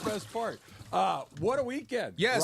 best part. What a weekend. Yes.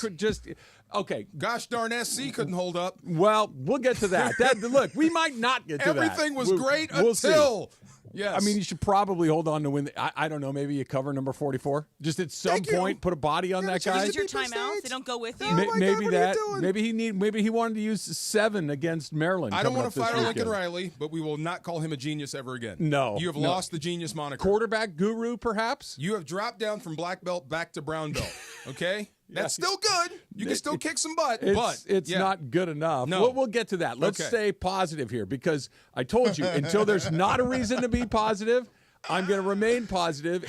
Right? Okay. Gosh darn SC couldn't hold up. Well, we'll get to that. Look, we might not get to Everything that. was great we'll until. See. Yes. I mean, you should probably hold on to win. I don't know. Maybe you cover number 44. Just at some point, put a body on that guy. Use your timeouts. They don't go with you. Maybe that. Maybe he wanted to use 7 against Maryland. I don't want to fire Lincoln Riley, but we will not call him a genius ever again. No. You have lost the genius moniker. Quarterback guru, perhaps? You have dropped down from black belt back to brown belt. Okay? That's still good. You can still kick some butt, but it's not good enough. No. We'll get to that. Let's stay positive here because I told you until there's not a reason to be positive, I'm going to remain positive.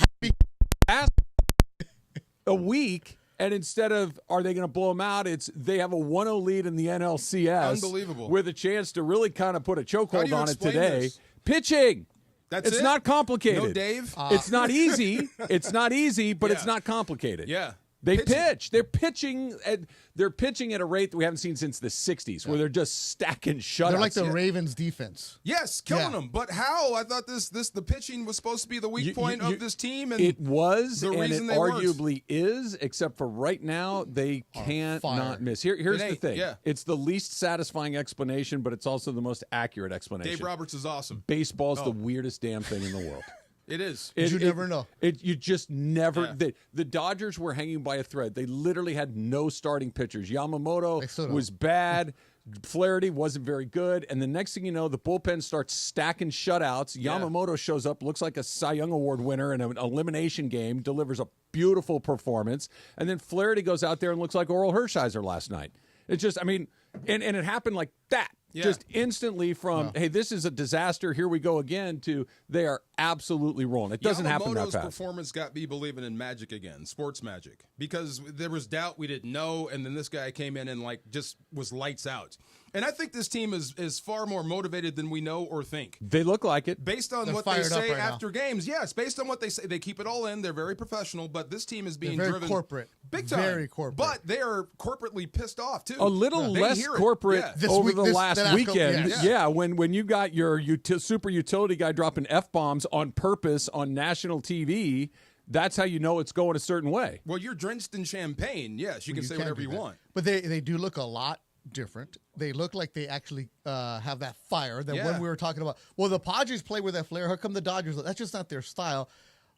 A week, and instead of are they going to blow them out, it's they have a 1-0 lead in the NLCS. Unbelievable. With a chance to really kind of put a chokehold on it today. This? Pitching. That's it's not complicated. No, Dave. It's not easy. It's not easy, but it's not complicated. Yeah. They pitch. They're pitching at a rate that we haven't seen since the 60s, where they're just stacking shutouts. They're like the Ravens defense. Yes, killing them. But how? I thought the pitching was supposed to be the weak point of this team. And it was, the and reason it arguably is, except for right now, they can't not miss. Here's the thing. Yeah. It's the least satisfying explanation, but it's also the most accurate explanation. Dave Roberts is awesome. Baseball's the weirdest damn thing in the world. It is. You never know. You just never. Yeah. The Dodgers were hanging by a thread. They literally had no starting pitchers. Yamamoto was bad. Flaherty wasn't very good. And the next thing you know, the bullpen starts stacking shutouts. Yamamoto shows up, looks like a Cy Young Award winner in an elimination game, delivers a beautiful performance. And then Flaherty goes out there and looks like Oral Hershiser last night. It's just, I mean, and it happened like that. Yeah. Just instantly from, hey, this is a disaster, here we go again, to they are absolutely rolling. It doesn't happen that fast. Yamamoto's performance got me believing in magic again, sports magic, because there was doubt we didn't know, and then this guy came in and just was lights out. And I think this team is far more motivated than we know or think. They look like it. Based on what they say after games. Yes, based on what they say. They keep it all in. They're very professional, but this team is being driven corporate. Big time. Very corporate. But they are corporately pissed off, too. A little less corporate over the last weekend. Yeah, when you got your super utility guy dropping F-bombs on purpose on national TV, that's how you know it's going a certain way. Well, you're drenched in champagne. Yes, you can say whatever you want. But they do look a lot different. They look like they actually have that fire that when we were talking about. Well, the Padres play with that flair. How come the Dodgers? That's just not their style.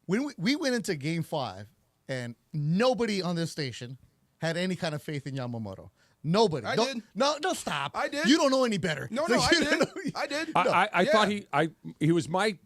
When we went into Game 5, and nobody on this station had any kind of faith in Yamamoto. Nobody. I did. No, stop. I did. You don't know any better. No, I did. I did. I thought he was my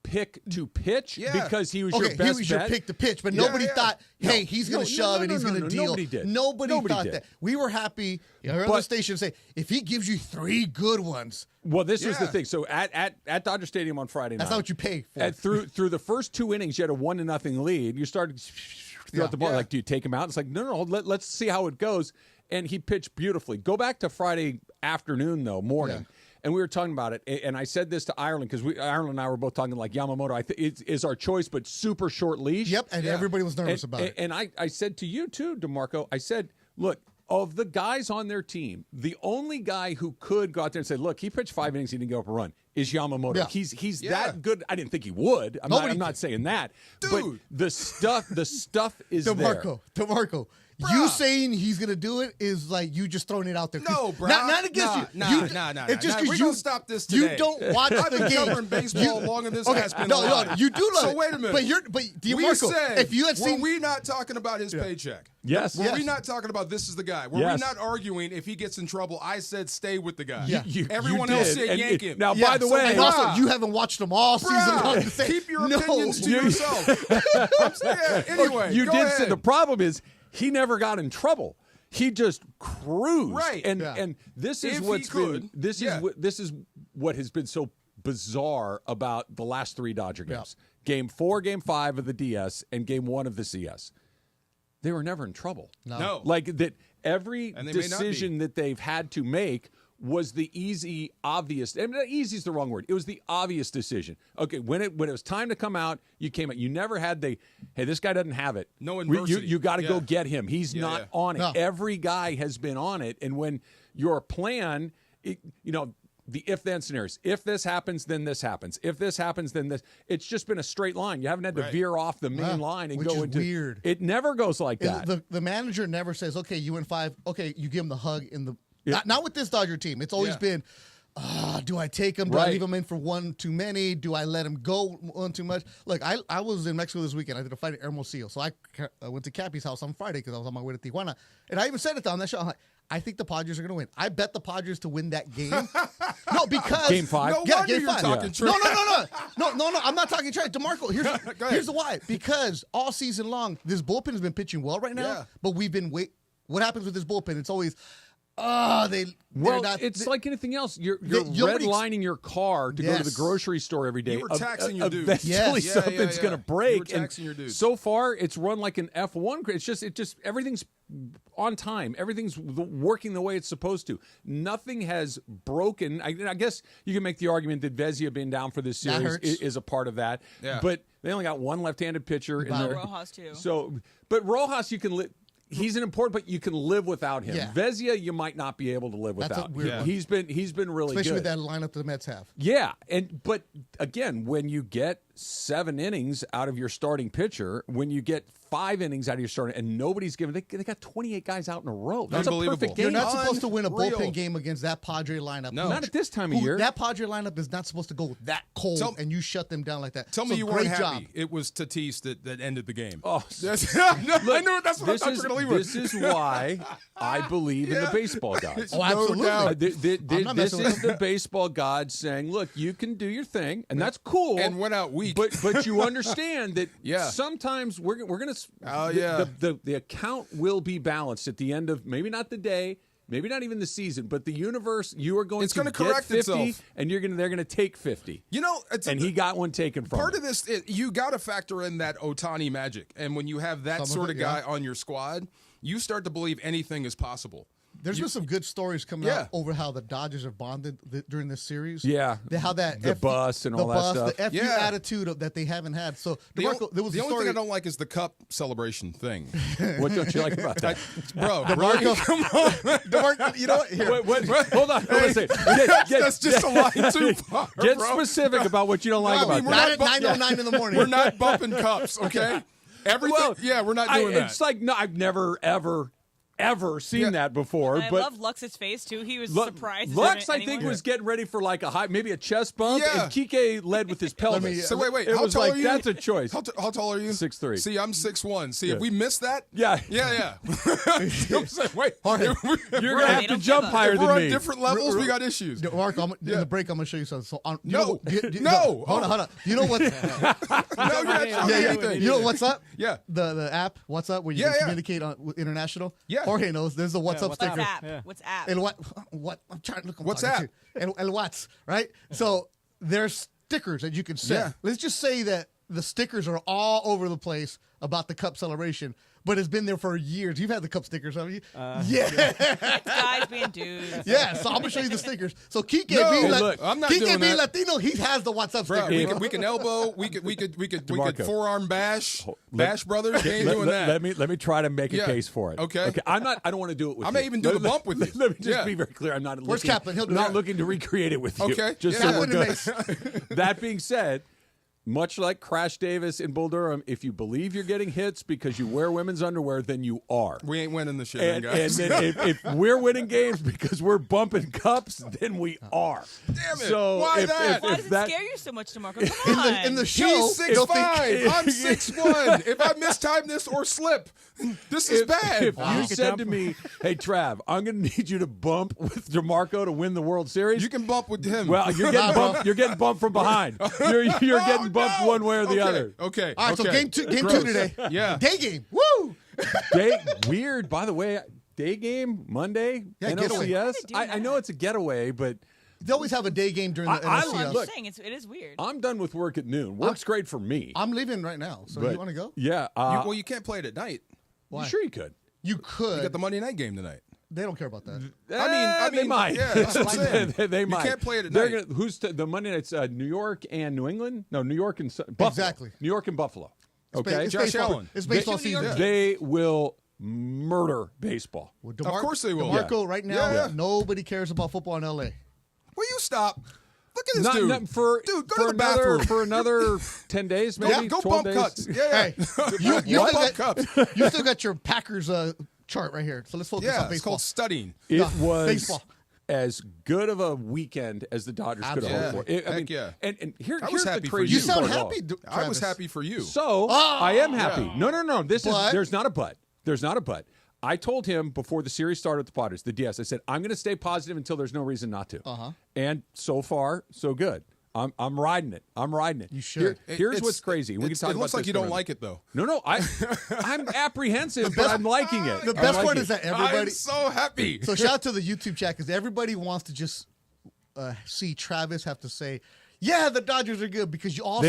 pick to pitch because he was your best bet. He was your pick to pitch, but nobody thought, hey, he's going to shove and he's going to deal. Nobody did. Nobody thought that. We were happy. You heard the station say, if he gives you 3 good ones. Well, this was the thing. So at Dodger Stadium on Friday night. That's not what you pay for. Through the first 2 innings, you had a 1-0 lead. You started throughout the ball. Like, do you take him out? It's like, no, let's see how it goes. And he pitched beautifully. Go back to Friday afternoon, though, morning. Yeah. And we were talking about it, and I said this to Ireland because Ireland and I were both talking like Yamamoto. Is our choice, but super short leash. Yep, and everybody was nervous about it. And I said to you too, DeMarco. I said, look, of the guys on their team, the only guy who could go out there and say, look, he pitched 5 innings, he didn't go up a run, is Yamamoto. Yeah. He's that good. I didn't think he would. I'm not saying that. Dude. But the stuff is there. DeMarco. Bruh. You saying he's going to do it is like you just throwing it out there. No, bro. Not against you. No. It's just because we're going to stop this today. You don't watch I've the been game. covering baseball longer than this has been alive. No, you do love it. So wait a minute. But we said, if you had seen, were we not talking about his paycheck? Yes. Were we not talking about this is the guy? Were we not arguing if he gets in trouble? I said stay with the guy. Yeah. Everyone else said yank him. Now, by the way, and also you haven't watched them all season long. To say, keep your opinions to yourself. Anyway, you did say ahead. the problem is he never got in trouble. He just cruised. Right. And this is this is what has been so bizarre about the last 3 Dodger games. Yeah. Game 4, Game 5 of the DS, and Game 1 of the CS. They were never in trouble. No. Like that every decision that they've had to make was the easy, obvious. I mean, easy is the wrong word. It was the obvious decision. Okay, when it was time to come out, you came out. You never had hey, this guy doesn't have it. No adversity. You got to go get him. He's not on it. No. Every guy has been on it. And when your plan, the if-then scenarios. If this happens, then this happens. If this happens, then this. It's just been a straight line. You haven't had to veer off the main line and which go is into weird. It never goes like that. The manager never says, okay, you win 5. Okay, you give him the hug in the not with this Dodger team. It's always been, do I take him? Do I leave him in for one too many? Do I let him go one too much? Look, I was in Mexico this weekend. I did a fight at Hermosillo. So I went to Cappy's house on Friday because I was on my way to Tijuana. And I even said it on that show. I'm like, I think the Padres are going to win. I bet the Padres to win that game. No, because Game 5. No wonder Game you're 5. talking trash. No. I'm not talking trash. DeMarco, here's the why. Because all season long, this bullpen has been pitching well right now. Yeah. But we've been What happens with this bullpen? It's always, it's like anything else. You're redlining your car to go to the grocery store every day. You were taxing your dudes. Eventually, something's going to break. You were taxing your dudes. So far, it's run like an F1. It's just everything's on time. Everything's working the way it's supposed to. Nothing has broken. I guess you can make the argument that Vezina being down for this series is a part of that. Yeah. But they only got one left-handed pitcher in there. Rojas too. But Rojas, you can. He's an important, but you can live without him. Yeah. Vezina, you might not be able to live That's without. a weird one. He's been really especially good. with that lineup the Mets have. Yeah, but again, when you get 7 innings out of your starting pitcher, when you get 5 innings out of your starting, and nobody's given, they got 28 guys out in a row. That's a perfect game. You're not supposed to win a bullpen game against that Padre lineup. No. Not at this time of year. That Padre lineup is not supposed to go that cold, and you shut them down like that. Tell me you weren't happy. Job. It was Tatis that ended the game. Oh, I knew that's what I thought you were going to leave with. This is why I believe in the baseball gods. Oh, absolutely. This is the baseball gods saying, look, you can do your thing, and that's cool. And went out weak. But you understand that Yeah. sometimes we're going to yeah. the account will be balanced at the end of maybe not the day, maybe not even the season, but the universe. You are going to correct get 50, itself. and they're going to take 50. You know, and he got one taken from part him. of this. You got to factor in that Ohtani magic, and when you have that sort of guy on your squad, you start to believe anything is possible. There's been some good stories coming out over how the Dodgers have bonded during this series. Yeah. How that the bus and all that stuff. The FU attitude that they haven't had. So, DeMarco, there was the a only story. thing I don't like is the cup celebration thing. What don't you like about that? Bro, DeMarco, come on. DeMarco, you know what? Here. Wait, hold on. Hold on a second. That's just a line too far, Get bro. specific about what you don't like about that. Not at 9:09 in the morning. We're not bumping cups, okay? Everything. We're not doing that. It's like, no, I've never, ever seen that before. I love Lux's face too. He was surprised. Lux, I think, was getting ready for like maybe a chest bump, and Kike led with his pelvis. So wait. It How was tall like, are you? that's a choice. How tall are you? 6'3". See, I'm 6'1". See, if we miss that, yeah. I'm saying, wait, you're gonna have to jump higher if than we're me. on different levels, we got issues. Mark, in the break, I'm going to show you something. So, No. Hold on. You know what? You know what's up? Yeah. The app, What's Up, where you can communicate on international. Yeah. Jorge knows. There's a What's Up sticker. What's app? And what? I'm trying to look. What's app? And what's right? So there's stickers that you can send. Yeah. Let's just say that the stickers are all over the place about the Cup celebration, but it's been there for years. You've had the Cup stickers, haven't you? Guys being dudes. Yeah, so I'm gonna show you the stickers. So Kike I'm not doing being that. Latino, he has the What's Up sticker. We can elbow. We could forearm bash. Bash brothers. We ain't doing that. Let me try to make a case for it. Okay. I don't want to do it with you. I may even do the bump with you. Let me just be very clear. I'm not. Where's Kaplan? He'll do not that. looking to recreate it with you. Okay. Just Yeah. so we're good. That being said, much like Crash Davis in Bull Durham, if you believe you're getting hits because you wear women's underwear, then you are. We ain't winning the shit, guys. And then if we're winning games because we're bumping cups, then we are. Damn it. So Why that? Why does it scare you so much, DeMarco? Come on. In the show, He's 6'5". I'm 6'1". If I mistime this or slip, this is bad. If you said to me, hey, Trav, I'm going to need you to bump with DeMarco to win the World Series. You can bump with him. Well, you're getting bumped from behind. You're getting bumped one way or the other. Okay. All right, so game two today. Yeah. Day game. Woo! Weird, by the way. Day game, Monday, NLCS. I know it's a getaway, but they always have a day game during the NLCS. I'm just saying, it is weird. I'm done with work at noon. Works great for me. I'm leaving right now, so you want to go? Yeah. Well, you can't play it at night. Why? Sure you could. You could. You got the Monday night game tonight. They don't care about that. I mean, they might. Yeah, that's what I'm saying. They might. You can't play it at night. Who's the Monday nights? New York and New England? No, New York and Buffalo. Exactly. New York and Buffalo. Okay. It's Josh Allen. It's baseball season. They will murder baseball. Of course they will. DeMarco, right now, nobody cares about football in L.A. Will you stop? Look at this dude. Go to the bathroom. For another 10 days, maybe? Yeah, go 12 bump days? cuts. Yeah. You still got your Packers chart right here. So let's focus on baseball. It's called studying. It was baseball. as good of a weekend as the Dodgers could have hoped for. And here's the crazy You sound part. happy, I was happy for you. So I am happy. Yeah. No. There's not a but. There's not a but. I told him before the series started with the Padres, the DS, I said, I'm going to stay positive until there's no reason not to. And so far, so good. I'm riding it. You should. Here's what's crazy. We can talk it looks about like you don't like it, though. No. I'm apprehensive, but I'm liking it. The best part is that everybody. I'm so happy. So shout out to the YouTube chat because everybody wants to just see Travis have to say, yeah, the Dodgers are good because all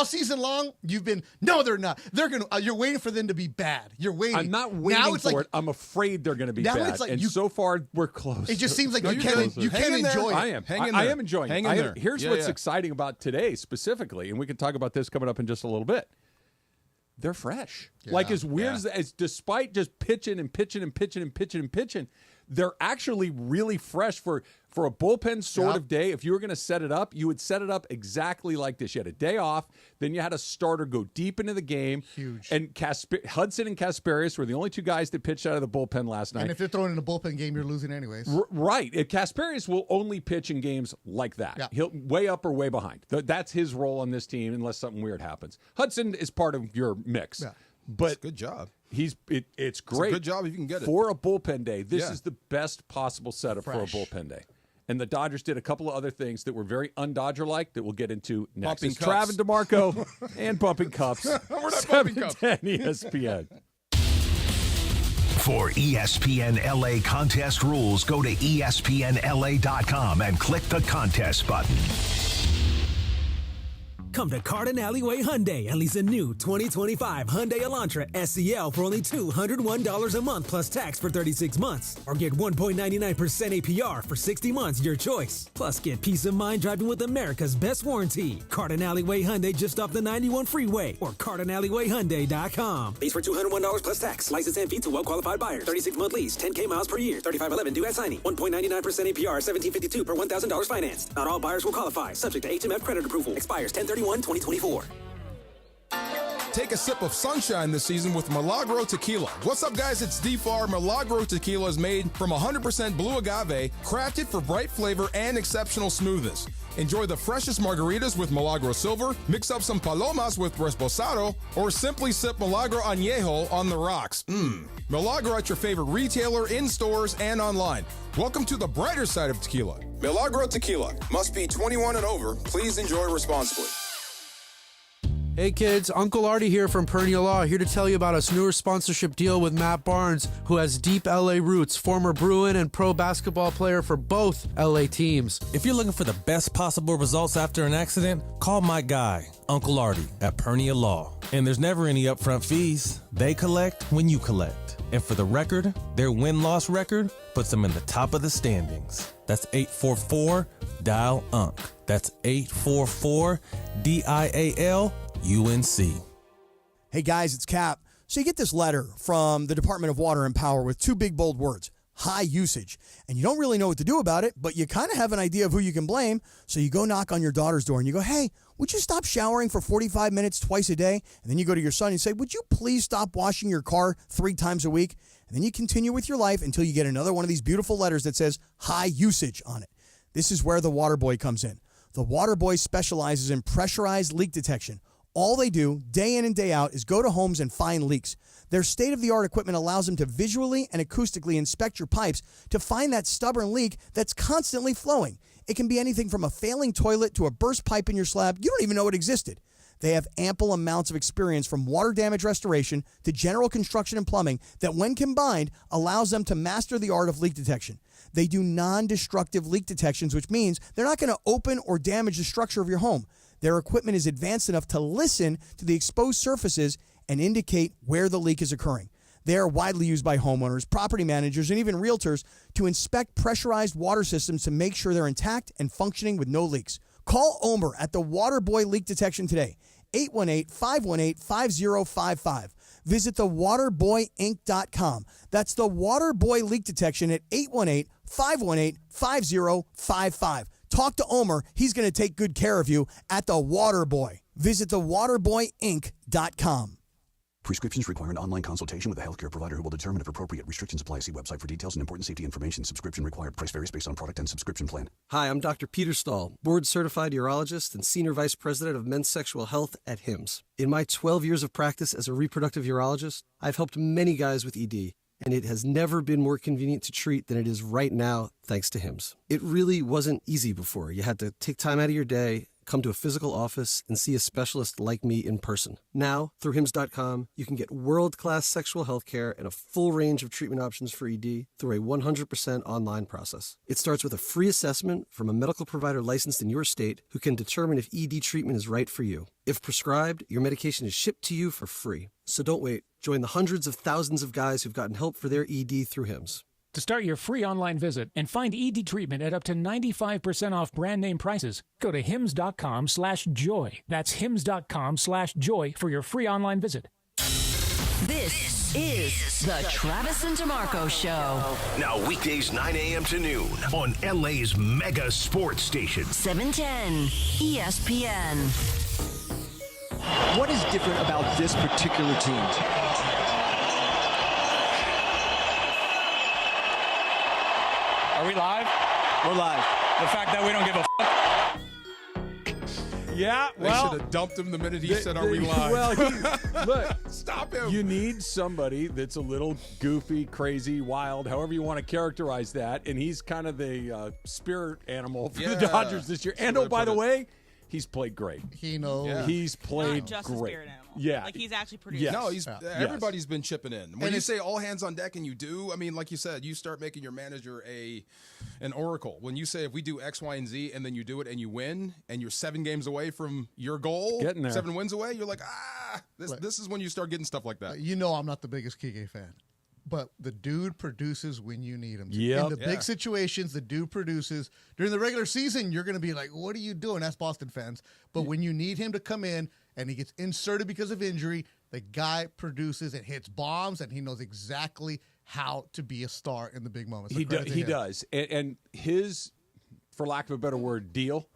season long you've been no, they're not. They're gonna. You're waiting for them to be bad. You're waiting. I'm not waiting for it. I'm afraid they're going to be bad. It's like so far we're close. It just seems like you can't enjoy it. I am. I am enjoying it. Here's what's exciting about today specifically, and we can talk about this coming up in just a little bit. They're fresh. Like as weird as despite just pitching, they're actually really fresh for a bullpen sort of day. If you were going to set it up, you would set it up exactly like this. You had a day off, then you had a starter go deep into the game. Huge. And Hudson and Kasparius were the only two guys that pitched out of the bullpen last night. And if they're throwing in a bullpen game, you're losing anyways. Right. Kasparius will only pitch in games like that. Yeah. He'll way up or way behind. That's his role on this team unless something weird happens. Hudson is part of your mix. Yeah. But good job. It's great. It's a good job if you can get it. For a bullpen day, this is the best possible setup for a Fresh. bullpen day. And the Dodgers did a couple of other things that were very un-Dodger-like that we'll get into next. Bumping It's cups. Travis DeMarco and bumping cups. We're not bumping cups. 710 ESPN. For ESPN LA contest rules, go to ESPNLA.com and click the contest button. Come to Carden Alleyway Hyundai and lease a new 2025 Hyundai Elantra SEL for only $201 a month plus tax for 36 months. Or get 1.99% APR for 60 months, your choice. Plus, get peace of mind driving with America's best warranty. Carden Alleyway Hyundai just off the 91 freeway or CardenAlleyWayHyundai.com. Lease for $201 plus tax. License and fee to well-qualified buyer. 36-month lease, 10K miles per year, 3511 due at signing. 1.99% APR, $1752 per $1,000 financed. Not all buyers will qualify. Subject to HMF credit approval. Expires 10/31/2024. Take a sip of sunshine this season with Milagro Tequila. What's up, guys? It's D-Far. Milagro Tequila is made from 100% blue agave, crafted for bright flavor and exceptional smoothness. Enjoy the freshest margaritas with Milagro Silver, mix up some palomas with Reposado, or simply sip Milagro Añejo on the rocks. Milagro at your favorite retailer, in stores, and online. Welcome to the brighter side of tequila. Milagro Tequila. Must be 21 and over. Please enjoy responsibly. Hey kids, Uncle Artie here from Perennial Law, here to tell you about a newer sponsorship deal with Matt Barnes, who has deep LA roots, former Bruin and pro basketball player for both LA teams. If you're looking for the best possible results after an accident, call my guy, Uncle Artie, at Perennial Law. And there's never any upfront fees. They collect when you collect. And for the record, their win-loss record puts them in the top of the standings. That's 844-DIAL-UNC. That's 844-DIAL-UNC. Hey guys, it's Cap. So you get this letter from the Department of Water and Power with two big bold words, high usage. And you don't really know what to do about it, but you kind of have an idea of who you can blame. So you go knock on your daughter's door and you go, hey, would you stop showering for 45 minutes twice a day? And then you go to your son and say, would you please stop washing your car 3 times a week? And then you continue with your life until you get another one of these beautiful letters that says high usage on it. This is where the Water Boy comes in. The Water Boy specializes in pressurized leak detection. All they do, day in and day out, is go to homes and find leaks. Their state-of-the-art equipment allows them to visually and acoustically inspect your pipes to find that stubborn leak that's constantly flowing. It can be anything from a failing toilet to a burst pipe in your slab. You don't even know it existed. They have ample amounts of experience from water damage restoration to general construction and plumbing that, when combined, allows them to master the art of leak detection. They do non-destructive leak detections, which means they're not going to open or damage the structure of your home. Their equipment is advanced enough to listen to the exposed surfaces and indicate where the leak is occurring. They are widely used by homeowners, property managers, and even realtors to inspect pressurized water systems to make sure they're intact and functioning with no leaks. Call Omer at the Water Boy Leak Detection today, 818-518-5055. Visit thewaterboyinc.com. That's the Water Boy Leak Detection at 818-518-5055. Talk to Omer. He's going to take good care of you at The Waterboy. Visit thewaterboyinc.com. Prescriptions require an online consultation with a healthcare provider who will determine if appropriate. Restrictions apply. See website for details and important safety information. Subscription required. Price varies based on product and subscription plan. Hi, I'm Dr. Peter Stahl, board-certified urologist and senior vice president of men's sexual health at HIMSS. In my 12 years of practice as a reproductive urologist, I've helped many guys with ED, and it has never been more convenient to treat than it is right now, thanks to HIMSS. It really wasn't easy before. You had to take time out of your day, come to a physical office, and see a specialist like me in person. Now, through HIMSS.com, you can get world-class sexual health care and a full range of treatment options for ED through a 100% online process. It starts with a free assessment from a medical provider licensed in your state who can determine if ED treatment is right for you. If prescribed, your medication is shipped to you for free. So don't wait. Join the hundreds of thousands of guys who've gotten help for their ED through HIMSS. To start your free online visit and find ED treatment at up to 95% off brand name prices, go to hims.com/joy. That's hims.com/joy for your free online visit. This is the Travis and DeMarco Show. Now weekdays 9 a.m. to noon on LA's mega sports station. 710 ESPN. What is different about this particular team? Are we live? We're live. The fact that we don't give a Yeah, well, they should have dumped him the minute he said, "Are we live?" Well, look, stop him. You need somebody that's a little goofy, crazy, wild, however you want to characterize that, and he's kind of the spirit animal for the Dodgers this year. And by the way, he's played great. He knows. Yeah. He's played Not just great. a spirit animal. Yeah, like he's actually produced. Yes. No, everybody's been chipping in. When you say all hands on deck, and you do, I mean, like you said, you start making your manager an oracle. When you say if we do X, Y, and Z, and then you do it and you win, and you're 7 games away from your goal, getting there. 7 wins away, you're like, this is when you start getting stuff like that. You know, I'm not the biggest Kike fan. But the dude produces when you need him to. Yep. In the big situations, the dude produces. During the regular season, you're going to be like, what are you doing? That's Boston fans. But when you need him to come in and he gets inserted because of injury, the guy produces and hits bombs, and he knows exactly how to be a star in the big moments. He does. And his, for lack of a better word, deal,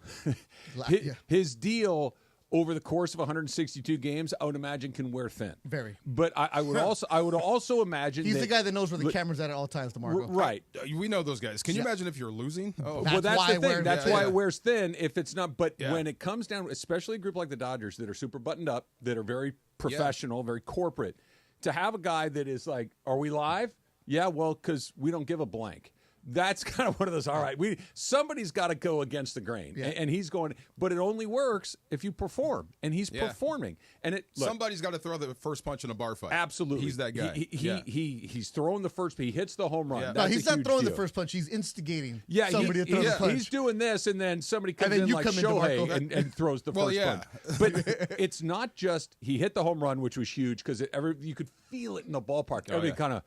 his deal over the course of 162 games, I would imagine can wear thin. Very. But I would also imagine he's the guy that knows where the camera's at all times, DeMarco. Right. We know those guys. Can you imagine if you're losing? Oh, well, that's the thing. That's why it wears thin. If it's not, but when it comes down, especially a group like the Dodgers that are super buttoned up, that are very professional, very corporate, to have a guy that is like, "Are we live?" Yeah, well, because we don't give a blank. That's kind of one of those. All right, somebody's got to go against the grain, and he's going. But it only works if you perform, and he's performing. And somebody's got to throw the first punch in a bar fight. Absolutely, he's that guy. He's throwing the first. He hits the home run. Yeah. No, he's not throwing the first punch. He's instigating. Somebody to throw the punch. He's doing this, and then somebody comes in like Shohei and throws the first punch. But it's not just he hit the home run, which was huge because you could feel it in the ballpark. Everybody kind of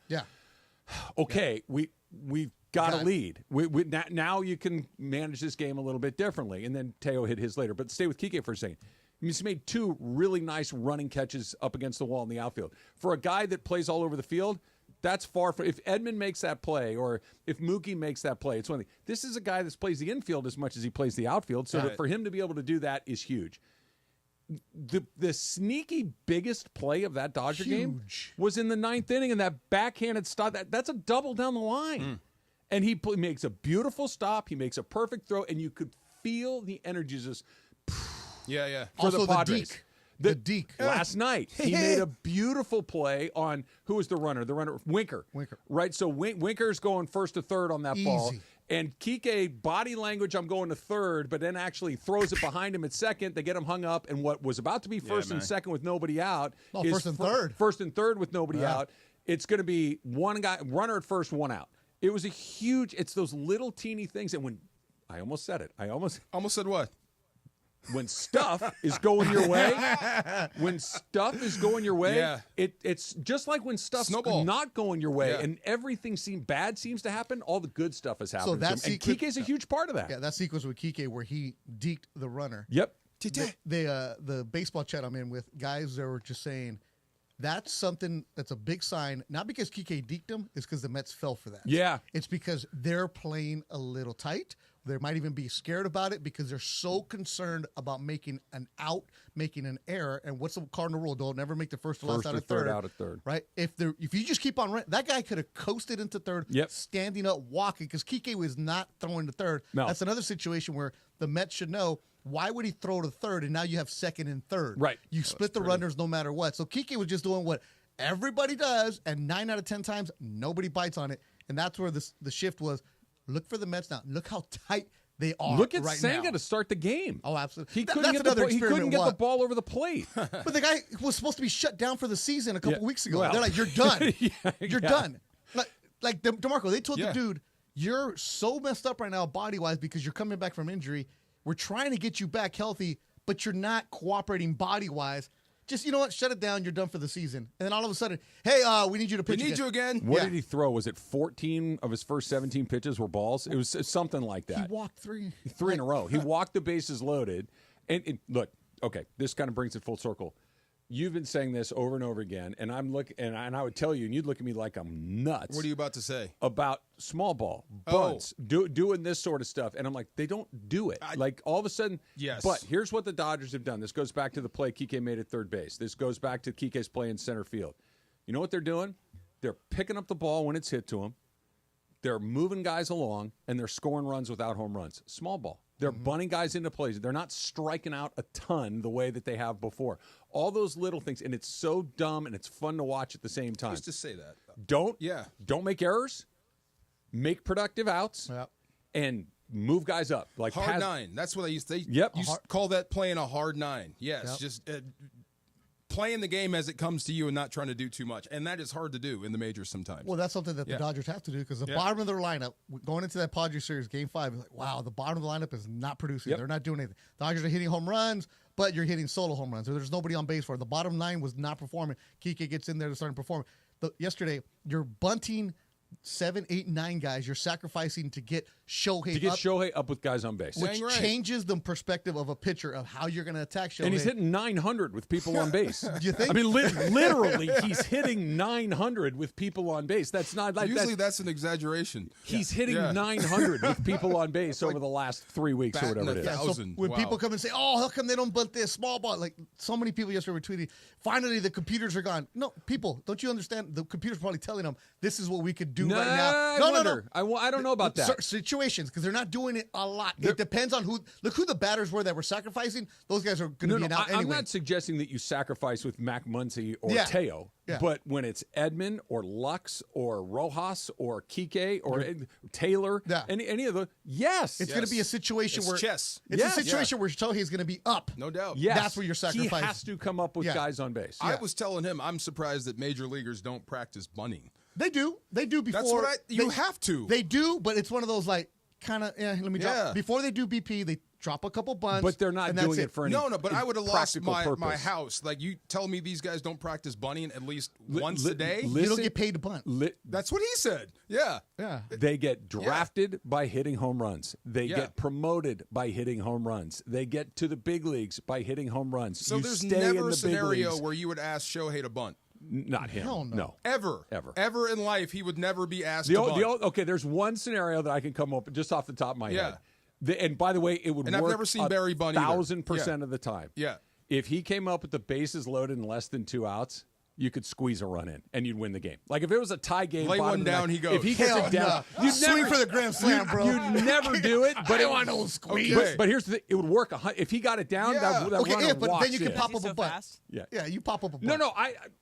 okay. We've got a lead. Now you can manage this game a little bit differently. And then Teo hit his later. But stay with Kike for a second. He's made 2 really nice running catches up against the wall in the outfield. For a guy that plays all over the field, that's far from. If Edman makes that play or if Mookie makes that play, it's one thing. This is a guy that plays the infield as much as he plays the outfield. So that for him to be able to do that is huge. The sneaky biggest play of that Dodger game was in the 9th inning, and that backhanded stop. That's a double down the line. And he makes a beautiful stop. He makes a perfect throw, and you could feel the energy just for also the Padres. The Deke. Last night, he made a beautiful play on who was the runner? The runner, Winker. Right? So Winker's going first to third on that ball. And Kike, body language, I'm going to third, but then actually throws it behind him at second. They get him hung up, and what was about to be first and second with nobody out is first and third. First and third with nobody out. It's going to be one guy, runner at first, one out. It was it's those little teeny things. And when I almost said it, I almost said what? When stuff is going your way, it's just like when stuff's not going your way and everything seems to happen, all the good stuff is happening. So and Kike's a huge part of that. Yeah, that sequence with Kike where he deked the runner. Yep. The baseball chat I'm in with, guys that were just saying, that's something that's a big sign, not because Kike deked him, it's because the Mets fell for that. Yeah. It's because they're playing a little tight. They might even be scared about it because they're so concerned about making an out, making an error. And what's the cardinal rule? Don't never make the first or last out of third. Right? If you just keep on running, that guy could have coasted into third, standing up, walking, because Kike was not throwing to third. No. That's another situation where the Mets should know, why would he throw to third, and now you have second and third? Right. You split the runners no matter what. So Kike was just doing what everybody does, and 9 out of 10 times, nobody bites on it. And that's where the shift was. Look for the Mets now. Look how tight they are. Look at right Senga now. to start the game. Oh, absolutely. He couldn't get the ball over the plate. But the guy was supposed to be shut down for the season a couple weeks ago. Well, they're like, you're done. You're done. Like DeMarco, they told the dude, you're so messed up right now body-wise because you're coming back from injury. We're trying to get you back healthy, but you're not cooperating body-wise. Just, you know what? Shut it down. You're done for the season. And then all of a sudden, hey, we need you to pitch again. We need you again. What did he throw? Was it 14 of his first 17 pitches were balls? It was something like that. He walked three in a row. He walked the bases loaded. And look, okay, this kind of brings it full circle. You've been saying this over and over again, and I'm looking, and I would tell you, and you'd look at me like I'm nuts. What are you about to say? About small ball, bunts, doing this sort of stuff. And I'm like, they don't do it. Like, all of a sudden, yes. But here's what the Dodgers have done. This goes back to the play Kike made at third base. This goes back to Kike's play in center field. You know what they're doing? They're picking up the ball when it's hit to them. They're moving guys along, and they're scoring runs without home runs. Small ball. They're bunting guys into plays. They're not striking out a ton the way that they have before. All those little things, and it's so dumb, and it's fun to watch at the same time. I used to say that. Don't make errors. Make productive outs. Yep. And move guys up. Like hard nine. That's what I used to. Yep. You call that playing a hard nine. Yes. Just playing the game as it comes to you and not trying to do too much. And that is hard to do in the majors sometimes. Well, that's something that the Dodgers have to do because the bottom of their lineup, going into that Padres series, Game 5, is like, wow, the bottom of the lineup is not producing. They're not doing anything. The Dodgers are hitting home runs, but you're hitting solo home runs. So there's nobody on base for it. The bottom 9 was not performing. Kike gets in there to start performing. Yesterday, you're bunting 7, 8, 9 guys. You're sacrificing to get Shohei up with guys on base, which changes the perspective of a pitcher of how you're going to attack Shohei. And he's hitting 900 with people on base. Do you think? I mean, literally, he's hitting 900 with people on base. That's not like usually that's an exaggeration. He's hitting 900 with people on base over the last 3 weeks or whatever it is. So when people come and say, "Oh, how come they don't bunt this small ball?" Like so many people yesterday were tweeting, "Finally, the computers are gone." No, people, don't you understand? The computer's probably telling them this is what we could do right now. No. I don't know about that. Situations. Because they're not doing it a lot. It depends on who. Look who the batters were that were sacrificing. Those guys are going to be an out anyway. I'm not suggesting that you sacrifice with Mac Muncy or Teo. But when it's Edman or Lux or Rojas or Kike or Taylor, any of those, yes. It's going to be a situation where chess. It's a situation where Shohei is going to be up. No doubt. Yes. That's where you're sacrificing. He has to come up with guys on base. I was telling him I'm surprised that major leaguers don't practice bunting. They do. They do before. That's what you have to. They do, but it's one of those like kind of, let me drop. Before they do BP, they drop a couple bunts. But they're not doing it for any but I would have lost my purpose. house. Like, you tell me these guys don't practice bunting at least once a day? You don't get paid to bunt. That's what he said. Yeah. They get drafted by hitting home runs. They get promoted by hitting home runs. They get to the big leagues by hitting home runs. So there's never a scenario where you would ask Shohei to bunt. Not him. Hell no. Ever in life, he would never be asked to bunt. Okay, there's one scenario that I can come up just off the top of my head. And by the way, it would work. I've never seen Barry bunt 1,000% of the time. Yeah. If he came up with the bases loaded in less than 2 outs, you could squeeze a run in and you'd win the game. Like if it was a tie game, lay one down, he goes. If he gets it down, you'd swing for the grand slam, bro. You'd never do it. But I want no squeeze. But here's the thing: it would work. If he got it down, that runner but then you can in. pop up a butt. Yeah, you pop up a butt. No,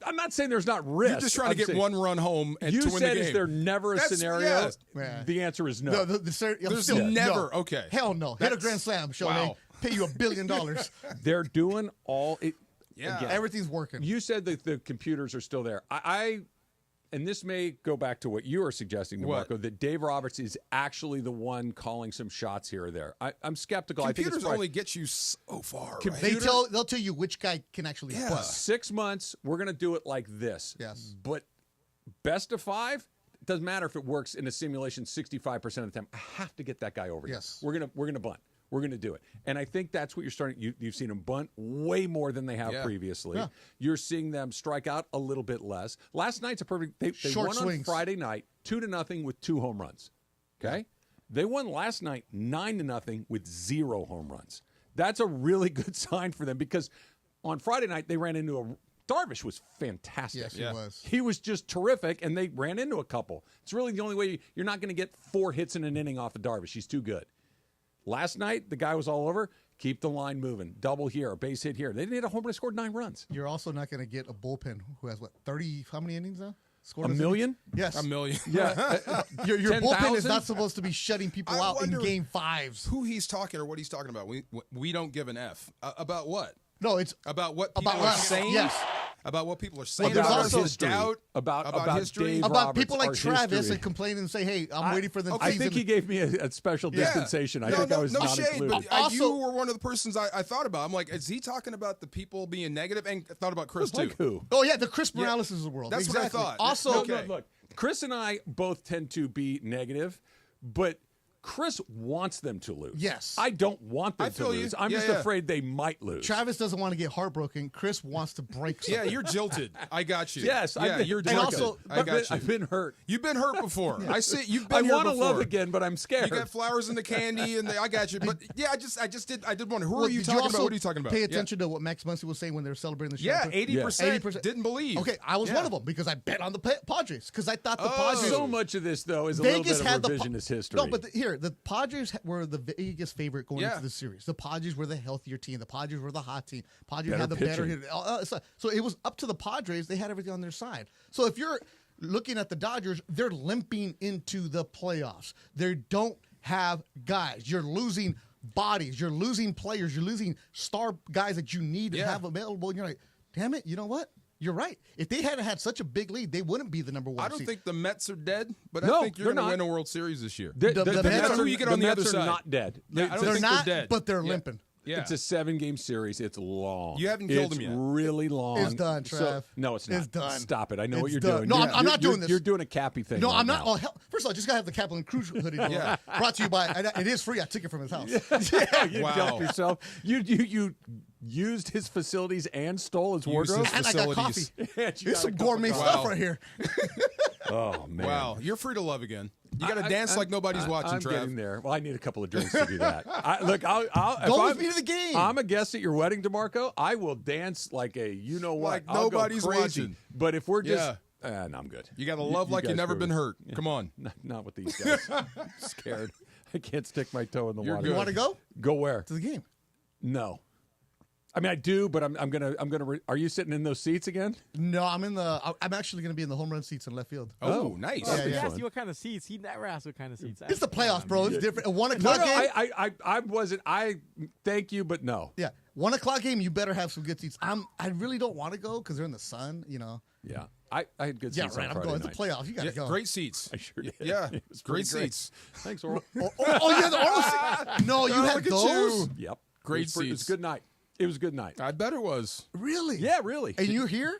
I'm not saying there's not risk. You're just trying to get one run home and to win the game. You said, is there never a scenario? The answer is no. There's never. Okay. Hell no. Hit a grand slam, Shohei. Pay you $1 billion. They're doing all it. Yeah, again, everything's working. You said that the computers are still there. And this may go back to what you are suggesting, DeMarco, that Dave Roberts is actually the one calling some shots here or there. I'm skeptical. Computers I think it's only get you so far. Right? They'll tell you which guy can actually butt. 6 months, we're going to do it like this. Yes. But best of 5, it doesn't matter if it works in a simulation 65% of the time. I have to get that guy over here. Yes. We're gonna bunt. We're going to do it. And I think that's what you're starting. You've seen them bunt way more than they have previously. Yeah. You're seeing them strike out a little bit less. Last night's a perfect. They won on Friday night 2-0 with 2 home runs. Okay. They won last night 9-0 with 0 home runs. That's a really good sign for them because on Friday night they ran into a Darvish was fantastic. Yes, he was. He was just terrific, and they ran into a couple. It's really the only way you're not going to get 4 hits in an inning off of Darvish. He's too good. Last night, the guy was all over. Keep the line moving. Double here, a base hit here. They didn't hit a home run, scored 9 runs. You're also not going to get a bullpen who has, 30, how many innings now? Scored a million? Yes. A million. Yeah. Your 10, bullpen is 000? not supposed to be shutting people out in game 5s. Who he's talking or what he's talking about. We don't give an F. About what? No, it's about what people about are us. saying. Yes. About what people are saying. Well, there's about also his doubt. About history. Dave about Roberts, people like our Travis history. that complain and say, "Hey, I'm waiting for the season." I think he gave me a special dispensation. I think I was not shade, included. but you were one of the persons I thought about. I'm like, is he talking about the people being negative? And I thought about Chris too. Like who? Oh yeah, the Chris Morales of the world. That's exactly. what I thought. Also, Look, Chris and I both tend to be negative, but Chris wants them to lose. Yes. I don't want them to lose. I'm just afraid they might lose. Travis doesn't want to get heartbroken. Chris wants to break something. Yeah, you're jilted. I got you. Yes, you're jilted. Also, I got you. I've been hurt. You've been hurt before. I see. You've been I here want to before. love again, but I'm scared. You got flowers in the candy, and I got you. But yeah, I did wonder who are you did talking also about? What are you talking about? Pay attention to what Max Muncy was saying when they were celebrating the show. Yeah, 80% didn't believe. Okay, I was one of them because I bet on the Padres because I thought the Padres. So much of this though is a Vegas little had bit of revisionist history. No, but the Padres were the Vegas favorite going into the series. The Padres were the healthier team. The Padres were the hot team. Padres had the better hit. So it was up to the Padres. They had everything on their side. So if you're looking at the Dodgers, they're limping into the playoffs. They don't have guys. You're losing bodies. You're losing players. You're losing star guys that you need to have available. And you're like, damn it, you know what? You're right. If they hadn't had such a big lead, they wouldn't be the number 1 I don't seed. think the Mets are dead, but No, I think you're they're going to not. win a World Series this year. The Mets are, you get on the other side. not dead. Yeah, I don't They're think not, they're dead. but they're limping. Yeah. It's a 7-game series. It's long. You haven't killed it's them yet. really long. It's done, Trav. No, it's not. It's done. Stop it. I know It's what you're done. doing. No, You're- I'm not you're- doing this. You're doing a Cappy thing. No, right I'm not. now. Oh, hell, first of all, I just got to have the Kaplan Cruz hoodie. Brought to you by, it is free. I took it from his house. You Wow. dumped yourself. You used his facilities and stole his wardrobe. his And I got coffee. facilities. And you There's got some a cup of gourmet coffee. stuff right here. Oh man! Wow, you're free to love again. You got to dance like nobody's watching, I'm Trav. getting there. Well, I need a couple of drinks to do that. Look, if Go with I'm- me to the game. I'm a guest at your wedding, DeMarco. I will dance like a you know what. Like I'll go nobody's crazy. watching. But if we're just, Yeah. no, I'm good. You got to love like guys you've never go. been hurt. Come on. Not with these guys. I'm scared. I can't stick my toe in the You're water. good. You want to go Go where? to the game? No. I mean, I do, but I'm gonna. Are you sitting in those seats again? No, I'm actually going to be in the home run seats in left field. Oh, nice. Yeah, He yeah. asked you what kind of seats. He never asked what kind of seats. It's the playoffs, bro. It's different. A 1 No, o'clock game. I wasn't. I thank you, but no. Yeah, 1 o'clock game. You better have some good seats. I really don't want to go because they're in the sun. You know. Yeah, I had good Yeah, seats. right. On I'm Friday going. night. It's the playoffs. You got to go. Great seats. I sure did. Yeah, It was great pretty seats. Thanks, Oral. Oh, yeah, the Oral seats. No, you had look at those. you. Yep. Great It was a seats. good night. It was a good night. I bet it was. Really? Yeah, really. And you're here?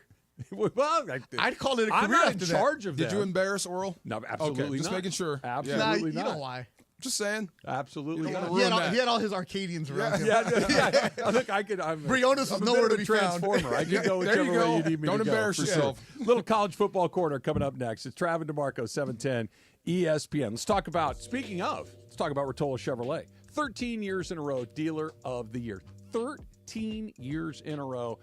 Well, I'd call it a I'm career not after in that. charge of Did that. you embarrass Oral? No, absolutely Okay, just not. making sure. Absolutely Nah, not. you know why? Just saying. Absolutely You don't not. wanna He ruin had all his Arcadians around him. Yeah. Look, I could. Briones was I'm nowhere a to bit be of a found. transformer. I can go There you whichever go. way you need me Don't to go. embarrass for yourself. Sure. Little college football corner coming up next. It's Travis DeMarco, 710 ESPN. Let's talk about Rotolo Chevrolet. 13 years in a row, dealer of the year. 13 years in a row.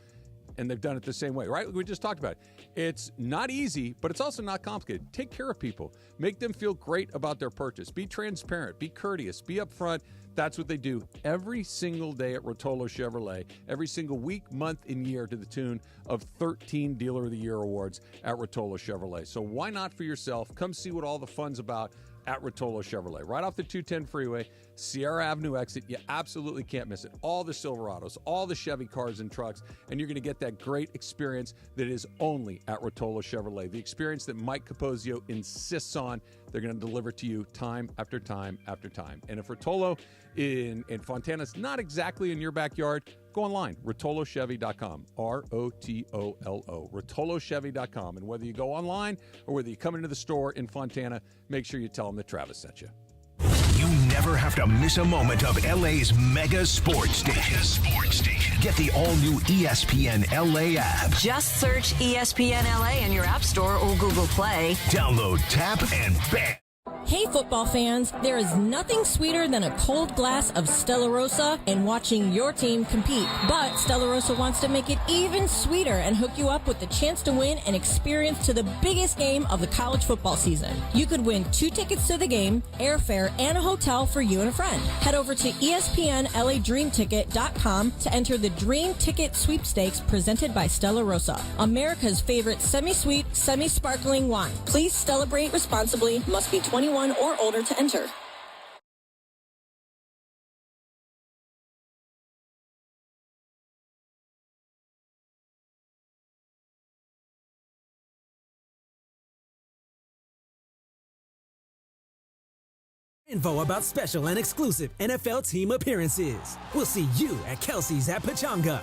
And they've done it the same way, right? We just talked about it. It's not easy, but it's also not complicated. Take care of people. Make them feel great about their purchase. Be transparent. Be courteous. Be upfront. That's what they do every single day at Rotolo Chevrolet, every single week, month, and year to the tune of 13 Dealer of the Year awards at Rotolo Chevrolet. So why not for yourself? Come see what all the fun's about at Rotolo Chevrolet. Right off the 210 freeway, Sierra Avenue exit. You absolutely can't miss it. All the Silverados, all the Chevy cars and trucks, and you're going to get that great experience that is only at Rotolo Chevrolet. The experience that Mike Capozio insists on, they're going to deliver to you time after time after time. And if Rotolo in Fontana's not exactly in your backyard, go online, rotolochevy.com, ROTOLO, rotolochevy.com. And whether you go online or whether you come into the store in Fontana, make sure you tell them that Travis sent you. You never have to miss a moment of LA's mega sports station. Get the all-new ESPN LA app. Just search ESPN LA in your App Store or Google Play. Download, tap, and bet. Hey football fans, there is nothing sweeter than a cold glass of Stella Rosa and watching your team compete. But Stella Rosa wants to make it even sweeter and hook you up with the chance to win an experience to the biggest game of the college football season. You could win 2 tickets to the game, airfare, and a hotel for you and a friend. Head over to ESPNLADreamTicket.com to enter the Dream Ticket Sweepstakes presented by Stella Rosa, America's favorite semi-sweet, semi-sparkling wine. Please celebrate responsibly. Must be 21 or older to enter. Info about special and exclusive NFL team appearances. We'll see you at Kelsey's at Pachanga.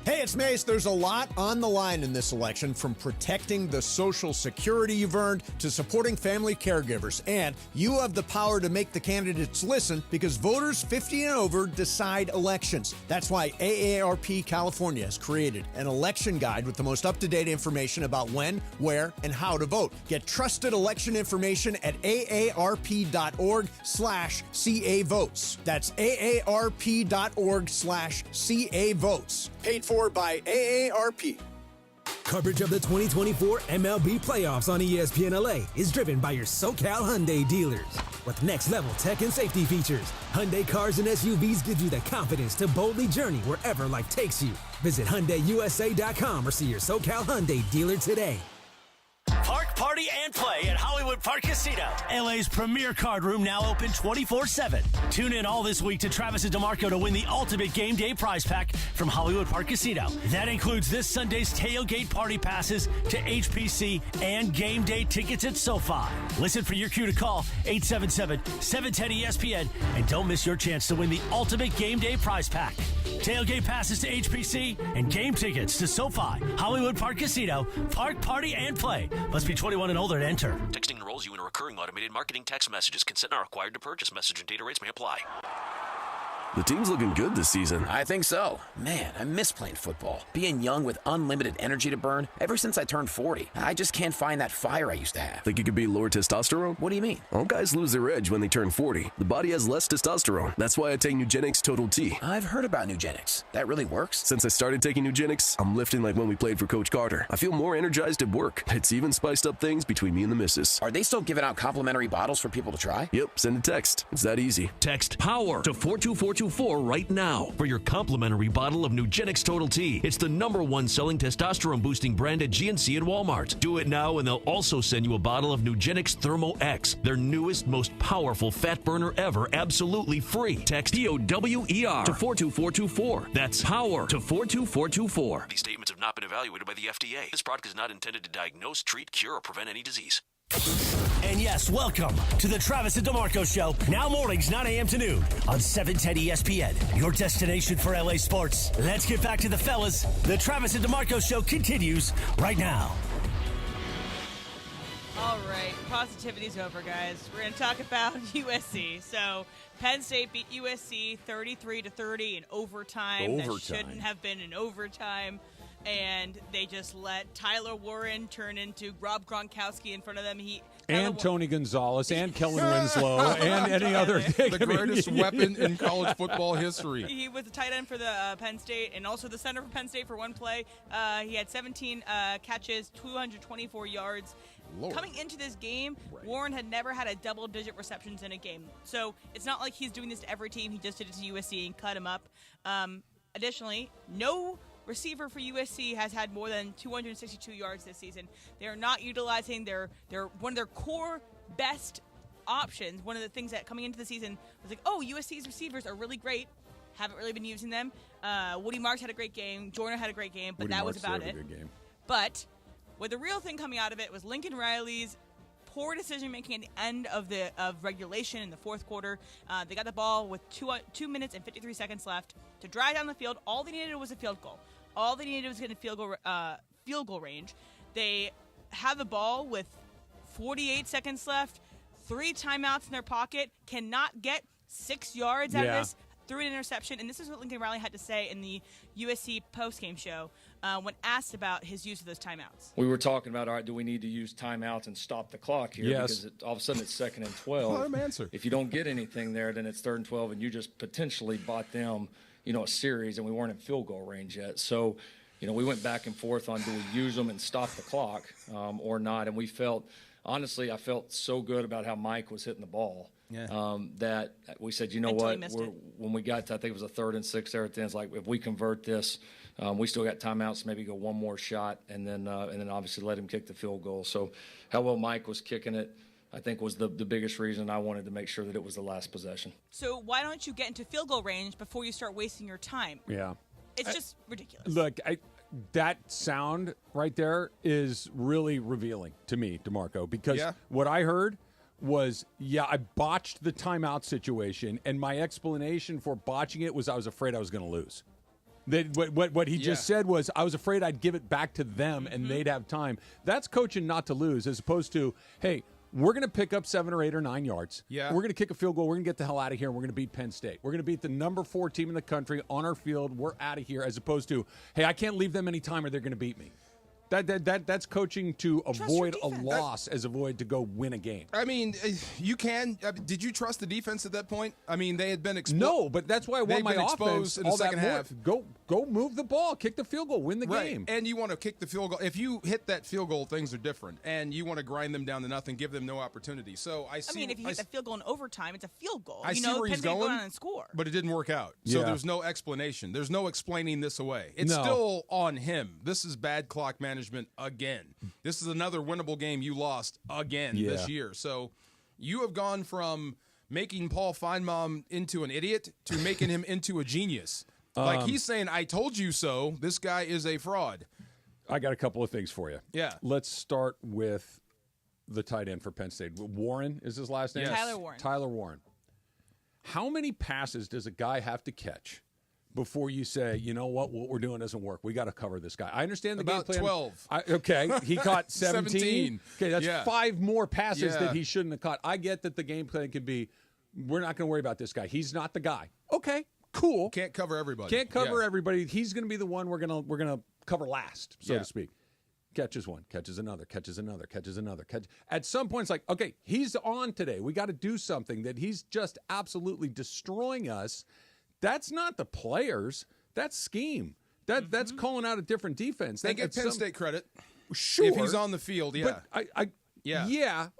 Hey, it's Mace. There's a lot on the line in this election, from protecting the Social Security you've earned to supporting family caregivers. And you have the power to make the candidates listen, because voters 50 and over decide elections. That's why AARP California has created an election guide with the most up-to-date information about when, where, and how to vote. Get trusted election information at aarp.org/CA votes. That's aarp.org/CA votes. Paid for by AARP. Coverage of the 2024 MLB playoffs on ESPN LA is driven by your SoCal Hyundai dealers. With next-level tech and safety features, Hyundai cars and SUVs give you the confidence to boldly journey wherever life takes you. Visit HyundaiUSA.com or see your SoCal Hyundai dealer today. Park, party, and play at Hollywood Park Casino. LA's premier card room, now open 24/7. Tune in all this week to Travis and DeMarco to win the ultimate game day prize pack from Hollywood Park Casino. That includes this Sunday's tailgate party passes to HPC and game day tickets at SoFi. Listen for your cue to call 877-710-ESPN and don't miss your chance to win the ultimate game day prize pack. Tailgate passes to HPC and game tickets to SoFi, Hollywood Park Casino. Park, party, and play. Must be 21 and older to enter. Texting enrolls you in a recurring automated marketing text messages. Consent not required to purchase. Message and data rates may apply. The team's looking good this season. I think so. Man, I miss playing football. Being young with unlimited energy to burn. Ever since I turned 40, I just can't find that fire I used to have. Think it could be lower testosterone? What do you mean? All guys lose their edge when they turn 40. The body has less testosterone. That's why I take Nugenix Total T. I've heard about Nugenix. That really works? Since I started taking Nugenix, I'm lifting like when we played for Coach Carter. I feel more energized at work. It's even spiced up things between me and the missus. Are they still giving out complimentary bottles for people to try? Yep, send a text. It's that easy. Text POWER to 42424 right now for your complimentary bottle of Nugenix Total T. It's the #1 selling testosterone boosting brand at GNC and Walmart. Do it now and they'll also send you a bottle of Nugenix Thermo X, their newest, most powerful fat burner ever, absolutely free. Text POWER to 42424. That's POWER to 42424. These statements have not been evaluated by the FDA. This product is not intended to diagnose, treat, cure, or prevent any disease. And yes, welcome to the Travis and DeMarco Show. Now mornings, 9 a.m. to noon on 710 ESPN. Your destination for LA sports. Let's get back to the fellas. The Travis and DeMarco Show continues right now. All right, positivity's over, guys. We're going to talk about USC. So Penn State beat USC 33-30 in overtime. That shouldn't have been in overtime. And they just let Tyler Warren turn into Rob Gronkowski in front of them. And Tony Gonzalez and Kellen Winslow and any other. The greatest weapon in college football history. He was the tight end for the Penn State and also the center for Penn State for one play. He had 17 catches, 224 yards. Lord. Coming into this game, Warren had never had a double-digit receptions in a game. So it's not like he's doing this to every team. He just did it to USC and cut him up. Additionally, no receiver for USC has had more than 262 yards this season. They're not utilizing their one of their core best options. One of the things that coming into the season was like, oh, USC's receivers are really great. Haven't really been using them. Woody Marks had a great game. Jordan had a great game, but that was about it. But what the real thing coming out of it was Lincoln Riley's poor decision-making at the end of regulation in the fourth quarter. They got the ball with 2 minutes and 53 seconds left to drive down the field. All they needed was a field goal. All they needed was getting field goal range. They have the ball with 48 seconds left, 3 timeouts in their pocket, cannot get 6 yards out of this, through an interception. And this is what Lincoln Riley had to say in the USC postgame show. when asked about his use of those timeouts. We were talking about, all right, do we need to use timeouts and stop the clock here? Yes. Because all of a sudden it's 2nd and 12. Let him answer. If you don't get anything there, then it's 3rd and 12, and you just potentially bought them, a series, and we weren't in field goal range yet. So, we went back and forth on do we use them and stop the clock or not, and we felt, honestly, I felt so good about how Mike was hitting the ball. Yeah. That we said, when we got to, I think it was a 3rd and 6 there at the end, it's like, if we convert this, we still got timeouts, maybe go one more shot, and then obviously let him kick the field goal. So how well Mike was kicking it, I think, was the biggest reason I wanted to make sure that it was the last possession. So why don't you get into field goal range before you start wasting your time? Yeah. It's just ridiculous. Look, that sound right there is really revealing to me, DeMarco, because what I heard was, I botched the timeout situation, and my explanation for botching it was I was afraid I was going to lose. What he just said was, I was afraid I'd give it back to them and they'd have time. That's coaching not to lose, as opposed to, hey, we're going to pick up 7 or 8 or 9 yards. Yeah. We're going to kick a field goal. We're going to get the hell out of here. And we're going to beat Penn State. We're going to beat the number 4 team in the country on our field. We're out of here, as opposed to, hey, I can't leave them any time or they're going to beat me. That's coaching to avoid a loss as avoid to go win a game. I mean, you can. Did you trust the defense at that point? I mean, they had been exposed. No, but that's why I want my offense in the second half. Go move the ball, kick the field goal, win the game. And you want to kick the field goal. If you hit that field goal, things are different. And you want to grind them down to nothing, give them no opportunity. So I see. I mean, if you hit the field goal in overtime, it's a field goal. I see where he's going, go on and score. But it didn't work out. So there's no explanation. There's no explaining this away. It's still on him. This is bad clock management again. This is another winnable game you lost again this year. So you have gone from making Paul Feinbaum into an idiot to making him into a genius. Like he's saying, I told you so. This guy is a fraud. I got a couple of things for you. Yeah. Let's start with the tight end for Penn State. Warren is his last name? Yes. Tyler Warren. How many passes does a guy have to catch before you say, you know what we're doing doesn't work? We got to cover this guy. I understand the About game plan. 12. Okay, he caught 17. Okay, that's 5 more passes that Yeah. he shouldn't have caught. I get that the game plan could be, we're not going to worry about this guy. He's not the guy. Okay, cool. Can't cover everybody. Can't cover everybody. He's going to be the one we're gonna cover last, so to speak. Catches one, catches another, catches another, catches another. At some point, it's like, okay, he's on today. We got to do something that he's just absolutely destroying us. That's not the players. That's scheme. That's calling out a different defense. They get Penn State credit. Sure. If he's on the field, But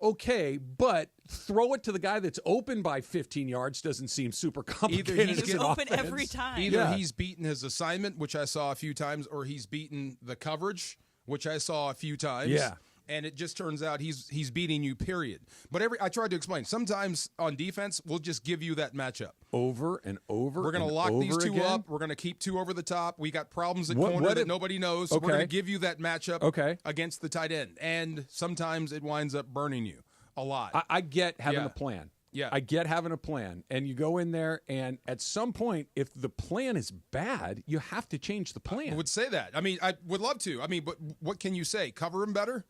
okay, but throw it to the guy that's open by 15 yards doesn't seem super complicated. Either he's open every time. Either he's beaten his assignment, which I saw a few times, or he's beaten the coverage, which I saw a few times. Yeah. And it just turns out he's beating you, period. But I tried to explain. Sometimes on defense, we'll just give you that matchup. Over and over. We're going to lock these two up. We're going to keep 2 over the top. We got problems at corner that nobody knows. So we're going to give you that matchup against the tight end. And sometimes it winds up burning you a lot. I get having a plan. Yeah. I get having a plan. And you go in there, and at some point, if the plan is bad, you have to change the plan. I would say that. I mean, I would love to. I mean, but what can you say? Cover him better?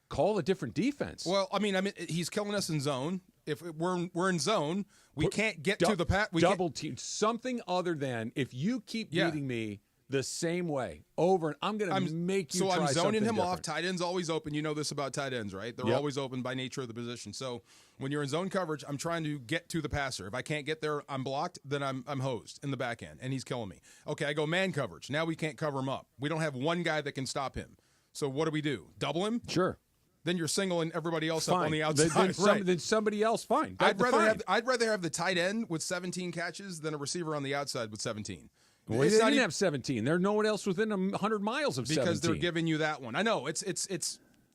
Call a different defense. Well, I mean, he's killing us in zone. If we're in zone, we can't get to the pat. Double team. Something other than, if you keep beating me the same way over, and I'm going to make you try I'm zoning him different. off. Tight end's always open. You know this about tight ends, right? They're always open by nature of the position. So when you're in zone coverage, I'm trying to get to the passer. If I can't get there, I'm blocked. Then I'm hosed in the back end, and he's killing me. Okay, I go man coverage. Now we can't cover him up. We don't have one guy that can stop him. So what do? Double him? Sure. Then you're singling everybody else up on the outside. Then somebody else, fine. I'd rather have the tight end with 17 catches than a receiver on the outside with 17. Well, they didn't have 17. There's no one else within 100 miles of 17. Because they're giving you that one. I know it's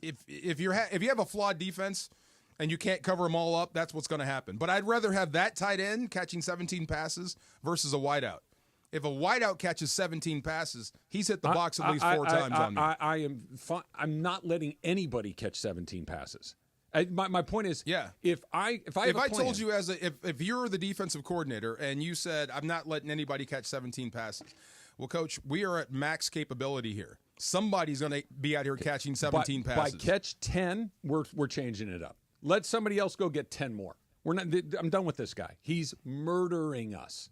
if you have a flawed defense and you can't cover them all up, that's what's going to happen. But I'd rather have that tight end catching 17 passes versus a wideout. If a wideout catches 17 passes, he's hit the box at least 4 times on me. I'm not letting anybody catch 17 passes. My point is, if I told you if you're the defensive coordinator and you said I'm not letting anybody catch 17 passes, well, coach, we are at max capability here. Somebody's going to be out here catching 17 passes. By catch 10, we're changing it up. Let somebody else go get 10 more. I'm done with this guy. He's murdering us.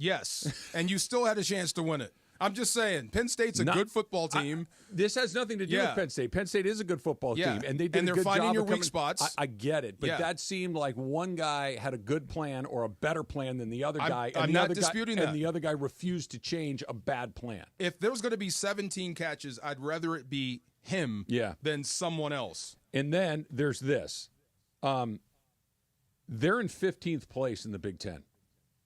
Yes, and you still had a chance to win it. I'm just saying, Penn State's a good football team. This has nothing to do with Penn State. Penn State is a good football team, and they're finding your weak job spots. I get it, but that seemed like one guy had a good plan or a better plan than the other guy. I'm not disputing that. And the other guy refused to change a bad plan. If there was going to be 17 catches, I'd rather it be him than someone else. And then there's this. They're in 15th place in the Big Ten.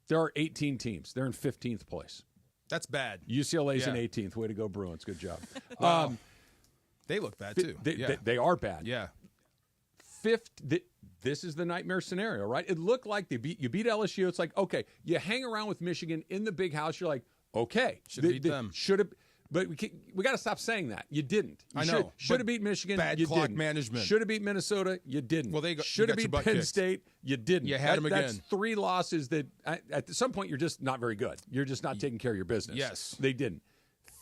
There are 18 teams. They're in 15th place. That's bad. UCLA's in 18th. Way to go, Bruins. Good job. Wow. They look bad, too. They are bad. Yeah. This is the nightmare scenario, right? It looked like you beat LSU. It's like, okay, you hang around with Michigan in the big house. You're like, okay. Should have beat them. Should have. But we got to stop saying that. You didn't. I know. Should have beat Michigan. Bad you clock didn't. management. Should have beat Minnesota. You didn't. Well, should have beat Penn kicked. State. You didn't. You had them again. That's 3 losses that at some point you're just not very good. You're just not taking care of your business. Yes. They didn't.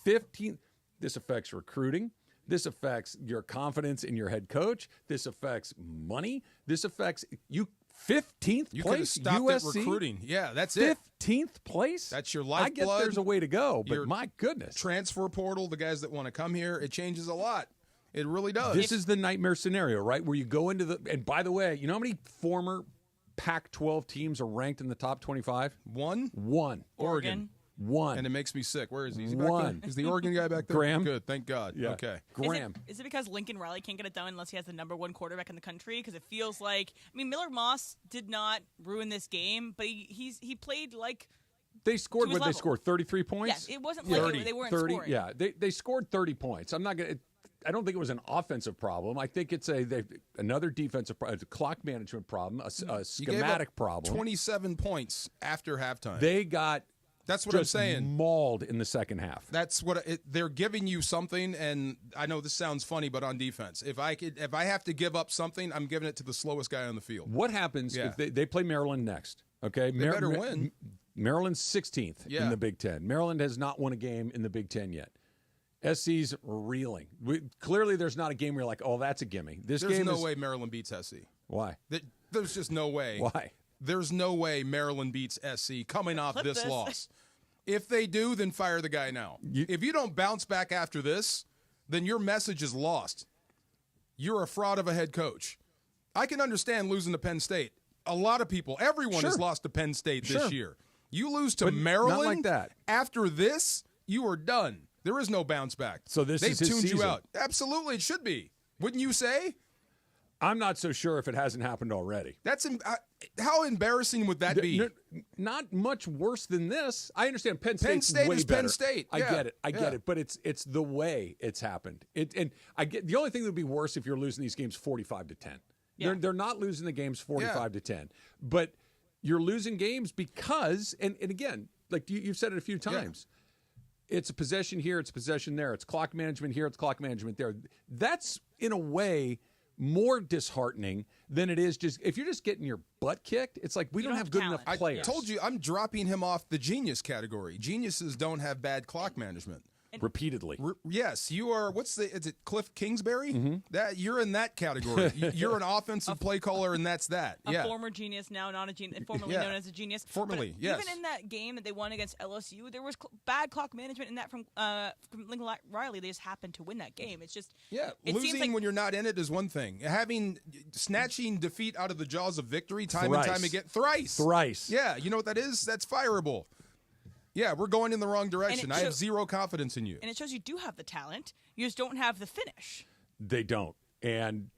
15. This affects recruiting. This affects your confidence in your head coach. This affects money. This affects you. 15th you place, stopped USC. At recruiting. Yeah, that's 15th place? That's your lifeblood. I get there's a way to go, but my goodness. Transfer portal, the guys that want to come here, it changes a lot. It really does. This is the nightmare scenario, right? Where you go into and by the way, you know how many former Pac-12 teams are ranked in the top 25? One. Oregon. One. And it makes me sick. Where is he? Is he One. back there? Is the Oregon guy back there? Graham. Good, thank God. Yeah. Okay. Graham. Is it because Lincoln Riley can't get it done unless he has the #1 quarterback in the country? Because it feels like, Miller Moss did not ruin this game, but he played like they scored what they scored 33 points. Yeah, it wasn't like they weren't 30, scoring. Yeah, they scored 30 points. I'm not gonna. I don't think it was an offensive problem. I think it's another defensive problem, a clock management problem, a schematic problem. 27 points after halftime. They got. That's what I'm saying. Mauled in the second half. That's what they're giving you something, and I know this sounds funny, but on defense, if I have to give up something, I'm giving it to the slowest guy on the field. What happens if they play Maryland next? Okay, they better win. Maryland's 16th in the Big Ten. Maryland has not won a game in the Big Ten yet. SC's reeling. Clearly, there's not a game where you're like, oh, that's a gimme. There's no way Maryland beats SC. Why? There's just no way. Why? There's no way Maryland beats SC coming off this loss. If they do, then fire the guy now. If you don't bounce back after this, then your message is lost. You're a fraud of a head coach. I can understand losing to Penn State. A lot of people, everyone has lost to Penn State this year. You lose to Maryland not like that. After this, you are done. There is no bounce back. So this is his tuned season. You out. Absolutely, it should be. Wouldn't you say? I'm not so sure if it hasn't happened already. That's how embarrassing would that be? Not much worse than this. I understand Penn State's Penn State way is better. Penn State. I get it. I get it. But it's the way it's happened. And I get the only thing that would be worse if you're losing these games 45-10. Yeah. They're not losing the games 45-10, but you're losing games because and again, like you've said it a few times. It's a possession here, it's a possession there. It's clock management here, it's clock management there. That's in a way more disheartening than it is just if you're just getting your butt kicked. It's like we don't have good enough players. I told you I'm dropping him off the genius category. Geniuses don't have bad clock management. Repeatedly. Yes, you are. Is it Cliff Kingsbury? Mm-hmm. That you're in that category. You're an offensive play caller, and that's that. A former genius, now not a genius, formerly known as a genius. Formerly, yes. Even in that game that they won against LSU, there was bad clock management in that from Lincoln Riley. They just happened to win that game. It's just losing when you're not in it is one thing. Snatching defeat out of the jaws of victory time and time again. Thrice. Yeah, you know what that is? That's fireable. Yeah, we're going in the wrong direction. I have zero confidence in you. And it shows you do have the talent. You just don't have the finish. They don't. And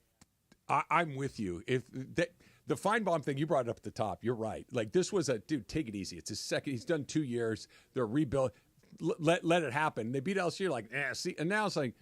I'm with you. If the Feinbaum thing, you brought it up at the top. You're right. Like, this was dude, take it easy. It's his second. He's done 2 years. They're rebuilt. Let it happen. They beat LSU like, see. And now it's like,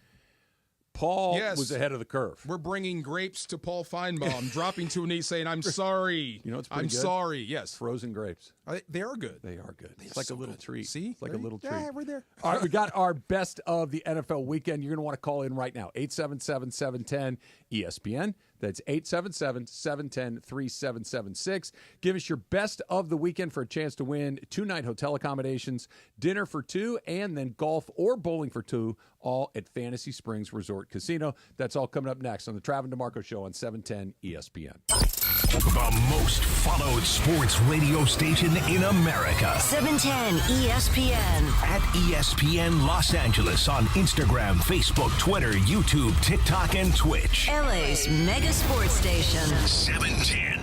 Paul was ahead of the curve. We're bringing grapes to Paul Feinbaum, dropping to a knee saying, I'm sorry. You know, it's pretty good. Sorry. Yes. Frozen grapes. They are good. They are good. It's like a little treat. See? It's like a little treat. Yeah, we're there. All right, we got our best of the NFL weekend. You're going to want to call in right now. 877-710-ESPN. That's 877-710-3776. Give us your best of the weekend for a chance to win 2-night hotel accommodations, dinner for 2, and then golf or bowling for 2, all at Fantasy Springs Resort Casino. That's all coming up next on the Travis DeMarco Show on 710 ESPN. The most followed sports radio station in America. 710 ESPN. At ESPN Los Angeles on Instagram, Facebook, Twitter, YouTube, TikTok, and Twitch. LA's mega sports station. 710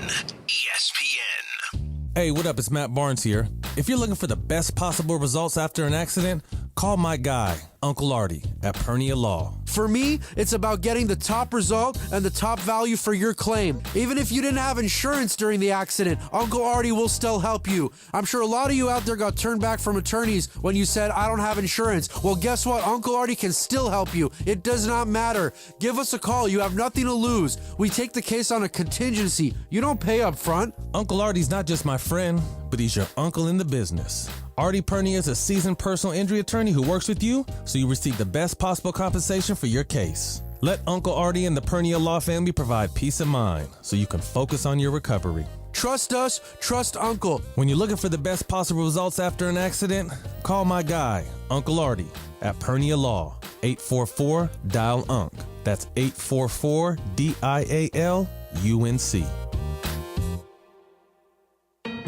ESPN. Hey, what up? It's Matt Barnes here. If you're looking for the best possible results after an accident, call my guy, Uncle Artie, at Pernia Law. For me, it's about getting the top result and the top value for your claim. Even if you didn't have insurance during the accident, Uncle Artie will still help you. I'm sure a lot of you out there got turned back from attorneys when you said, I don't have insurance. Well, guess what? Uncle Artie can still help you. It does not matter. Give us a call. You have nothing to lose. We take the case on a contingency. You don't pay up front. Uncle Artie's not just my friend, but he's your uncle in the business. Artie Pernia is a seasoned personal injury attorney who works with you, so you receive the best possible compensation for your case. Let Uncle Artie and the Pernia Law family provide peace of mind, so you can focus on your recovery. Trust us, trust Uncle. When you're looking for the best possible results after an accident, call my guy, Uncle Artie, at Pernia Law, 844-DIAL-UNC. That's 844-DIAL-UNC.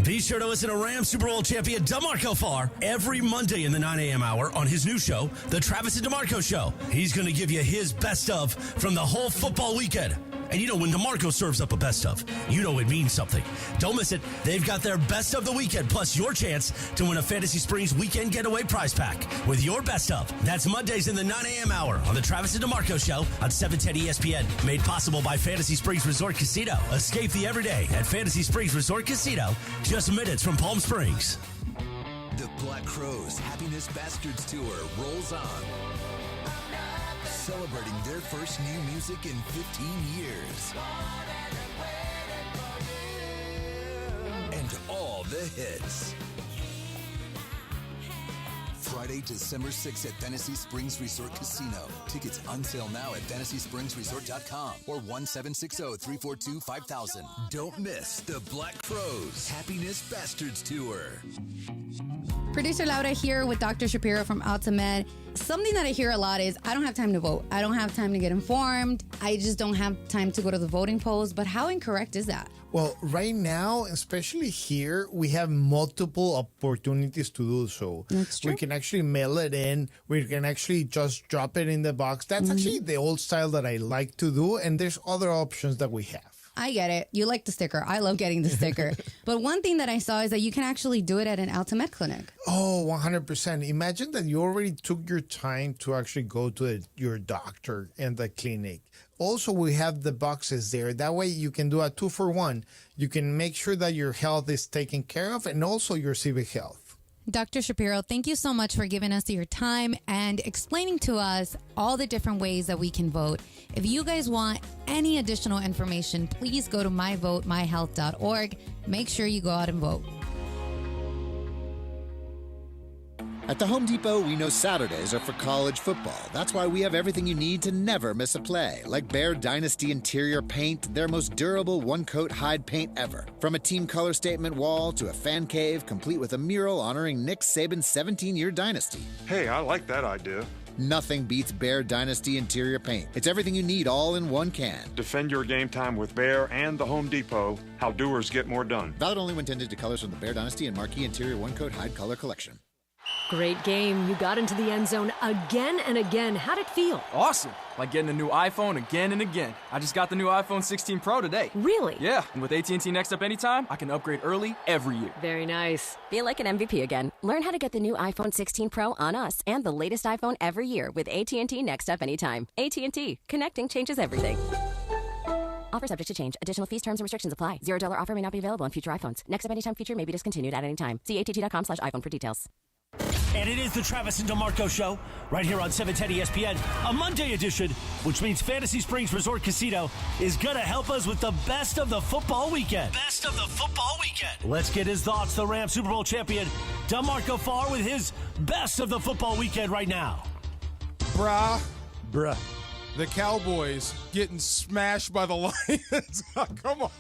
Be sure to listen to Rams Super Bowl champion DeMarco Farr every Monday in the 9 a.m. hour on his new show, The Travis and DeMarco Show. He's going to give you his best of from the whole football weekend. And you know, when DeMarco serves up a best of, you know it means something. Don't miss it. They've got their best of the weekend, plus your chance to win a Fantasy Springs weekend getaway prize pack with your best of. That's Mondays in the 9 a.m. hour on the Travis and DeMarco Show on 710 ESPN. Made possible by Fantasy Springs Resort Casino. Escape the everyday at Fantasy Springs Resort Casino, just minutes from Palm Springs. The Black Crowes Happiness Bastards Tour rolls on. Celebrating their first new music in 15 years. And all the hits. Friday, December 6th at Fantasy Springs Resort Casino. Tickets on sale now at fantasyspringsresort.com or 1-760-342-5000. Don't miss the Black Crowes Happiness Bastards Tour. Producer Laura here with Dr. Shapiro from Altamed. Something that I hear a lot is, I don't have time to vote. I don't have time to get informed. I just don't have time to go to the voting polls. But how incorrect is that? Well, right now, especially here, we have multiple opportunities to do so. That's true. We can actually mail it in. We can actually just drop it in the box. That's actually the old style that I like to do. And there's other options that we have. I get it. You like the sticker. I love getting the sticker. But one thing that I saw is that you can actually do it at an Altamed clinic. Oh, 100%. Imagine that you already took your time to actually go to your doctor and the clinic. Also, we have the boxes there. That way you can do a 2-for-1. You can make sure that your health is taken care of and also your civic health. Dr. Shapiro, thank you so much for giving us your time and explaining to us all the different ways that we can vote. If you guys want any additional information, please go to myvotemyhealth.org. Make sure you go out and vote. At the Home Depot, we know Saturdays are for college football. That's why we have everything you need to never miss a play. Like Bear Dynasty Interior Paint, their most durable one-coat hide paint ever. From a team color statement wall to a fan cave, complete with a mural honoring Nick Saban's 17-year dynasty. Hey, I like that idea. Nothing beats Bear Dynasty Interior Paint. It's everything you need all in one can. Defend your game time with Bear and the Home Depot. How doers get more done. Valid only when tended to colors from the Bear Dynasty and Marquee Interior One-Coat Hide Color Collection. Great game. You got into the end zone again and again. How'd it feel? Awesome. Like getting a new iPhone again and again. I just got the new iPhone 16 Pro today. Really? Yeah. And with AT&T Next Up Anytime, I can upgrade early every year. Very nice. Feel like an MVP again. Learn how to get the new iPhone 16 Pro on us and the latest iPhone every year with AT&T Next Up Anytime. AT&T. Connecting changes everything. Offer subject to change. Additional fees, terms, and restrictions apply. $0 offer may not be available on future iPhones. Next Up Anytime feature may be discontinued at any time. See att.com/iPhone for details. And it is the Travis and DeMarco Show, right here on 710 ESPN, a Monday edition, which means Fantasy Springs Resort Casino is going to help us with the best of the football weekend. Best of the football weekend. Let's get his thoughts, the Rams Super Bowl champion, DeMarco Farr, with his best of the football weekend right now. Bruh. The Cowboys getting smashed by the Lions. Come on.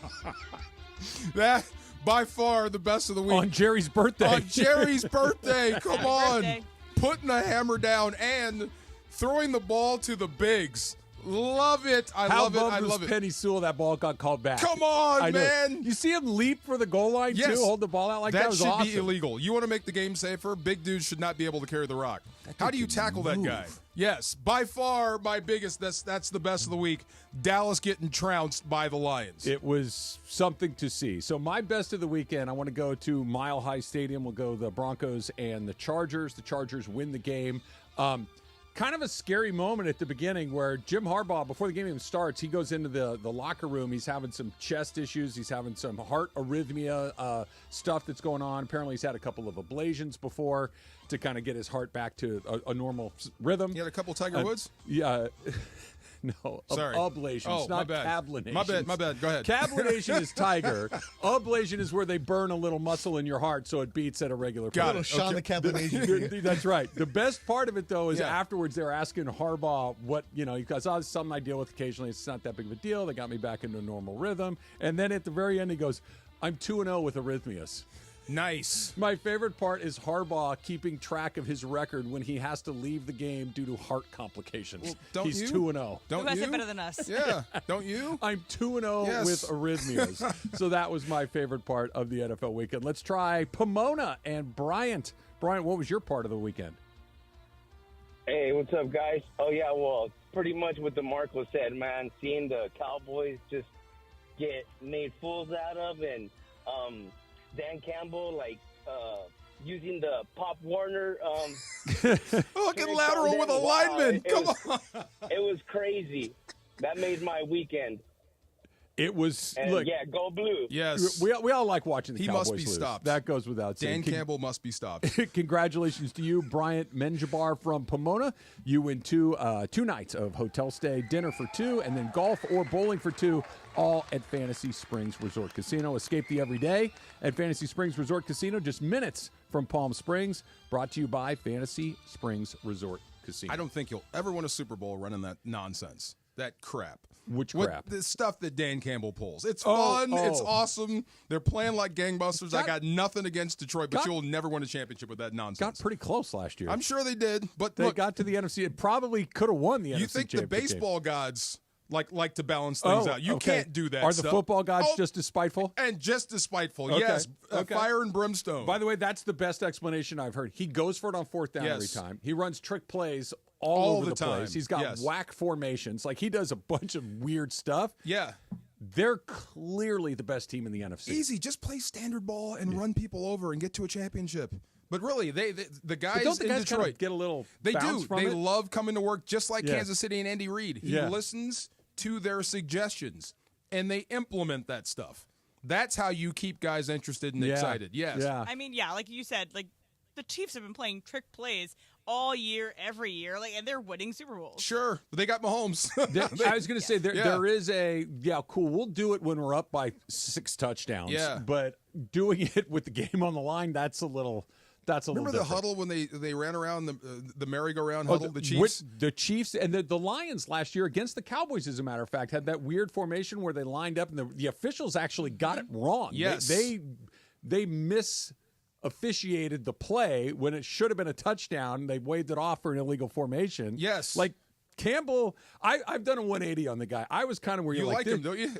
That... by far the best of the week. On Jerry's birthday. On Jerry's birthday. Come on. Putting a hammer down and throwing the ball to the bigs. Love it. I love it. I love it. Penny Sewell, that ball got called back. Come on, man. You see him leap for the goal line, too? Hold the ball out like that. That was should awesome. be illegal. You want to make the game safer? Big dudes should not be able to carry the rock. How do you tackle that guy? Yes, by far my biggest. That's the best of the week. Dallas getting trounced by the Lions. It was something to see. So my best of the weekend, I want to go to Mile High Stadium. We'll go the Broncos and the Chargers. The Chargers win the game. Kind of a scary moment at the beginning where Jim Harbaugh, before the game even starts, he goes into the locker room. He's having some chest issues. He's having some heart arrhythmia stuff that's going on. Apparently, he's had a couple of ablations before to kind of get his heart back to a normal rhythm. You had a couple Tiger Woods? Yeah. No, sorry. Ablations, not cablinations. My bad. Go ahead. Cablination is Tiger. Ablation is where they burn a little muscle in your heart so it beats at a regular pace. Got it. Sean the Cablination. That's right. The best part of it, though, is afterwards they're asking Harbaugh what, because it's something I deal with occasionally. It's not that big of a deal. They got me back into a normal rhythm. And then at the very end, he goes, I'm 2-0 with arrhythmias. Nice. My favorite part is Harbaugh keeping track of his record when he has to leave the game due to heart complications. Well, He's 2-0. Don't Who has you? it better than us? Yeah. Don't you? I'm 2-0 with arrhythmias. So that was my favorite part of the NFL weekend. Let's try Pomona and Bryant. Bryant, what was your part of the weekend? Hey, what's up, guys? Oh, yeah, well, pretty much what DeMarco said, man. Seeing the Cowboys just get made fools out of, and Dan Campbell, using the Pop Warner. Fucking lateral with a lineman. Come on. It was crazy. That made my weekend. It was, and look. Yeah, go blue. Yes. We all like watching the Cowboys must be lose. stopped. That goes without saying. Dan Campbell must be stopped. Congratulations to you, Bryant Menjivar from Pomona. You win two nights of hotel stay, dinner for two, and then golf or bowling for two, all at Fantasy Springs Resort Casino. Escape the everyday at Fantasy Springs Resort Casino, just minutes from Palm Springs. Brought to you by Fantasy Springs Resort Casino. I don't think you'll ever win a Super Bowl running that nonsense. That crap. Which crap? The stuff that Dan Campbell pulls. It's fun. It's awesome. They're playing like gangbusters. I got nothing against Detroit, but you'll never win a championship with that nonsense. Got pretty close last year. I'm sure they did, but they got to the NFC. It probably could have won the NFC championship. You think the baseball gods like to balance things out? You okay. can't do that. Are the football gods just as spiteful? And just as spiteful, okay. yes. Okay. Fire and brimstone. By the way, that's the best explanation I've heard. He goes for it on fourth down every time. He runs trick plays all over the place. He's got whack formations. Like, he does a bunch of weird stuff. Yeah. They're clearly the best team in the NFC. Easy. Just play standard ball and run people over and get to a championship. But really, the guys don't the in guys Detroit kind of get a little They bounce do. From They it? love coming to work, just like Kansas City and Andy Reid. He listens to their suggestions, and they implement that stuff. That's how you keep guys interested and excited. Yes. Yeah. I mean, like you said, the Chiefs have been playing trick plays all year, every year, and they're winning Super Bowls. Sure. They got Mahomes. I was going to say, there is cool, we'll do it when we're up by 6 touchdowns. Yeah. But doing it with the game on the line, that's a little Remember the huddle when they ran around the merry-go-round huddle, the Chiefs? The Chiefs and the Lions last year against the Cowboys, as a matter of fact, had that weird formation where they lined up, and the officials actually got it wrong. Yes. They officiated the play when it should have been a touchdown. They waved it off for an illegal formation. Yes. Like Campbell, I've done a 180 on the guy. I was kind of where you you're like him, don't you?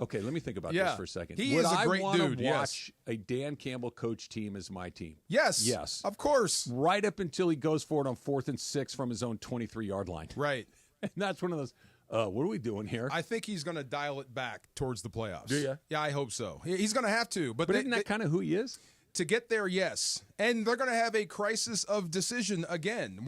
Okay, let me think about this for a second. He is a great dude. Would I watch a Dan Campbell coach team as my team? Yes. Yes. Of course. Right up until he goes for it on 4th and 6 from his own 23-yard line. Right. And that's one of those, what are we doing here? I think he's going to dial it back towards the playoffs. Do you? Yeah, I hope so. He's going to have to. But isn't that kind of who he is? To get there, yes. And they're going to have a crisis of decision again.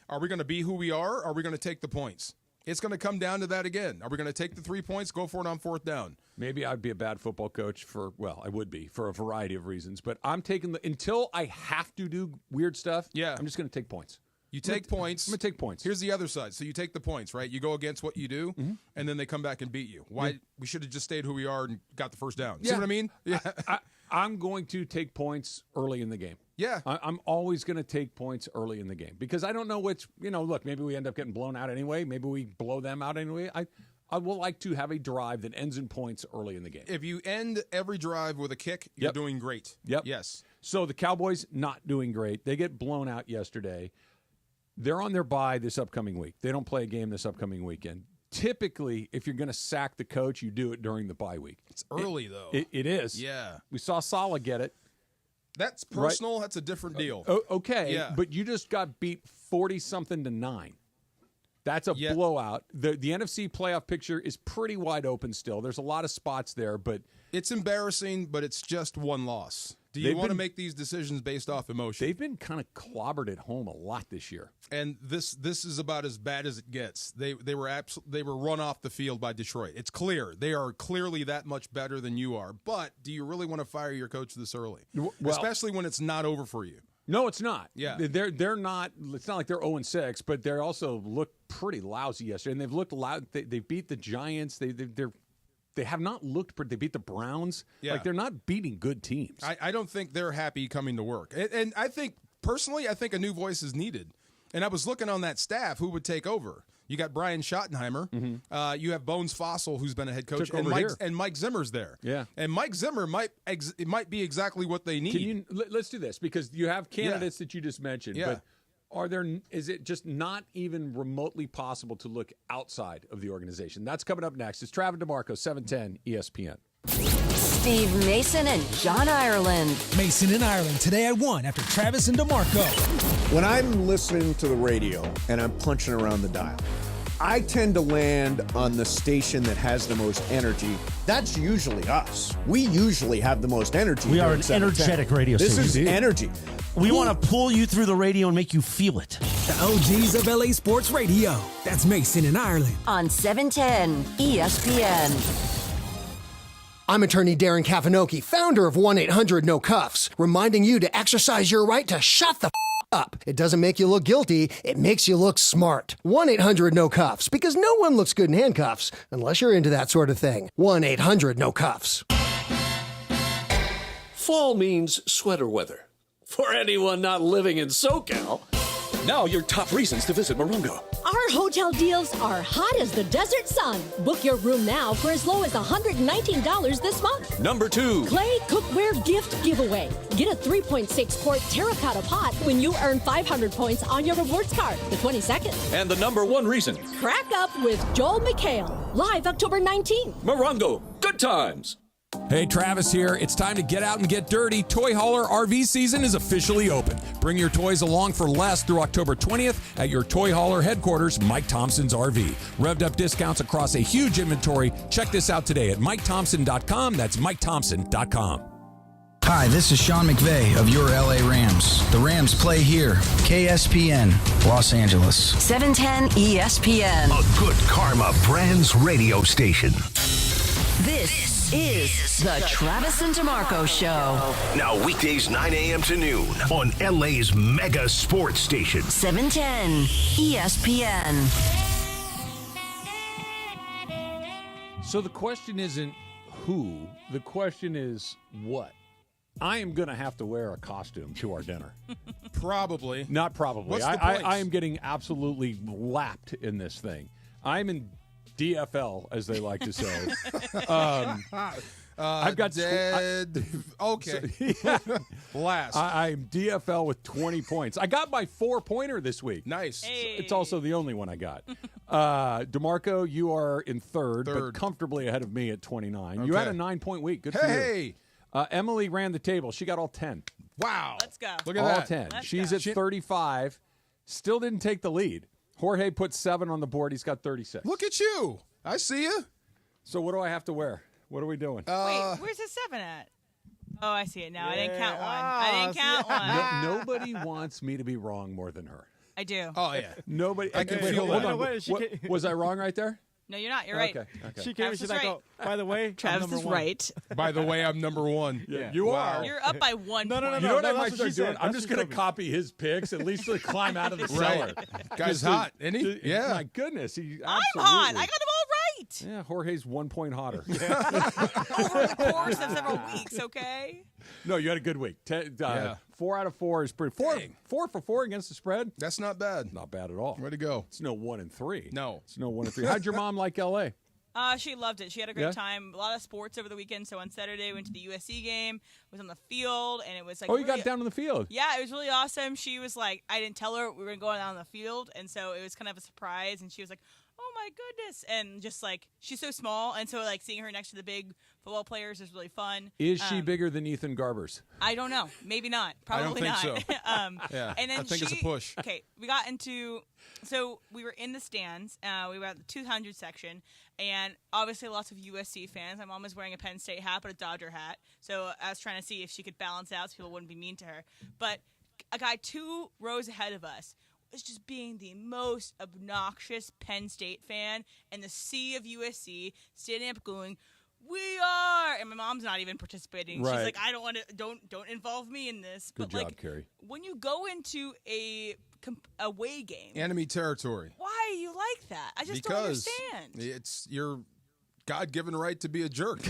Are we going to be who we are, or are we going to take the points? It's going to come down to that again. Are we going to take the 3 points, go for it on 4th down? Maybe I'd be a bad football coach I would be for a variety of reasons. But I'm taking until I have to do weird stuff, I'm just going to take points. You take points. I'm going to take points. Here's the other side. So you take the points, right? You go against what you do, and then they come back and beat you. Why? We should have just stayed who we are and got the first down. See what I mean? Yeah. I'm going to take points early in the game. Yeah. I'm always going to take points early in the game because I don't know which, look, maybe we end up getting blown out anyway. Maybe we blow them out anyway. I will like to have a drive that ends in points early in the game. If you end every drive with a kick, you're doing great. Yep. Yes. So the Cowboys not doing great. They get blown out yesterday. They're on their bye this upcoming week. They don't play a game this upcoming weekend. Typically, if you're going to sack the coach, you do it during the bye week. It's early, though. It is. Yeah. We saw Saleh get it. That's personal. Right? That's a different deal. Okay, yeah. But you just got beat 40-something to 9. That's a blowout. The NFC playoff picture is pretty wide open still. There's a lot of spots there, but it's embarrassing, but it's just one loss. Do you want to make these decisions based off emotion? They've been kind of clobbered at home a lot this year. And this is about as bad as it gets. They were run off the field by Detroit. It's clear. They are clearly that much better than you are. But do you really want to fire your coach this early? Well, especially when it's not over for you. No, it's not. Yeah. They're not. It's not like they're 0-6, but they also look pretty lousy yesterday. And they've looked loud. They beat the Giants. They have not looked pretty. They beat the Browns. Yeah. Like, they're not beating good teams. I don't think they're happy coming to work. And I think, personally, I think a new voice is needed. And I was looking on that staff, who would take over. You got Brian Schottenheimer. Mm-hmm. You have Bones Fossil, who's been a head coach. And Mike Zimmer's there. Yeah. And Mike Zimmer might be exactly what they need. Let's do this, because you have candidates that you just mentioned. Yeah. But is it just not even remotely possible to look outside of the organization? That's coming up next. It's Travis DeMarco, 710 ESPN. Steve Mason and John Ireland. Mason and Ireland, today at 1 after Travis and DeMarco. When I'm listening to the radio and I'm punching around the dial, I tend to land on the station that has the most energy. That's usually us. We usually have the most energy. We are an energetic radio station. This is energy. We want to pull you through the radio and make you feel it. The OGs of LA Sports Radio. That's Mason and Ireland. On 710 ESPN. I'm attorney Darren Kavanoki, founder of 1-800-NO-CUFFS, reminding you to exercise your right to shut the up. It doesn't make you look guilty, it makes you look smart. 1-800-NO-CUFFS, because no one looks good in handcuffs unless you're into that sort of thing. 1-800-NO-CUFFS. Fall means sweater weather. For anyone not living in SoCal. Now your top reasons to visit Morongo. Our hotel deals are hot as the desert sun. Book your room now for as low as $119 this month. Number 2. Clay Cookware Gift Giveaway. Get a 3.6-quart terracotta pot when you earn 500 points on your rewards card the 22nd. And the number 1 reason. Crack Up with Joel McHale. Live October 19th. Morongo. Good times. Hey, Travis here. It's time to get out and get dirty. Toy Hauler RV season is officially open. Bring your toys along for less through October 20th at your Toy Hauler headquarters, Mike Thompson's RV. Revved up discounts across a huge inventory. Check this out today at MikeThompson.com. That's MikeThompson.com. Hi, this is Sean McVay of your LA Rams. The Rams play here. KSPN, Los Angeles. 710 ESPN. A good karma brands radio station. This is the Travis and DeMarco Show. Now weekdays 9 a.m. to noon on LA's mega sports station. 710 ESPN. So the question isn't who, the question is what? I am going to have to wear a costume to our dinner. Probably. Not probably. What's the point? I am getting absolutely lapped in this thing. I'm in DFL, as they like to say. I've got dead. Okay. Last. I'm DFL with 20 points. I got my 4-pointer this week. Nice. Hey. It's also the only one I got. DeMarco, you are in third, but comfortably ahead of me at 29. Okay. You had a 9-point week. Good for you. Hey. Emily ran the table. She got all 10. Wow. Let's go. Look at all that. 10. Let's She's go. at 35. Still didn't take the lead. Jorge put 7 on the board. He's got 36. Look at you. I see you. So what do I have to wear? What are we doing? Wait, where's the 7 at? Oh, I see it now. I didn't count one. I didn't count one. Nobody wants me to be wrong more than her. I do. Oh, yeah. Nobody. I can feel hold that. on. Was I wrong right there? No, you're not. You're right. Okay. She came and she's like, oh, by the way, Travis is right. By the way, I'm number 1. Yeah. You are. You're up by 1 No, point. You know what I that's might what start she said. doing? I'm That's just what going she to told me. copy his picks, at least to climb out of the cellar. Guy's hot, isn't he? Yeah. My goodness. He I'm absolutely. hot. I got them all right. Yeah, Jorge's 1 point hotter. Over the course of several weeks, okay? No, you had a good week. 4 out of 4 is pretty. 4 for 4 against the spread. That's not bad. Not bad at all. Way to go. It's no 1 and 3. No. It's no 1 and 3. How'd your mom like L.A.? She loved it. She had a great time. A lot of sports over the weekend. So on Saturday, we went to the USC game. Was on the field, and it was like. Oh, you got down on the field. Yeah, it was really awesome. She was like, I didn't tell her we were going down on the field, and so it was kind of a surprise. And she was like, "Oh my goodness!" And just like she's so small, and so like seeing her next to the big football players is really fun. Is she bigger than Ethan Garbers? I don't know. Maybe not. Probably I don't not. think so. Yeah. And then I think it's a push. Okay, we got into. So we were in the stands. We were at the 200 section, and obviously lots of USC fans. My mom was wearing a Penn State hat, but a Dodger hat. So I was trying to see if she could balance out so people wouldn't be mean to her. But a guy 2 rows ahead of us was just being the most obnoxious Penn State fan, and the sea of USC standing up going, "We are," and my mom's not even participating. Right. She's like, "I don't want to. Don't involve me in this." Good but job, like, Carrie. when you go into a away game, Enemy territory. why you like that? I just don't understand. It's your God-given right to be a jerk.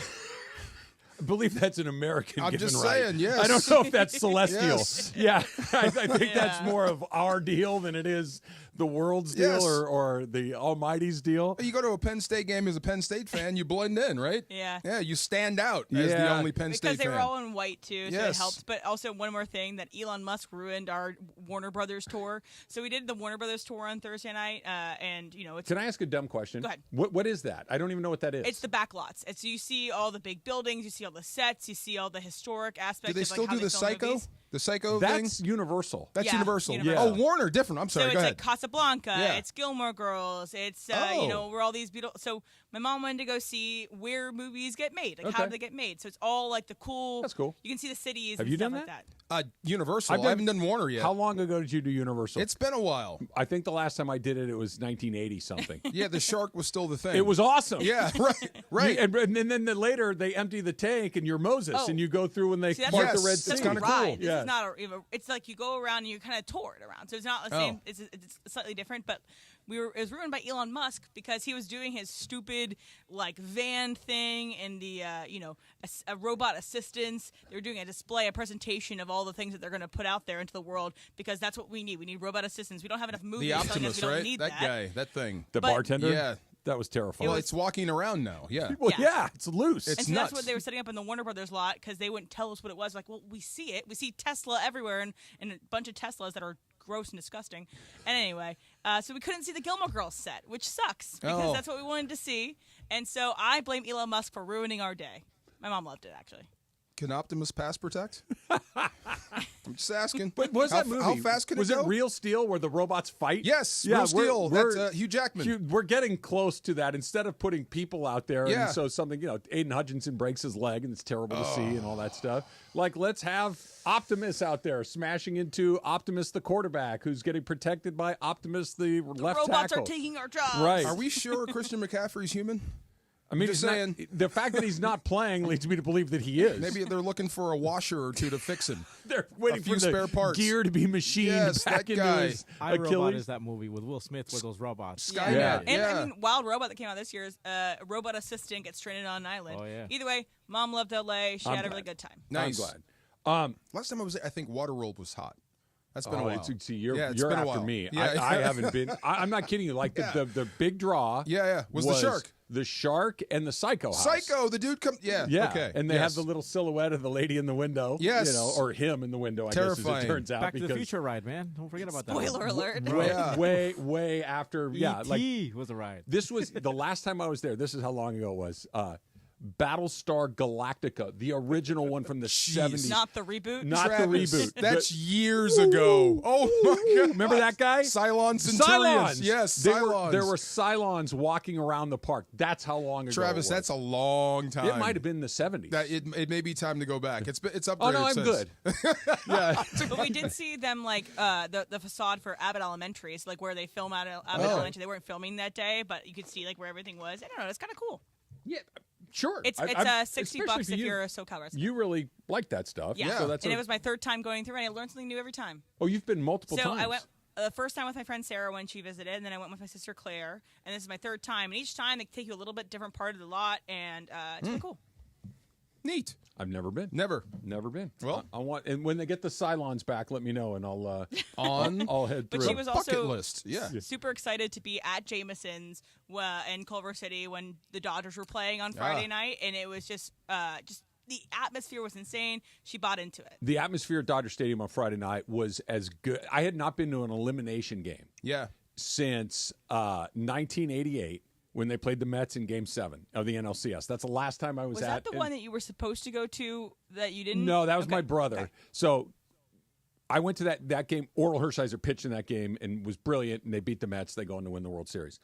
I believe that's an American I'm given just right. saying, yes. I don't know if that's celestial. Yes. Yeah, I think that's more of our deal than it is the world's deal Yes. or the Almighty's deal. You go to a Penn State game as a Penn State fan, you blend in, right? Yeah. Yeah, you stand out as the Yeah. only Penn Because State they fan. were all in white too, so it Yes. helped. But also one more thing, that Elon Musk ruined our Warner Brothers tour. So we did the Warner Brothers tour on Thursday night, and it's. Can I ask a dumb question? Go ahead. What is that? I don't even know what that is. It's the back lots. It's you see all the big buildings, you see all the sets, you see all the historic aspects. Do they of, still like, how do they the film Psycho? movies. The Psycho thing? That's Universal. That's Yeah, Universal. Universal. Oh, Warner, different. I'm sorry. So Go it's ahead. like Casablanca, Yeah. it's Gilmore Girls, it's Oh. where all these beautiful. So my mom wanted to go see where movies get made, like how Okay. do they get made. So it's all like the cool. That's cool. You can see the cities. Have and you stuff done like that? Universal. I haven't done Warner yet. How long ago did you do Universal? It's been a while. I think the last time I did it was 1980 something. Yeah, the shark was still the thing. It was awesome. Yeah, right. And then later they empty the tank and you're Moses and you go through and they See, that's mark what- the red that's thing. a ride. This Yeah. is not it's like you go around and you kind of tour it around. So it's not the same. It's slightly different, but it was ruined by Elon Musk because he was doing his stupid like van thing and the a robot assistance. They were doing a display, a presentation of all the things that they're going to put out there into the world because that's what we need. We need robot assistants. We don't have enough movies. The telling us Optimus, we don't right? need That guy, that thing. The But- bartender? Yeah. That was terrifying. Well, it's walking around now. Yeah. Well, yeah, it's loose. It's and so nuts. that's what they were setting up in the Warner Brothers lot because they wouldn't tell us what it was. Like, well, we see it. We see Tesla everywhere and a bunch of Teslas that are gross and disgusting. And anyway, so we couldn't see the Gilmore Girls set, which sucks because that's what we wanted to see. And so I blame Elon Musk for ruining our day. My mom loved it, actually. Can Optimus pass protect? I'm just asking. But what was that movie? How fast can was it go? it Real Steel where the robots fight? Yes, yeah, Real Steel. we're- That's Hugh Jackman. We're getting close to that. Instead of putting people out there, Yeah. and so something, Aiden Hutchinson breaks his leg and it's terrible to see and all that stuff. Like, let's have Optimus out there smashing into Optimus the quarterback who's getting protected by Optimus the left Robots tackle. are taking our jobs. Right. Are we sure Christian McCaffrey's human? I mean, just it's not- saying. the fact that he's not playing leads me to believe that he is. Maybe they're looking for a washer or two to fix him. They're waiting a few for the spare parts. gear to be machined Yes, back that into guy. his iRobot Achilles. is that movie with Will Smith with those robots. Skynet. Yeah. And Yeah. I mean, Wild Robot that came out this year is a robot assistant gets stranded on an island. Oh, yeah. Either way, Mom loved LA. She I'm had a glad. really good time. Nice. I'm glad. Last time I was there, I think Waterworld was hot. That's been a while. See, you're it's you're been a after while. me. Yeah. I haven't been. I'm not kidding you. Like the big draw. Yeah. Was the shark. The shark and the Psycho House. Psycho, the dude come. Yeah. Yeah. Okay. And they have the little silhouette of the lady in the window. Yes. Or him in the window. I guess as Terrifying. it turns out. Back to the because Future ride, man. Don't forget about that. Spoiler alert. Way after. Yeah. E.T. Like was a ride. this was the last time I was there. This is how long ago it was. Battlestar Galactica, the original one from the 70s. Not the reboot. Not Travis, the reboot. That's years ago. Oh my God! Remember that guy? Cylon Centurions. Cylons. Yes, There Cylons. were Cylons walking around the park. That's how long ago. Travis, it was. that's a long time. It might have been the 70s. That it may be time to go back. It's upgraded. Oh no, I'm since. good. Yeah. But we did see them like the facade for Abbott Elementary, so like where they film at Abbott Elementary. They weren't filming that day, but you could see like where everything was. I don't know. It's kind of cool. Yeah, sure. It's I'm- $60 especially for if you. you're a SoCal resident. You really like that stuff. Yeah. So that's and it was my third time going through, and I learned something new every time. Oh, you've been multiple So times. I went the first time with my friend Sarah when she visited, and then I went with my sister Claire, and this is my third time. And each time they take you a little bit different part of the lot, and it's really cool. Neat. I've never been. Never been. Well, I want, and when they get the Cylons back, let me know, and I'll I'll head through. But she was also list. Yeah. super excited to be at Jameson's in Culver City when the Dodgers were playing on Friday night, and it was just the atmosphere was insane. She bought into it. The atmosphere at Dodger Stadium on Friday night was as good. I had not been to an elimination game. Since 1988. When they played the Mets in Game 7 of the NLCS. That's the last time I was at. Was that the one that you were supposed to go to that you didn't? No, that was my brother. Okay. So I went to that game. Oral Hershiser pitched in that game and was brilliant, and they beat the Mets. They go on to win the World Series.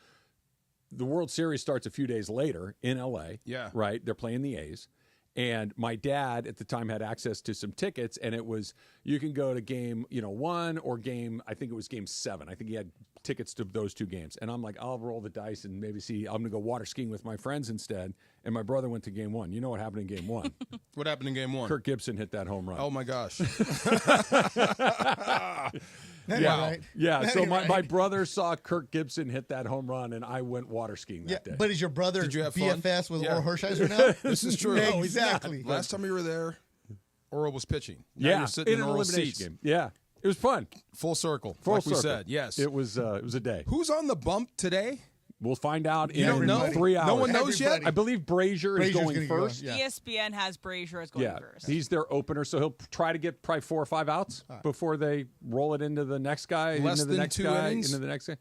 The World Series starts a few days later in L.A. Yeah. Right? They're playing the A's. And my dad at the time had access to some tickets, and it was you can go to game 1 or game, I think it was game 7. I think he had tickets to those two games. And I'm like, I'll roll the dice and maybe see, I'm going to go water skiing with my friends instead. And my brother went to game 1. You know what happened in game 1? What happened in game 1? Kirk Gibson hit that home run. Oh, my gosh. Right. Yeah, so my brother saw Kirk Gibson hit that home run, and I went water skiing that day. But is your brother Did you have BFS fun? with Oral Hershiser now? This is true. Exactly. Last time we were there, Oral was pitching. Now Yeah, you're sitting in an Oral's elimination seats. game. Yeah, it was fun. Full circle. Full like circle. we said, yes. It was a day. Who's on the bump today? We'll find out You in don't know? 3 hours. No one knows yet? I believe Brazier is going first. ESPN has Brazier as going first. He's their opener, so he'll try to get probably 4 or 5 outs before they roll it into the next guy, Less into the than next 2 guy, innings? into the next guy.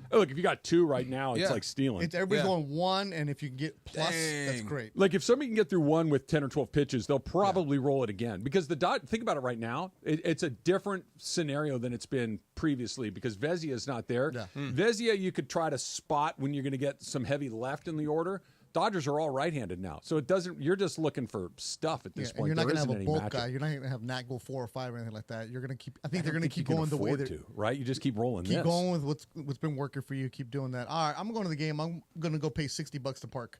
Oh, look, if you got 2 right now, it's like stealing. Everybody's going 1, and if you can get plus, that's great. Like if somebody can get through 1 with 10 or 12 pitches, they'll probably roll it again. Because think about it right now, it's a different scenario than it's been previously because Vezina is not there. Vezina, you could try to spot when you're going to get some heavy left in the order. Dodgers are all right-handed now, so it doesn't. You're just looking for stuff at this point. You're not going to have a bulk matchup. guy. You're not going to have Nat go 4 or 5 or anything like that. You're going to keep. I think they're going to keep going the way they're right. You just keep rolling. Keep going with what's been working for you. Keep doing that. All right, I'm going to the game. I'm going to go pay $60 to park.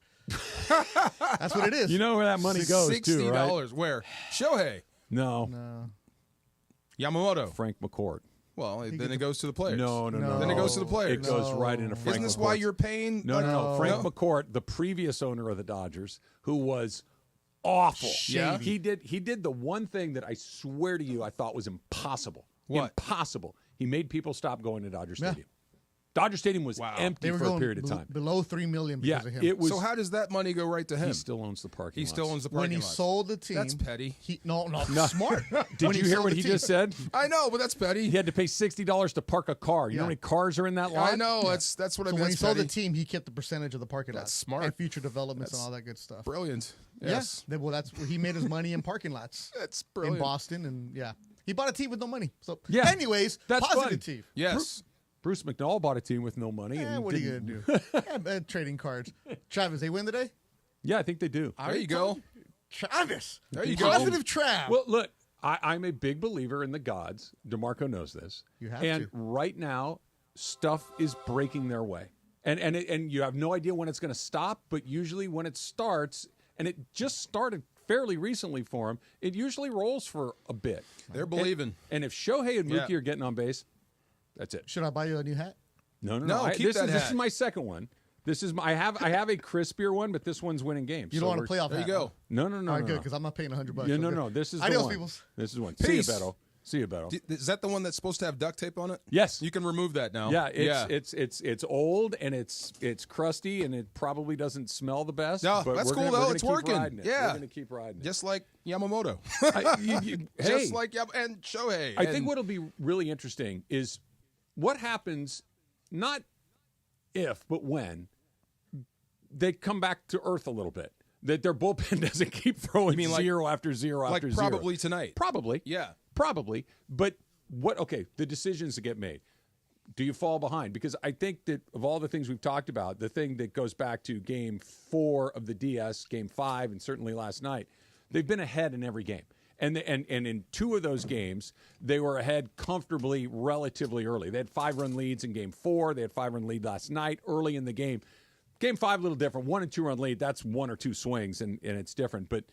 That's what it is. You know where that money goes too, right? $60. Where? Shohei. No. Yamamoto. Frank McCourt. Well, then it goes to the players. No. Then it goes to the players. It goes right into Frank. Isn't this McCourt's. why you're paying? No. Frank McCourt, the previous owner of the Dodgers, who was awful. Shady. He did the one thing that I swear to you I thought was impossible. What? Impossible. He made people stop going to Dodger Stadium. Dodger Stadium was empty for a period of time. Below $3 million because of him. It was, so how does that money go right to him? He still owns the parking He lots. still owns the parking When he lots. sold the team. That's petty. No, smart. Did you hear what he just said? I know, but that's petty. He had to pay $60 to park a car. You know how many cars are in that lot? I know. That's what I mean. When he That's sold the petty. team, he kept the percentage of the parking lot. That's smart. And future developments and all that good stuff. Brilliant. Yes. Yeah. Well, that's where he made his money in parking lots. That's brilliant. In Boston, and he bought a team with no money. So, Yeah. anyways, That's positive fun. team. Yes. Bruce McNall bought a team with no money. And What are you going to do? Trading cards. Travis, they win today? Yeah, I think they do. There you go. Travis. There you go. Positive Trav. Well, look, I'm a big believer in the gods. DeMarco knows this. You have and to. right now, stuff is breaking their way. And you have no idea when it's going to stop, but usually when it starts, and it just started fairly recently for him, it usually rolls for a bit. They're believing. And if Shohei and Mookie are getting on base, that's it. Should I buy you a new hat? No. Keep that hat. This is my second one. This is I have a crispier one, but this one's winning games. You don't want a playoff There hat? you go. No. All right, good, because I'm not paying $100. Yeah, no. This is the Adios, one. peoples. This is one. Peace. See you, Beto. Is that the one that's supposed to have duct tape on it? Yes. You can remove that now. Yeah, it's old and it's crusty and it probably doesn't smell the best. No, but that's we're cool gonna, though. we're It's gonna keep working. riding it. Yeah, we're gonna keep riding it. Just like Yamamoto. Hey, Just like and Shohei. I think what'll be really interesting is what happens, not if, but when they come back to earth a little bit. That their bullpen doesn't keep throwing zero after zero after zero. Like probably tonight. Probably. Yeah. Probably. But the decisions that get made. Do you fall behind? Because I think that of all the things we've talked about, the thing that goes back to Game 4 of the DS, Game 5, and certainly last night, they've been ahead in every game. And in 2 of those games, they were ahead comfortably relatively early. They had 5-run leads in Game 4. They had 5-run lead last night early in the game. Game 5, a little different. 1 and 2 run lead, that's 1 or 2 swings, and it's different. But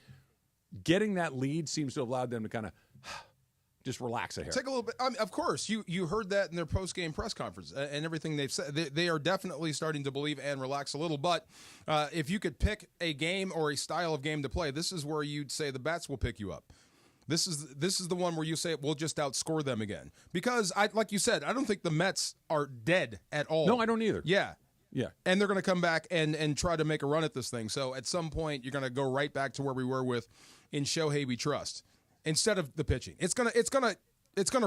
getting that lead seems to have allowed them to kind of Just relax a hair. Take a little bit. I mean, of course, you heard that in their post-game press conference and everything they've said. They are definitely starting to believe and relax a little. But if you could pick a game or a style of game to play, this is where you'd say the bats will pick you up. This is the one where you say we'll just outscore them again. Because, like you said, I don't think the Mets are dead at all. No, I don't either. Yeah. Yeah. And they're going to come back and try to make a run at this thing. So at some point, you're going to go right back to where we were with in Shohei we trust. Instead of the pitching, it's gonna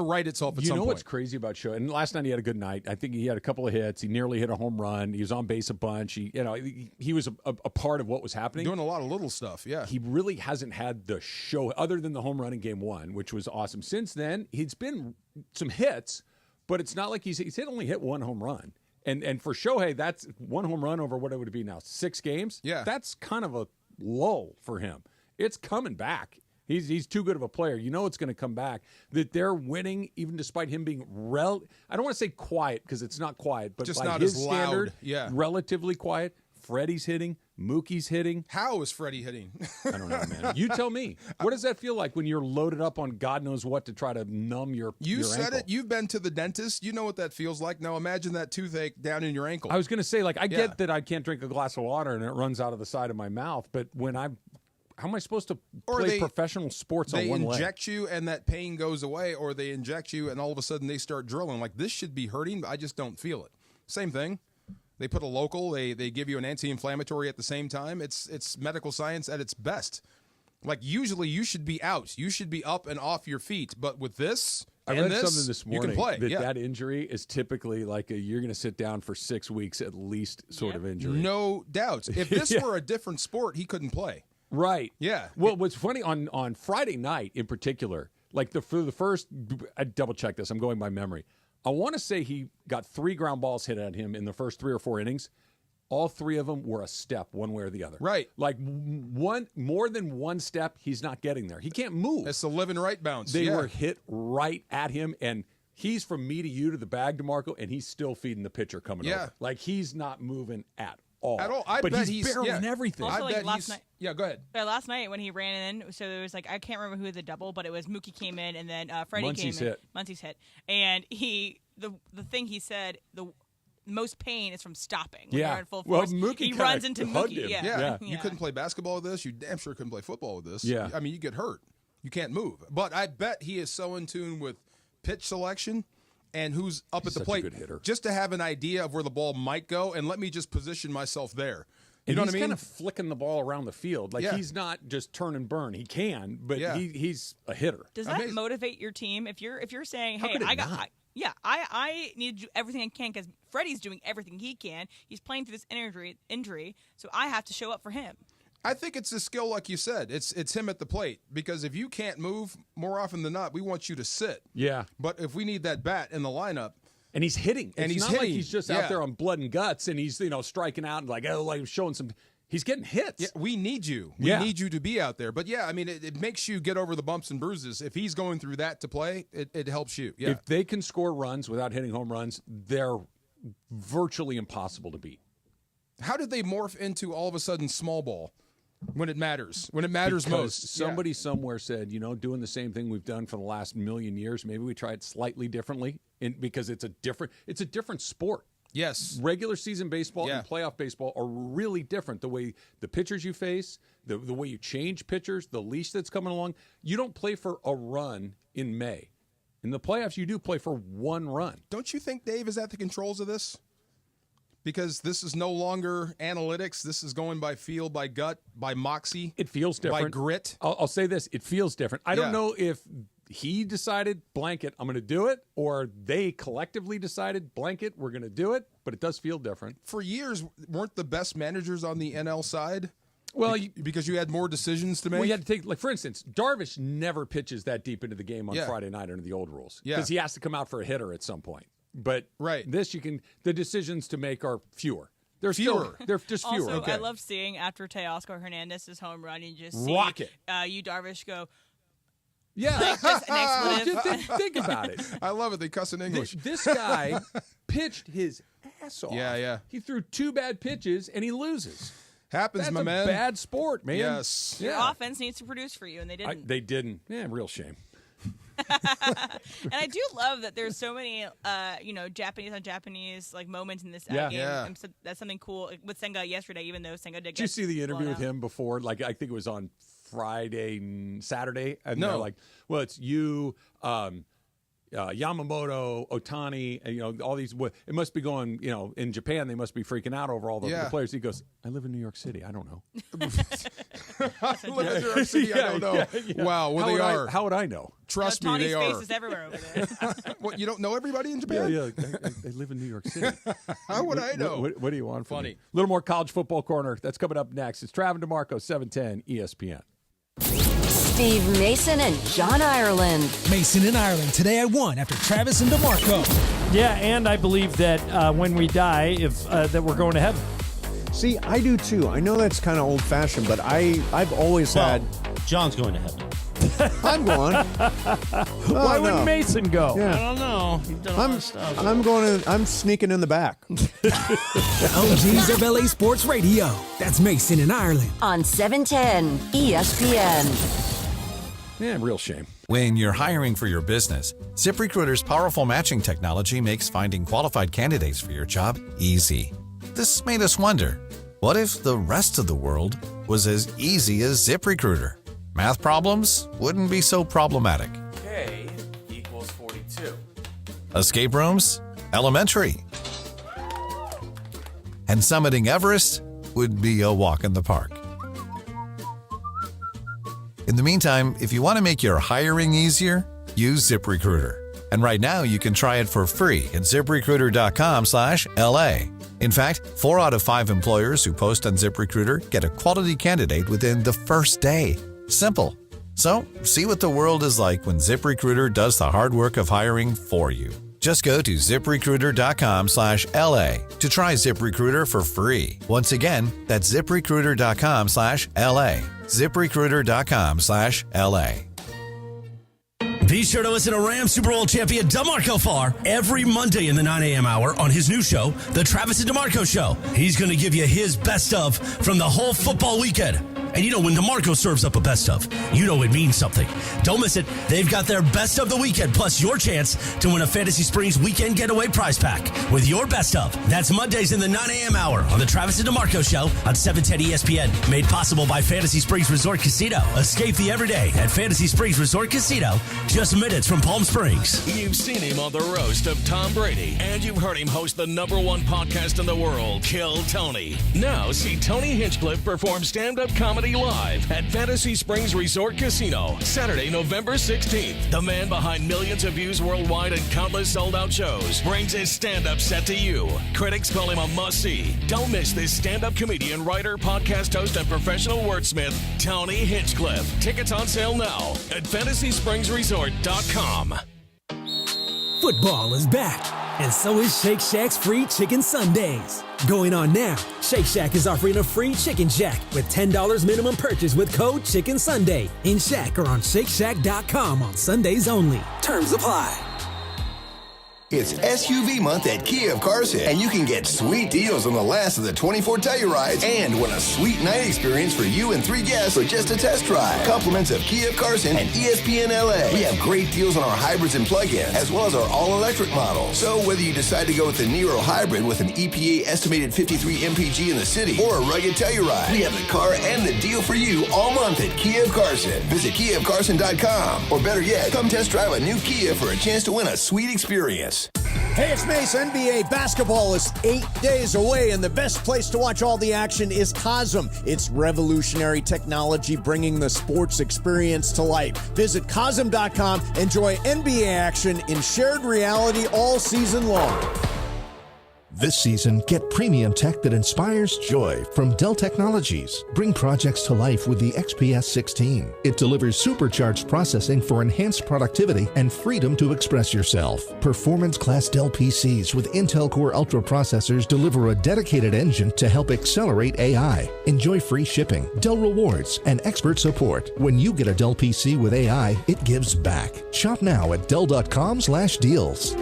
right itself at some point. You know what's crazy about Shohei? And last night he had a good night. I think he had a couple of hits. He nearly hit a home run. He was on base a bunch. He was a part of what was happening. Doing a lot of little stuff. Yeah. He really hasn't had the show other than the home run in Game 1, which was awesome. Since then, he's been some hits, but it's not like he's only hit one home run. And for Shohei, that's one home run over what it would be now 6 games. Yeah. That's kind of a lull for him. It's coming back. He's too good of a player. You know it's going to come back. That they're winning, even despite him being I don't want to say quiet because it's not quiet, but just by not his as loud. standard, Yeah. relatively quiet. Freddie's hitting. Mookie's hitting. How is Freddie hitting? I don't know, man. You tell me. What does that feel like when you're loaded up on God knows what to try to numb your You said ankle? it. You've been to the dentist. You know what that feels like. Now imagine that toothache down in your ankle. I was going to say, I get that I can't drink a glass of water and it runs out of the side of my mouth, but how am I supposed to play professional sports on one leg? They inject you and that pain goes away, or they inject you and all of a sudden they start drilling. Like, this should be hurting, but I just don't feel it. Same thing. They put a local, they give you an anti-inflammatory at the same time. It's medical science at its best. Like, usually you should be out. You should be up and off your feet. But with this I read something this morning you can play. that injury is typically like you're going to sit down for 6 weeks at least sort of injury. No doubt. If this were a different sport, he couldn't play. Right. Yeah. Well, what's funny on Friday night in particular, for the first, I double check this. I'm going by memory. I want to say he got 3 ground balls hit at him in the first 3 or 4 innings. All 3 of them were a step one way or the other. Right. Like more than one step, he's not getting there. He can't move. It's the living right bounce. They were hit right at him, and he's from me to you to the bag, DeMarco, and he's still feeding the pitcher coming over. Like, he's not moving at all. I but bet he's barreling everything. Also, I bet last night. Yeah, go ahead. Last night when he ran in, so there was I can't remember who the double, but it was Mookie came in and then Freddie came in. Muncie's hit. And the thing he said, the most pain is from stopping. When you're in full force. Well, Mookie he runs into Mookie. Yeah. You couldn't play basketball with this. You damn sure couldn't play football with this. Yeah. I mean, you get hurt. You can't move. But I bet he is so in tune with pitch selection and who's up at the plate, a good hitter. Just to have an idea of where the ball might go, and let me just position myself there. You know what I mean? He's kind of flicking the ball around the field. He's not just turn and burn. He can, but he's a hitter. Does that motivate your team? If you're saying, hey, I need to do everything I can because Freddie's doing everything he can. He's playing through this injury, so I have to show up for him. I think it's a skill, like you said. It's him at the plate, because if you can't move, more often than not, we want you to sit. Yeah. But if we need that bat in the lineup. And he's hitting. And it's not like he's just out there on blood and guts and he's striking out and showing some. He's getting hits. Yeah, we need you. We need you to be out there. But yeah, I mean, it makes you get over the bumps and bruises. If he's going through that to play, it helps you. Yeah. If they can score runs without hitting home runs, they're virtually impossible to beat. How did they morph into all of a sudden small ball? When it matters. When it matters because most. Somebody somewhere said, doing the same thing we've done for the last million years, maybe we try it slightly differently because it's a different sport. Yes. Regular season baseball and playoff baseball are really different. The way the pitchers you face, the way you change pitchers, the leash that's coming along. You don't play for a run in May. In the playoffs, you do play for one run. Don't you think Dave is at the controls of this? Because this is no longer analytics. This is going by feel, by gut, by moxie. It feels different. By grit. I'll say this. It feels different. I don't know if he decided, blanket, I'm going to do it, or they collectively decided, blanket, we're going to do it, but it does feel different. For years, weren't the best managers on the NL side? Well, because you had more decisions to make? Well, you had to take, for instance, Darvish never pitches that deep into the game on Friday night under the old rules. Because he has to come out for a hitter at some point. But this, the decisions to make are fewer. They're fewer. They're just fewer. Also, I love seeing after Teoscar Hernandez's home run, you just see rocket. You Darvish go. Yeah, just an expletive. Think about it. I love it. They cuss in English. This guy pitched his ass off. Yeah. He threw 2 bad pitches and he loses. Happens, That's my man. That's a bad sport, man. Yes. Your offense needs to produce for you, and they didn't. They didn't. Yeah, real shame. And I do love that there's so many, Japanese on Japanese moments in this game. Yeah. That's something cool with Senga yesterday, even though Senga did. Did you see the interview with him before? I think it was on Saturday, and they're like, "Well, it's you." Yamamoto, Ohtani, and all these. It must be going. In Japan, they must be freaking out over all the players. He goes, "I live in New York City. I don't know." I live in New York City. I don't know. Yeah. Wow, how would I know? Trust me, they are. Face is everywhere over there. What, you don't know everybody in Japan? Yeah. They live in New York City. How would I know? What do you want from me? Funny. A little more college football corner. That's coming up next. It's Travis DeMarco, 710 ESPN. Steve Mason and John Ireland. Mason and Ireland today at 1 after Travis and DeMarco. Yeah, and I believe that when we die, that we're going to heaven. See, I do too. I know that's kind of old-fashioned, but I've always had. John's going to heaven. I'm going. Why wouldn't Mason go? Yeah. I don't know. You've done all this stuff. I'm sneaking in the back. The OGs of LA Sports Radio. That's Mason and Ireland. On 710 ESPN. Yeah, real shame. When you're hiring for your business, ZipRecruiter's powerful matching technology makes finding qualified candidates for your job easy. This made us wonder, what if the rest of the world was as easy as ZipRecruiter? Math problems wouldn't be so problematic. K equals 42. Escape rooms? Elementary. And summiting Everest would be a walk in the park. In the meantime, if you want to make your hiring easier, use ZipRecruiter. And right now, you can try it for free at ZipRecruiter.com/LA. In fact, 4 out of 5 employers who post on ZipRecruiter get a quality candidate within the first day. Simple. So, see what the world is like when ZipRecruiter does the hard work of hiring for you. Just go to ZipRecruiter.com/LA to try ZipRecruiter for free. Once again, that's ZipRecruiter.com/LA. ZipRecruiter.com/LA. Be sure to listen to Rams Super Bowl champion DeMarco Farr every Monday in the 9 a.m. hour on his new show, The Travis and DeMarco Show. He's going to give you his best of from the whole football weekend. And when DeMarco serves up a best of, it means something. Don't miss it. They've got their best of the weekend, plus your chance to win a Fantasy Springs weekend getaway prize pack with your best of. That's Mondays in the 9 a.m. hour on the Travis and DeMarco Show on 710 ESPN. Made possible by Fantasy Springs Resort Casino. Escape the everyday at Fantasy Springs Resort Casino, just minutes from Palm Springs. You've seen him on the roast of Tom Brady, and you've heard him host the #1 podcast in the world, Kill Tony. Now see Tony Hinchcliffe perform stand-up comedy live at Fantasy Springs Resort Casino, Saturday, November 16th. The man behind millions of views worldwide and countless sold-out shows brings his stand-up set to you. Critics call him a must-see. Don't miss this stand-up comedian, writer, podcast host, and professional wordsmith, Tony Hinchcliffe. Tickets on sale now at FantasySpringsResort.com. Football is back, and so is Shake Shack's free chicken Sundays. Going on now, Shake Shack is offering a free Chicken Shack with $10 minimum purchase with code Chicken Sunday in Shack or on ShakeShack.com on Sundays only. Terms apply. It's SUV month at Kia of Carson, and you can get sweet deals on the last of the 24 Tellurides and win a sweet night experience for you and 3 guests for just a test drive. Compliments of Kia of Carson and ESPN LA. We have great deals on our hybrids and plug-ins, as well as our all-electric models. So whether you decide to go with the Nero hybrid with an EPA estimated 53 mpg in the city or a rugged Telluride, we have the car and the deal for you all month at Kia of Carson. Visit KiaofCarson.com, or better yet, come test drive a new Kia for a chance to win a sweet experience. Hey, it's Mace. NBA basketball is 8 days away, and the best place to watch all the action is Cosm. It's revolutionary technology bringing the sports experience to life. Visit Cosm.com. Enjoy NBA action in shared reality all season long. This season, get premium tech that inspires joy from Dell Technologies. Bring projects to life with the XPS 16. It delivers supercharged processing for enhanced productivity and freedom to express yourself. Performance-class Dell PCs with Intel Core Ultra processors deliver a dedicated engine to help accelerate AI. Enjoy free shipping, Dell rewards, and expert support. When you get a Dell PC with AI, it gives back. Shop now at Dell.com/deals.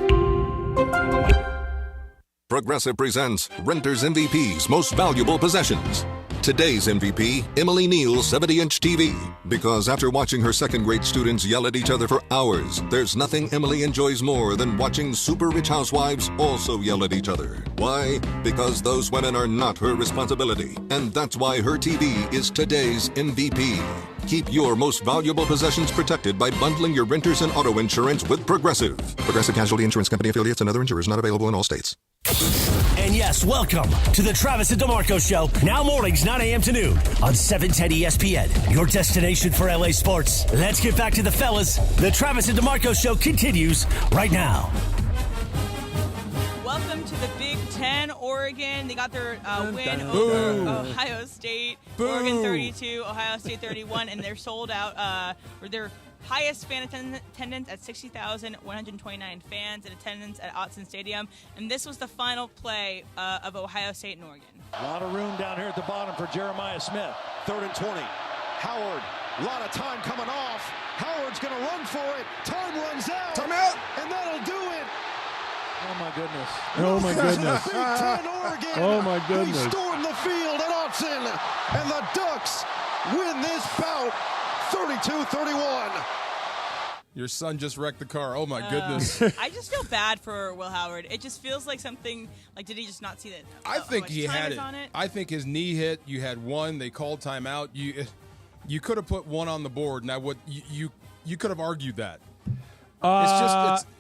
Progressive presents Renter's MVP's Most Valuable Possessions. today's MVP, Emily Neal's 70-inch TV. Because after watching her second-grade students yell at each other for hours, there's nothing Emily enjoys more than watching super rich housewives also yell at each other. Why? Because those women are not her responsibility. And that's why her TV is today's MVP. Keep your most valuable possessions protected by bundling your renters and auto insurance with Progressive. Progressive Casualty Insurance Company affiliates and other insurers not available in all states. And yes, welcome to the Travis and DeMarco Show. Now mornings, 9 a.m. to noon on 710 ESPN. Your destination for LA sports. Let's get back to the fellas. The Travis and DeMarco Show continues right now. Welcome to the Big Ten. Oregon, they got their win over Ohio State. Boo. Oregon 32, Ohio State 31, and they're sold out for their highest fan attendance at 60,129 fans in attendance at Autzen Stadium. And this was the final play of Ohio State and Oregon. A lot of room down here at the bottom for Jeremiah Smith. 3rd and 20. Howard, a lot of time coming off. Howard's going to run for it. Time runs out. Time out. And that'll do it. Oh, my goodness. Oh, my goodness. Big Ten, Oregon. Oh, my goodness. They storm the field at Autzen. And the Ducks win this bout 32-31. Your son just wrecked the car. Oh, my goodness. I just feel bad for Will Howard. It just feels like something, like, did he just not see that? I think he had it. On it. I think his knee hit. You had one. They called timeout. You could have put one on the board, and you could have argued that.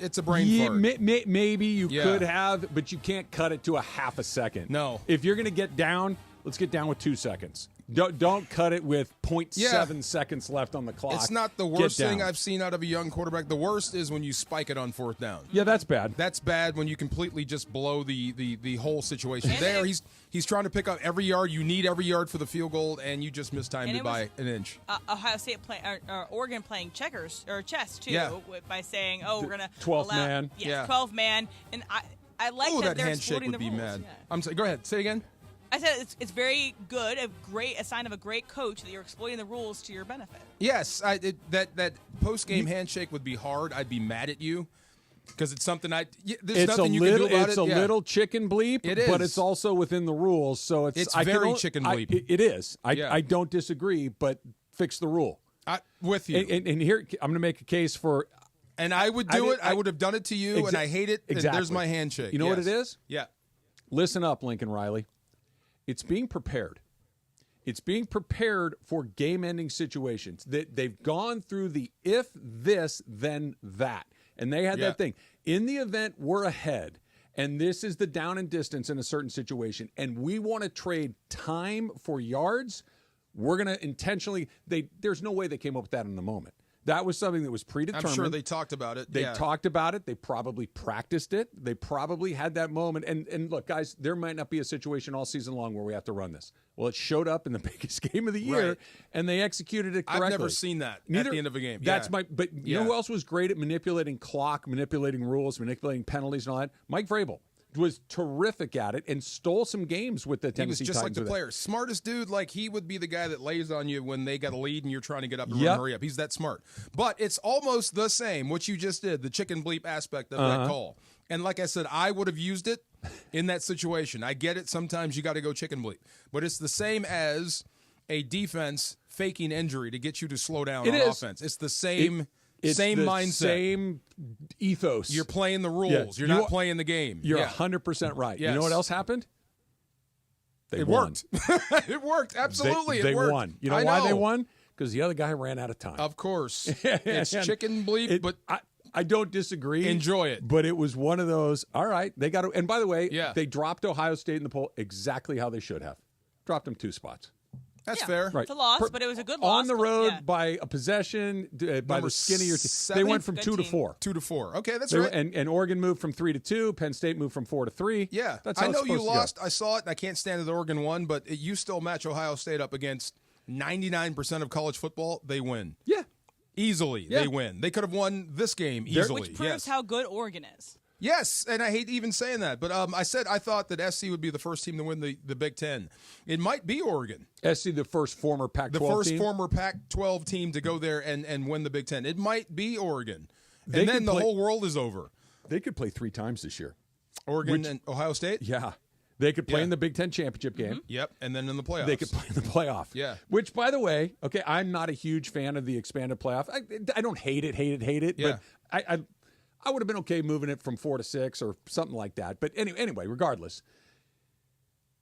It's a brain fart. Maybe you could have, but you can't cut it to a half a second. No. If you're going to get down, let's get down with 2 seconds. Don't cut it with 0.7 seconds left on the clock. It's not the worst thing I've seen out of a young quarterback. The worst is when you spike it on 4th down. Yeah, that's bad. That's bad when you completely just blow the whole situation. There, he's trying to pick up every yard. You need every yard for the field goal, and you just mistimed it by an inch. Ohio State or Oregon playing checkers or chess too, by saying, "Oh, we're gonna 12 man." Yes, 12 man, and I like that they're handshake exploiting would the be rules. mad. Yeah. I'm sorry. Go ahead. Say again. I said it's very good, a sign of a great coach that you're exploiting the rules to your benefit. Yes, that post-game handshake would be hard. I'd be mad at you because it's something there's nothing you can do about it. It's a little chicken bleep, it is. But it's also within the rules, so it's very chicken bleep. It is. I don't disagree, but fix the rule. With you. And here I'm going to make a case for. And I would do it. I would have done it to you, and I hate it. Exactly. And there's my handshake. You know what it is? Yeah. Listen up, Lincoln Riley. It's being prepared. It's being prepared for game-ending situations. They've gone through the if this, then that. And they had that thing. In the event we're ahead, and this is the down and distance in a certain situation, and we want to trade time for yards, we're going to intentionally – there's no way they came up with that in the moment. That was something that was predetermined. I'm sure they talked about it. They talked about it. They probably practiced it. They probably had that moment. And look, guys, there might not be a situation all season long where we have to run this. Well, it showed up in the biggest game of the year, and they executed it correctly. I've never seen that at the end of a game. But you know who else was great at manipulating clock, manipulating rules, manipulating penalties and all that? Mike Vrabel was terrific at it and stole some games with the Tennessee Titans. He was just like the player. Smartest dude. Like, he would be the guy that lays on you when they got a lead and you're trying to get up and hurry up. He's that smart. But it's almost the same, what you just did, the chicken bleep aspect of that call. And like I said, I would have used it in that situation. I get it. Sometimes you got to go chicken bleep. But it's the same as a defense faking injury to get you to slow down on offense. It's the same... Same mindset. Same ethos. You're playing the rules. You're not playing the game. You're 100% right. Yes. You know what else happened? It worked. It worked. Absolutely. They it worked. won. You know why they won? Because the other guy ran out of time. Of course. It's chicken bleep, but I don't disagree. Enjoy it. But it was one of those, all right, they got to. And by the way, they dropped Ohio State in the poll exactly how they should have. Dropped them 2 spots. That's fair. Right. It's a loss, but it was a good loss. On the road by a possession, by the skin of your team. They went from 2 to 4. 2 to 4. Okay, that's right. And Oregon moved from 3 to 2. Penn State moved from 4 to 3. Yeah. That's how I know it's you supposed to lost. I saw it, and I can't stand that Oregon won, but you still match Ohio State up against 99% of college football. They win. Yeah. Easily, they win. They could have won this game easily. Which proves how good Oregon is. Yes, and I hate even saying that, but I thought that SC would be the first team to win the Big Ten. It might be Oregon. SC, the first former Pac-12 team? The first former Pac-12 team to go there and win the Big Ten. It might be Oregon. And then the whole world is over. They could play 3 times this year. Oregon and Ohio State? Yeah. They could play in the Big Ten championship game. Yep, and then in the playoffs. They could play in the playoff. Yeah. Which, by the way, okay, I'm not a huge fan of the expanded playoff. I don't hate it, Yeah. but I would have been okay moving it from 4 to 6 or something like that. But anyway, regardless,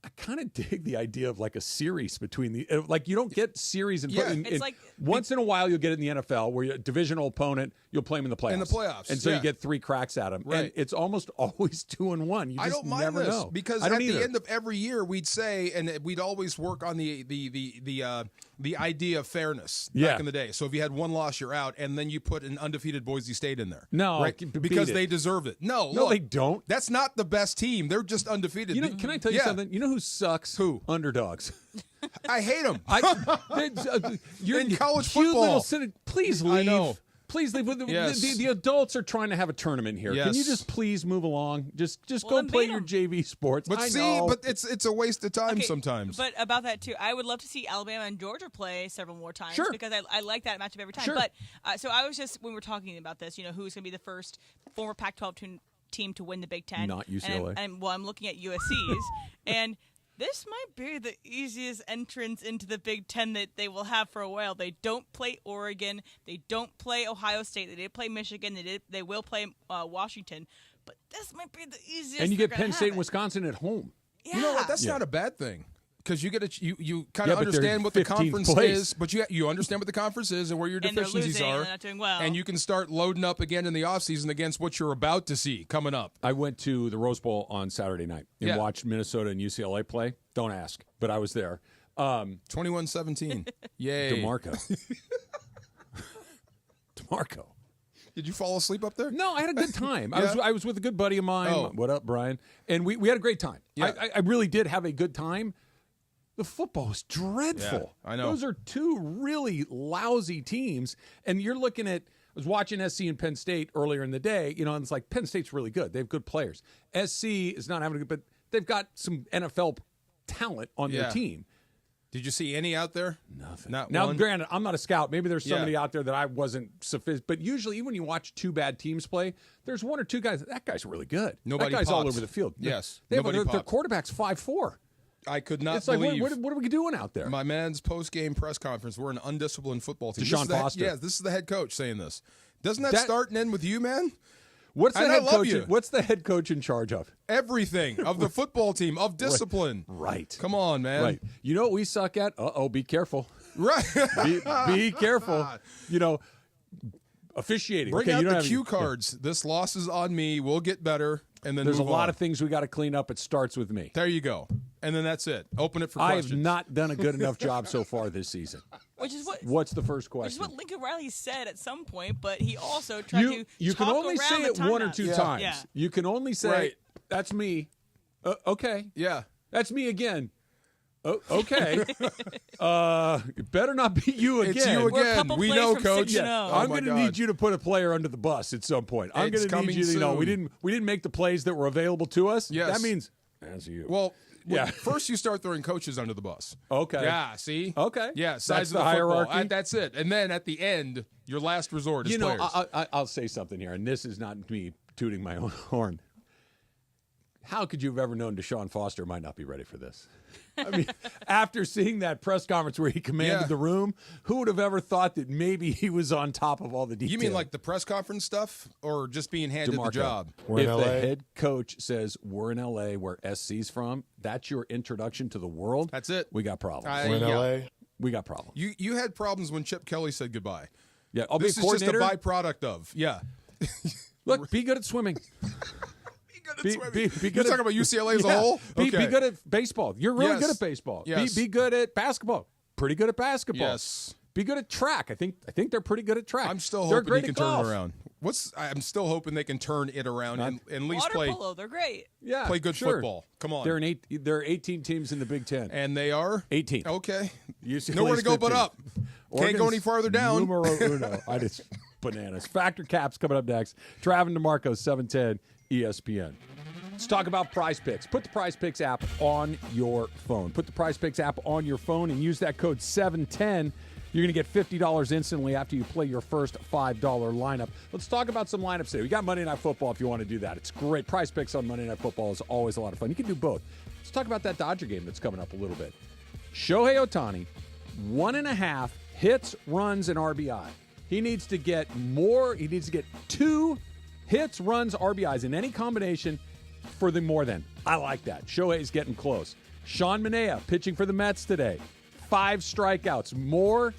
I kind of dig the idea of like a series between the like you don't get series once in a while you'll get it in the NFL where you're a divisional opponent, you'll play them in the playoffs. And so you get 3 cracks at them. Right. And it's almost always 2-1. You just I don't mind never this know. because I at don't the either. end of every year we'd say, and we'd always work on the idea of fairness back in the day. So if you had one loss, you're out, and then you put an undefeated Boise State in there. No, right? Because they deserve it. No, look, they don't. That's not the best team. They're just undefeated. Can I tell you something? You know who sucks? Who? Underdogs. I hate them. You're in college cute football. Please leave. I know. Please leave. Yes. The adults are trying to have a tournament here. Yes. Can you just please move along? Just Well, go play your JV sports. But I see, know. but it's a waste of time Okay, sometimes. But about that too, I would love to see Alabama and Georgia play several more times because I like that matchup every time. Sure. But so I was just when we were talking about this, who's going to be the first former Pac-12 team to win the Big Ten? Not UCLA. And I'm looking at USC's, and this might be the easiest entrance into the Big Ten that they will have for a while. They don't play Oregon. They don't play Ohio State. They did play Michigan. They will play Washington. But this might be the easiest. And you get Penn State and Wisconsin at home. Yeah. You know what? That's not a bad thing. Because you get you kind of but they're understand what the 15th conference place. is, but you understand what the conference is and where your And they're deficiencies losing, are, and they're not doing well. and you can start loading up again in the offseason against what you're about to see coming up. I went to the Rose Bowl on Saturday night and watched Minnesota and UCLA play. Don't ask, but I was there. 21-17. Yay. DeMarco. DeMarco. Did you fall asleep up there? No, I had a good time. Yeah. I was with a good buddy of mine. Oh. What up, Brian? And we had a great time. Yeah. I really did have a good time. The football was dreadful. Yeah, I know. Those are 2 really lousy teams. And you're looking at, I was watching SC and Penn State earlier in the day, and it's like Penn State's really good. They have good players. SC is not having a good, but they've got some NFL talent on their team. Did you see any out there? Nothing. Not now, one? granted, I'm not a scout. Maybe there's somebody out there that I wasn't sufficient. But usually, even when you watch 2 bad teams play, there's 1 or 2 guys. That guy's really good. Nobody that guy's all pops. over the field. Yes. They have Nobody their pops. quarterback's 5'4". I could not It's like, believe. what are we doing out there? My man's post-game press conference. We're an undisciplined football team. Deshaun Foster. Yes, this is the head coach saying this. Doesn't that start and end with you, man? What's the And I head love coach? you. What's the head coach in charge of? Everything of the football team, of discipline. Right. Come on, man. Right. You know what we suck at? Be careful. Right. be careful. Officiating. Bring okay, out you don't the have cue cards. This loss is on me. We'll get better. And then There's a move lot on. of things we got to clean up. It starts with me. There you go. And then that's it. Open it for I questions. have not done a good enough job so far this season. What's the first Which is question? what Lincoln Riley said at some point, but he also tried to You can talk only around say the it 1 or timeout. 2 times. Yeah. You can only say, Right. that's me. Okay. Yeah. That's me again. Okay. It better not be you again. It's you We're a again. couple We plays know, from Coach. 6-0. I'm my going to God. need you to put a player under the bus at some point. I'm It's going to need you to coming we didn't make the plays that were available to us. Yes. That means that's you. Well, Yeah. first you start throwing coaches under the bus. Okay. Yeah, see? Okay. Yeah, size That's of the the football. hierarchy? That's it. And then at the end, your last resort is players. I'll say something here, and this is not me tooting my own horn. How could you have ever known Deshaun Foster might not be ready for this? I mean, after seeing that press conference where he commanded the room, who would have ever thought that maybe he was on top of all the details? You mean like the press conference stuff or just being handed DeMarco, the job? If the head coach says, we're in L.A., where SC's from, that's your introduction to the world. That's it. We got problems. We're in LA. We got problems. You had problems when Chip Kelly said goodbye. Yeah, I'll be a This is just a coordinator. byproduct of. Yeah. Look, be good at swimming. Be You're good talking at, about UCLA as a yeah. whole? Be Okay. good at baseball. You're really Yes. good at baseball. Yes. Be good at basketball. Pretty good at basketball. Yes. Be good at track. I think they're pretty good at track. I'm still They're hoping great he at can turn golf. it around. I'm still hoping they can turn it around and at least Water play polo, they're great. Yeah, play good sure. football. Come on. There are 18 teams in the Big Ten. And they are 18. Okay. UCLA's Nowhere to go but 15. up. Can't go any farther down. Numero uno. I just bananas. Factor Caps coming up next. Travis DeMarco, 710 ESPN. Let's talk about Prize Picks. Put the Prize Picks app on your phone. Put the Prize Picks app on your phone and use that code 710. You're going to get $50 instantly after you play your first $5 lineup. Let's talk about some lineups today. We got Monday Night Football if you want to do that. It's great. Prize Picks on Monday Night Football is always a lot of fun. You can do both. Let's talk about that Dodger game that's coming up a little bit. Shohei Ohtani, 1.5 hits, runs, and RBI. He needs to get more. He needs to get 2 hits, runs, RBIs in any combination for the more than. I like that. Shohei's getting close. Sean Manaea pitching for the Mets today. 5 strikeouts, more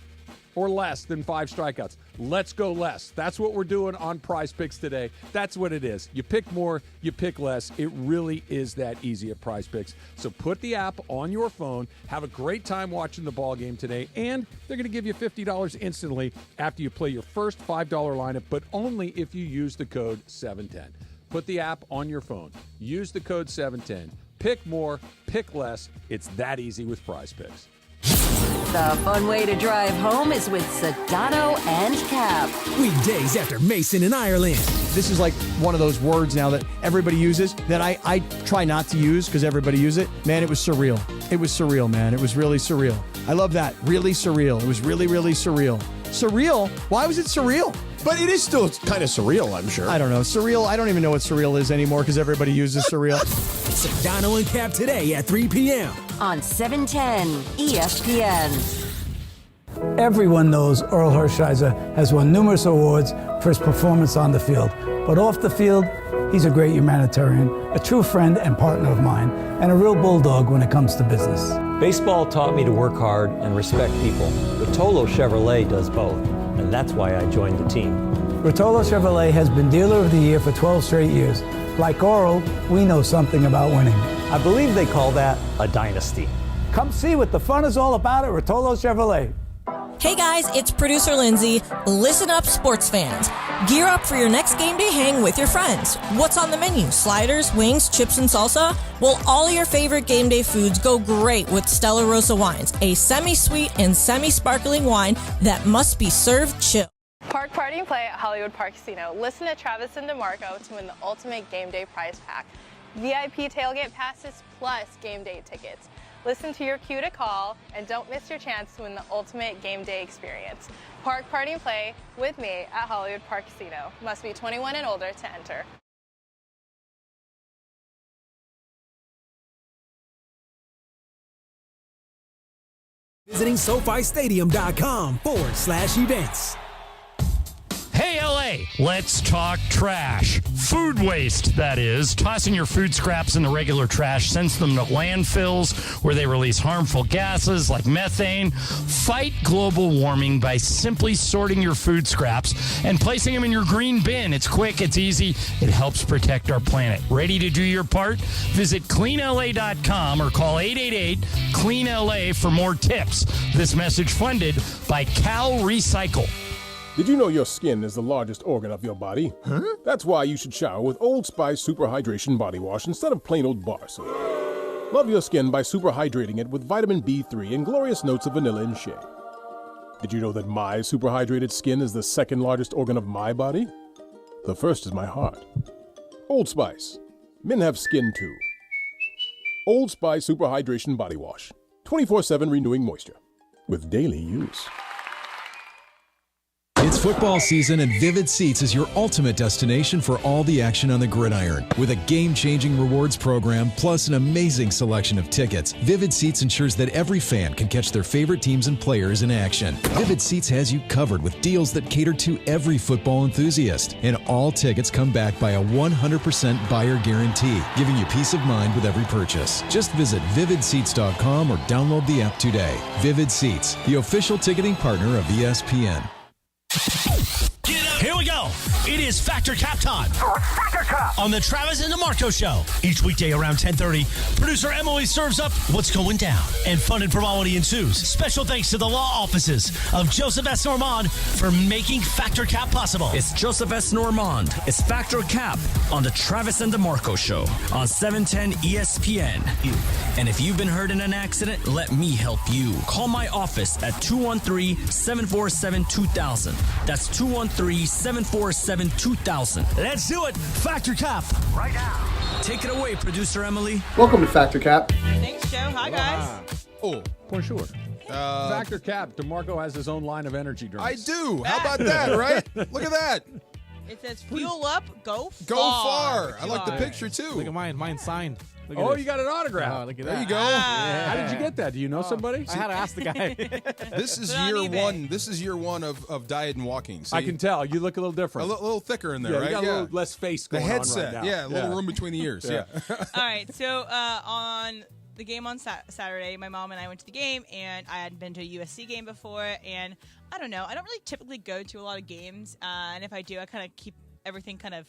or less than 5 strikeouts. Let's go less. That's what we're doing on Prize Picks today. That's what it is. You pick more, you pick less. It really is that easy at Prize Picks. So put the app on your phone. Have a great time watching the ball game today. And they're going to give you $50 instantly after you play your first $5 lineup, but only if you use the code 710. Put the app on your phone. Use the code 710. Pick more, pick less. It's that easy with Prize Picks. The fun way to drive home is with Sedano and Cap. Weekdays after Mason in Ireland. This is like one of those words now that everybody uses that I try not to use because everybody uses it. Man, it was surreal. It was surreal, man. It was really surreal. I love that. Really surreal. It was really, really surreal. Surreal? Why was it surreal? But it is still kind of surreal, I'm sure. I don't know. Surreal, I don't even know what surreal is anymore because everybody uses surreal. Sedano and Cap today at 3 p.m. on 710 ESPN. Everyone knows Earl Hershiser has won numerous awards for his performance on the field. But off the field, he's a great humanitarian, a true friend and partner of mine, and a real bulldog when it comes to business. Baseball taught me to work hard and respect people. Rotolo Chevrolet does both, and that's why I joined the team. Rotolo Chevrolet has been Dealer of the Year for 12 straight years. Like Earl, we know something about winning. I believe they call that a dynasty. Come see what the fun is all about at Rotolo Chevrolet. Hey guys, it's producer Lindsay. Listen up, sports fans. Gear up for your next game day hang with your friends. What's on the menu? Sliders, wings, chips, and salsa? Well, all your favorite game day foods go great with Stella Rosa wines, a semi-sweet and semi-sparkling wine that must be served chill. Park Party and Play at Hollywood Park Casino. Listen to Travis and DeMarco to win the ultimate game day prize pack. VIP tailgate passes plus game day tickets. Listen to your cue to call and don't miss your chance to win the ultimate game day experience. Park Party and Play with me at Hollywood Park Casino. Must be 21 and older to enter. Visiting SoFiStadium.com/events. Hey, LA, let's talk trash. Food waste, that is. Tossing your food scraps in the regular trash sends them to landfills where they release harmful gases like methane. Fight global warming by simply sorting your food scraps and placing them in your green bin. It's quick, it's easy, it helps protect our planet. Ready to do your part? Visit cleanla.com or call 888-CLEAN-LA for more tips. This message funded by Cal Recycle. Did you know your skin is the largest organ of your body? Huh? That's why you should shower with Old Spice Super Hydration Body Wash instead of plain old bar soap. Love your skin by super hydrating it with vitamin B3 and glorious notes of vanilla and shea. Did you know that my super hydrated skin is the second largest organ of my body? The first is my heart. Old Spice. Men have skin too. Old Spice Super Hydration Body Wash. 24/7 renewing moisture. With daily use. It's football season, and Vivid Seats is your ultimate destination for all the action on the gridiron. With a game-changing rewards program, plus an amazing selection of tickets, Vivid Seats ensures that every fan can catch their favorite teams and players in action. Vivid Seats has you covered with deals that cater to every football enthusiast. And all tickets come back by a 100% buyer guarantee, giving you peace of mind with every purchase. Just visit VividSeats.com or download the app today. Vivid Seats, the official ticketing partner of ESPN. Here we go. It is Factor Cap time. Factor Cap on the Travis and DeMarco Show. Each weekday around 10:30, producer Emily serves up what's going down, and fun and frivolity ensues. Special thanks to the law offices of Joseph S. Normand for making Factor Cap possible. It's Joseph S. Normand. It's Factor Cap on the Travis and DeMarco Show on 710 ESPN. And if you've been hurt in an accident, let me help you. Call my office at 213-747-2000. That's 213-747-2000. Let's do it. Factor Cap right now. Take it away, producer Emily. Welcome to Factor Cap. Thanks, Joe. Hi, guys. Oh, bonjour. Factor Cap. DeMarco has his own line of energy drinks. I do. How about that, right? Look at that. It says fuel up, go far. Go far. I like the picture, too. Look at mine. Mine's signed. Oh, you got an autograph. Oh, look at There that. you go. Yeah. How did you get that? Do you know somebody? I had to ask the guy. This is Put it on year eBay. one. This is year one of diet and walking. See? I can tell. You look a little a different. little thicker in there, Yeah, right? you got a little less face The going headset, on right now. yeah, a little room between the ears. Yeah. All right, so on the game on Saturday, my mom and I went to the game, and I hadn't been to a USC game before, and I don't know. I don't really typically go to a lot of games, and if I do, I kind of keep everything I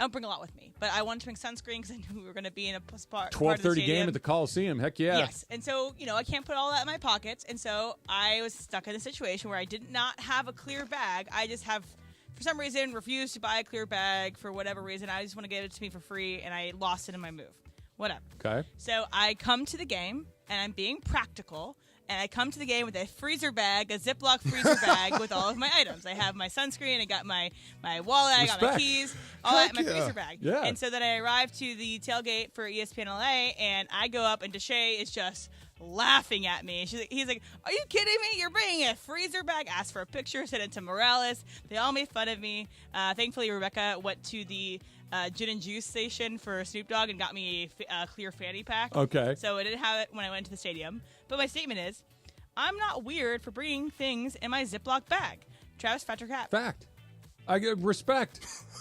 don't bring a lot with me, but I wanted to bring sunscreen because I knew we were going to be in a part of the 12:30 stadium. game at the Coliseum. Heck yeah. Yes, and so, I can't put all that in my pockets, and so I was stuck in a situation where I did not have a clear bag. I just have, for some reason, refused to buy a clear bag for whatever reason. I just want to give it to me for free, and I lost it in my move. Whatever. Okay. So I come to the game, and I'm being practical, and I come to the game with a freezer bag, a Ziploc freezer bag with all of my items. I have my sunscreen, I got my wallet, I got my keys, all that in my freezer bag. Yeah. And so then I arrive to the tailgate for ESPN LA, and I go up, and Deshaun is just laughing at me. He's like, "Are you kidding me? You're bringing a freezer bag?" Asked for a picture, sent it to Morales. They all made fun of me. Thankfully, Rebecca went to the gin and juice station for Snoop Dogg and got me a clear fanny pack. Okay. So I didn't have it when I went to the stadium. But my statement is, I'm not weird for bringing things in my Ziploc bag. Travis, fact or cat? Fact. I get respect.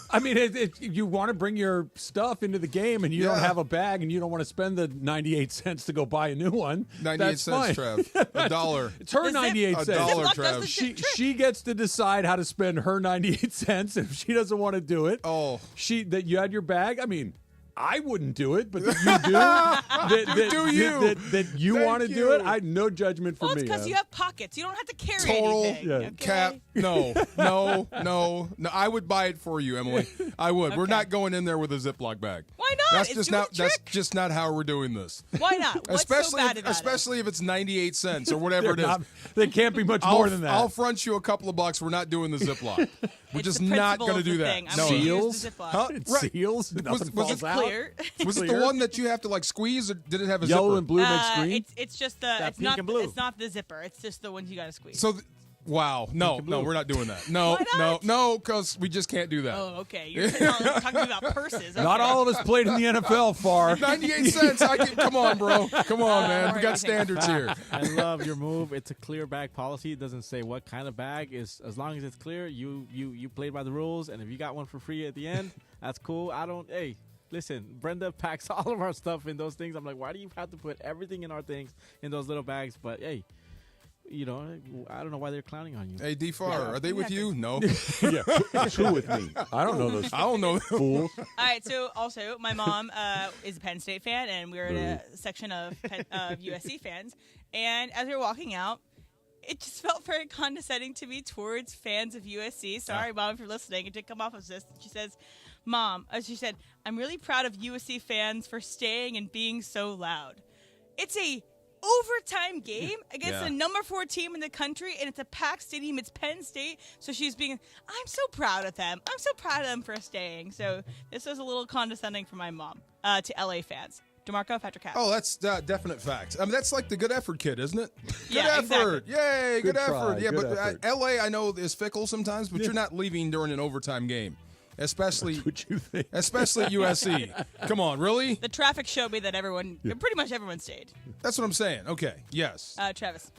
I mean, you want to bring your stuff into the game and you don't have a bag and you don't want to spend the 98 cents to go buy a new one. 98 cents, fine. Trev. $1. It's her 98 cents. $1, Trev. She gets to decide how to spend her 98 cents. If she doesn't want to do it, that you had your bag. I mean, I wouldn't do it, but that you do. That you want to do it. No judgment from Well, it's me. because you have pockets. You don't have to carry Total anything. Okay? cap. No. I would buy it for you, Emily. I would. Okay. We're not going in there with a Ziploc bag. Why not? That's just not how we're doing this. Why not? What's so bad about especially if it's 98 cents or whatever it is. They can't be much more than that. I'll front you a couple of bucks. We're not doing the Ziploc. We're just the not principle going to of do the that. thing. I'm No. gonna use Seals? the Ziploc. Huh? Right. Seals? Nothing falls out? Clear. Was it the one that you have to squeeze, or did it have a Yellow zipper? and blue makes green? It's just That it's not pink and blue. it's not the zipper. It's just the ones you got to squeeze. So, wow, no, we're not doing that. No, because we just can't do that. Oh, okay. You're talking about purses. Okay. Not all of us played in the NFL, Far. 98 cents. Come on, bro. Come on, man. We got standards here. I love your move. It's a clear bag policy. It doesn't say what kind of bag. Is as long as it's clear, you played by the rules, and if you got one for free at the end, that's cool. Hey, listen, Brenda packs all of our stuff in those things. I'm like, why do you have to put everything in our things in those little bags? But hey, I don't know why they're clowning on you. Hey, D-Far, are they with you? No. Yeah, who with me? I don't know those. I don't know. Fools. All right. So also, my mom is a Penn State fan, and we're in a section of USC fans. And as we were walking out, it just felt very condescending to me towards fans of USC. Sorry, Mom, if you're listening. It did come off as this. She says, "Mom," as she said, "I'm really proud of USC fans for staying and being so loud. It's a overtime game against the number 4 team in the country, and it's a packed stadium. It's Penn State." So she's being, "I'm so proud of them. I'm so proud of them for staying." So this was a little condescending from my mom to LA fans. DeMarco, fact or cat? Oh, that's definite fact. I mean, that's like the good effort kid, isn't it? Good Yeah, effort. exactly. Yay, good Good effort. try, Yeah, good but effort. LA, I know, is fickle sometimes, but you're not leaving during an overtime game. Especially, That's what you think. especially USC. Come on, really? The traffic showed me that pretty much everyone stayed. That's what I'm saying. Okay, yes. Travis.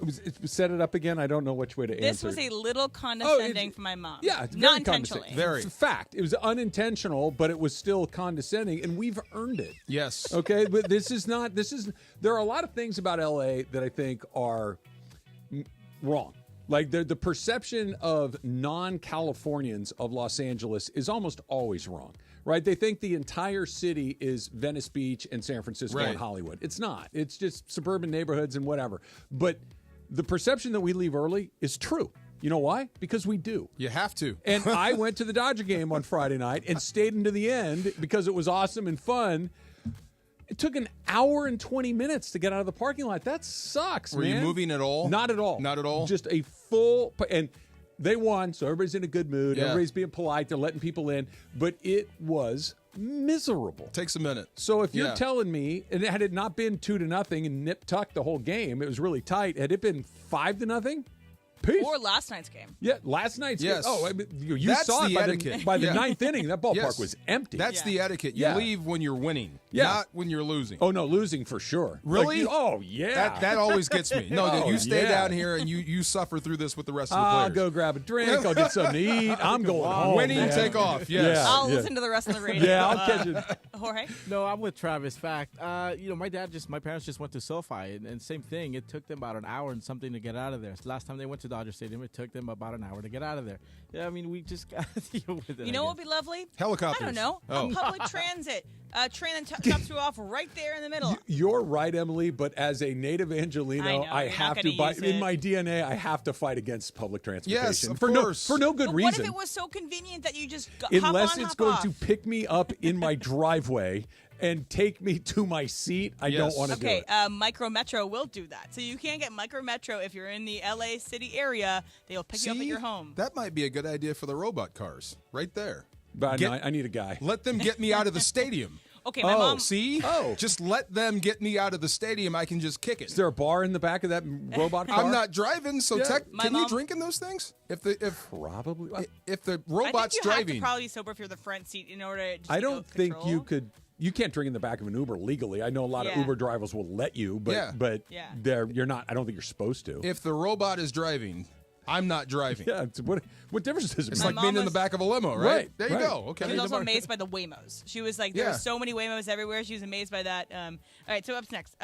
Set it up again. I don't know which way to This answer. was a little condescending from my mom. Yeah, it's very not intentionally. condescending. Very. It's a fact. It was unintentional, but it was still condescending, and we've earned it. Yes. Okay, but this is not. There are a lot of things about LA that I think are wrong. Like the perception of non-Californians of Los Angeles is almost always wrong, right? They think the entire city is Venice Beach and San Francisco and Hollywood. It's not. It's just suburban neighborhoods and whatever. But the perception that we leave early is true. You know why? Because we do. You have to. And I went to the Dodger game on Friday night and stayed into the end because it was awesome and fun. It took an hour and 20 minutes to get out of the parking lot. That sucks, Were man. you moving at all? Not at all. Not at all? Just a full – and they won, so everybody's in a good mood. Yeah. Everybody's being polite. They're letting people in. But it was miserable. Takes a minute. So if you're telling me – and had it not been 2-0 and nip-tuck the whole game, it was really tight. Had it been 5-0, Peace. Or last night's game. Yeah, last night's Yes. game. Oh, I mean, you That's saw it the by etiquette. by the Yeah. ninth inning. That ballpark Yes. was empty. That's the etiquette. You Yeah. leave when you're winning, Yeah. not when you're losing. Oh, no, losing for sure. Really? Oh, yeah. That always gets me. No, Oh, you stay yeah. down here and you suffer through this with the rest of the I'll players. go grab a drink. I'll get something to eat. I'm going home. Winning, man. take off. Yes. Yeah, I'll yeah. listen to the rest of the radio. Yeah, I'll catch it. Jorge? No, I'm with Travis. Fact, my parents just went to SoFi, and same thing. It took them about an hour and something to get out of there. Last time they went to Dodger Stadium, it took them about an hour to get out of there. Yeah, I mean, we just got to deal with it. You know what would be lovely? Helicopters. I don't know. Oh. A public transit. A train that drops you off right there in the middle. You're right, Emily, but as a native Angelino, I know, you're have not to gonna use in it. my DNA, I have to fight against public transportation. Yes, of for course. no good But reason. what if it was so convenient that you just hop Unless on, it's hop going off? to pick me up in my driveway and take me to my seat, I don't want to do Okay, it. Micro Metro will do that. So you can't get Micro Metro if you're in the LA city area. They'll pick you up at your home. That might be a good idea for the robot cars, right there. But no, I need a guy. Let them get me out of the stadium. Okay, my mom. See? Just let them get me out of the stadium. I can just kick it. Is there a bar in the back of that robot car? I'm not driving, so Yeah. can you drink in those things? Probably. If the I think robot's you have driving, to probably be sober if you're the front seat in order to just I don't think control. you could. You can't drink in the back of an Uber legally. I know a lot of Yeah. Uber drivers will let you, but Yeah. you're not. I don't think you're supposed to. if the robot is driving, I'm not driving. Yeah. What difference does it It's make? like being in the back of a limo, right? Right, There you right. go. Okay. She was also amazed by the Waymos. She was like, there were so many Waymos everywhere. She was amazed by that. All right, so up next.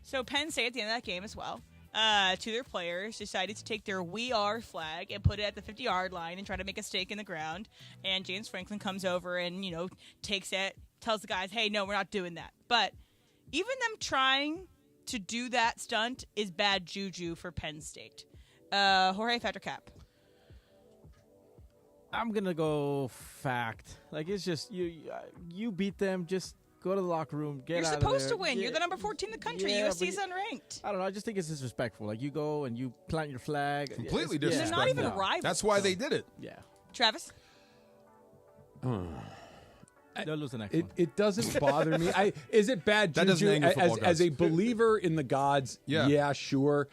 So Penn State at the end of that game as well, to their players, decided to take their We Are flag and put it at the 50-yard line and try to make a stake in the ground. And James Franklin comes over and, takes it, tells the guys, hey, no, we're not doing that. But even them trying to do that stunt is bad juju for Penn State. Jorge, fact or cap? I'm gonna go fact. Like, it's just you beat them. Just go to the locker room. Get You're out of supposed there. to win. Yeah. You're the number 14 in the country. Yeah, USC's but unranked. I don't know. I just think it's disrespectful. Like, you go and you plant your flag. Completely It's- disrespectful. They're not even rivals. That's why they did it. Yeah. Travis? They'll lose the next one. It doesn't bother me. Is it bad That doesn't juju? anger football As a gods. believer in the gods, Yeah. yeah, sure.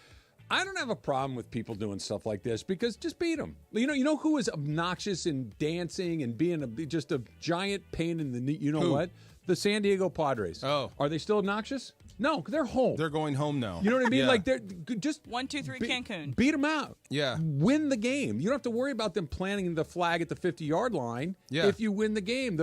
I don't have a problem with people doing stuff like this because just beat them. You know who is obnoxious and dancing and being just a giant pain in the knee? You know Who? what? The San Diego Padres. Oh. Are they still obnoxious? No, they're home. They're going home now. You know what I mean? Yeah. Like they're just 1, 2, 3, Cancun. beat them out. Yeah. Win the game. You don't have to worry about them planting the flag at the 50-yard line. Yeah. If you win the game,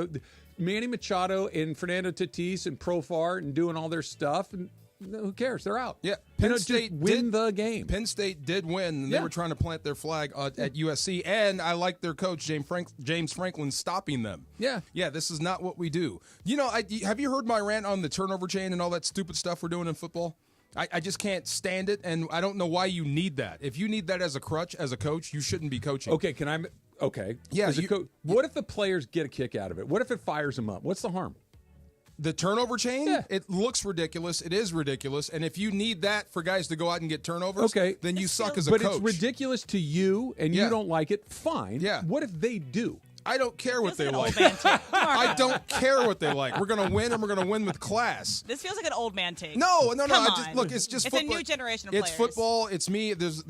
Manny Machado and Fernando Tatis and Profar and doing all their stuff, and who cares? They're out. Yeah, Penn Penn State State win the game. Penn State did win, and Yeah. they were trying to plant their flag at USC, and I like their coach, James Franklin, stopping them. Yeah. Yeah, this is not what we do. Have you heard my rant on the turnover chain and all that stupid stuff we're doing in football? I just can't stand it, and I don't know why you need that. If you need that as a crutch, as a coach, you shouldn't be coaching. Okay, okay. Yeah, As a what if the players get a kick out of it? What if it fires them up? What's the harm? The turnover chain, Yeah. it looks ridiculous. It is ridiculous. And if you need that for guys to go out and get turnovers, Okay. then you suck as a But coach. it's ridiculous to you, and you Yeah. don't like it. Fine. Yeah. What if they do? I don't care what they Feels like. like an old man take. I don't care what they like. We're going to win, and we're going to win with class. This feels like an old man take. No. Come on. Look, it's just It's football. a new generation of It's players. football. It's me. There's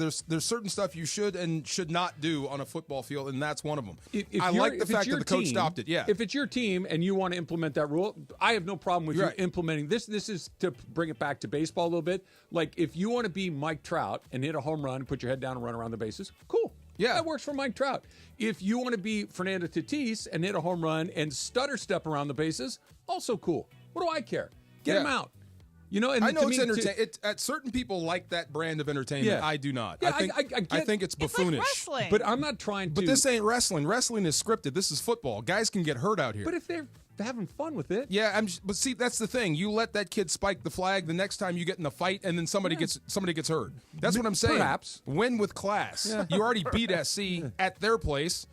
certain stuff you should and should not do on a football field, and that's one of them. I like the fact that the coach stopped it. Yeah. If it's your team and you want to implement that rule, I have no problem with you Right. implementing this. This is to bring it back to baseball a little bit. Like if you want to be Mike Trout and hit a home run, put your head down and run around the bases, cool. Yeah. That works for Mike Trout. If you want to be Fernando Tatis and hit a home run and stutter step around the bases, also cool. What do I care? Get Yeah. him out. You know, and I know to it's me, entertaining. Certain people like that brand of entertainment. Yeah. I do not. Yeah, I think it's It's buffoonish. like wrestling. But I'm not trying to. But this ain't wrestling. Wrestling is scripted. This is football. Guys can get hurt out here. But if they're having fun with it, yeah, but see, that's the thing. You let that kid spike the flag the next time you get in a fight, and then somebody gets hurt. That's what I'm saying. Perhaps. Win with class. Yeah. You already beat SC at their place.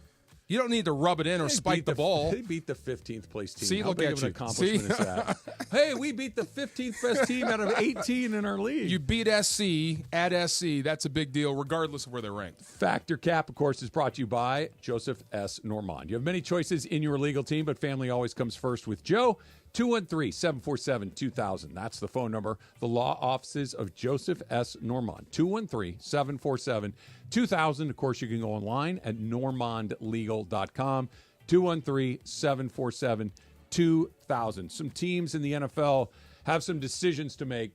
You don't need to rub it in or They spike beat the ball. They beat the 15th place team. See, How look big at of an you. accomplishment See? is that? Hey, we beat the 15th best team out of 18 in our league. You beat SC at SC. That's a big deal, regardless of where they're ranked. Factor Cap, of course, is brought to you by Joseph S. Normand. You have many choices in your legal team, but family always comes first with Joe. 213-747-2000. That's the phone number. The law offices of Joseph S. Normand. 213-747-2000. Of course, you can go online at normandlegal.com. 213-747-2000. Some teams in the NFL have some decisions to make,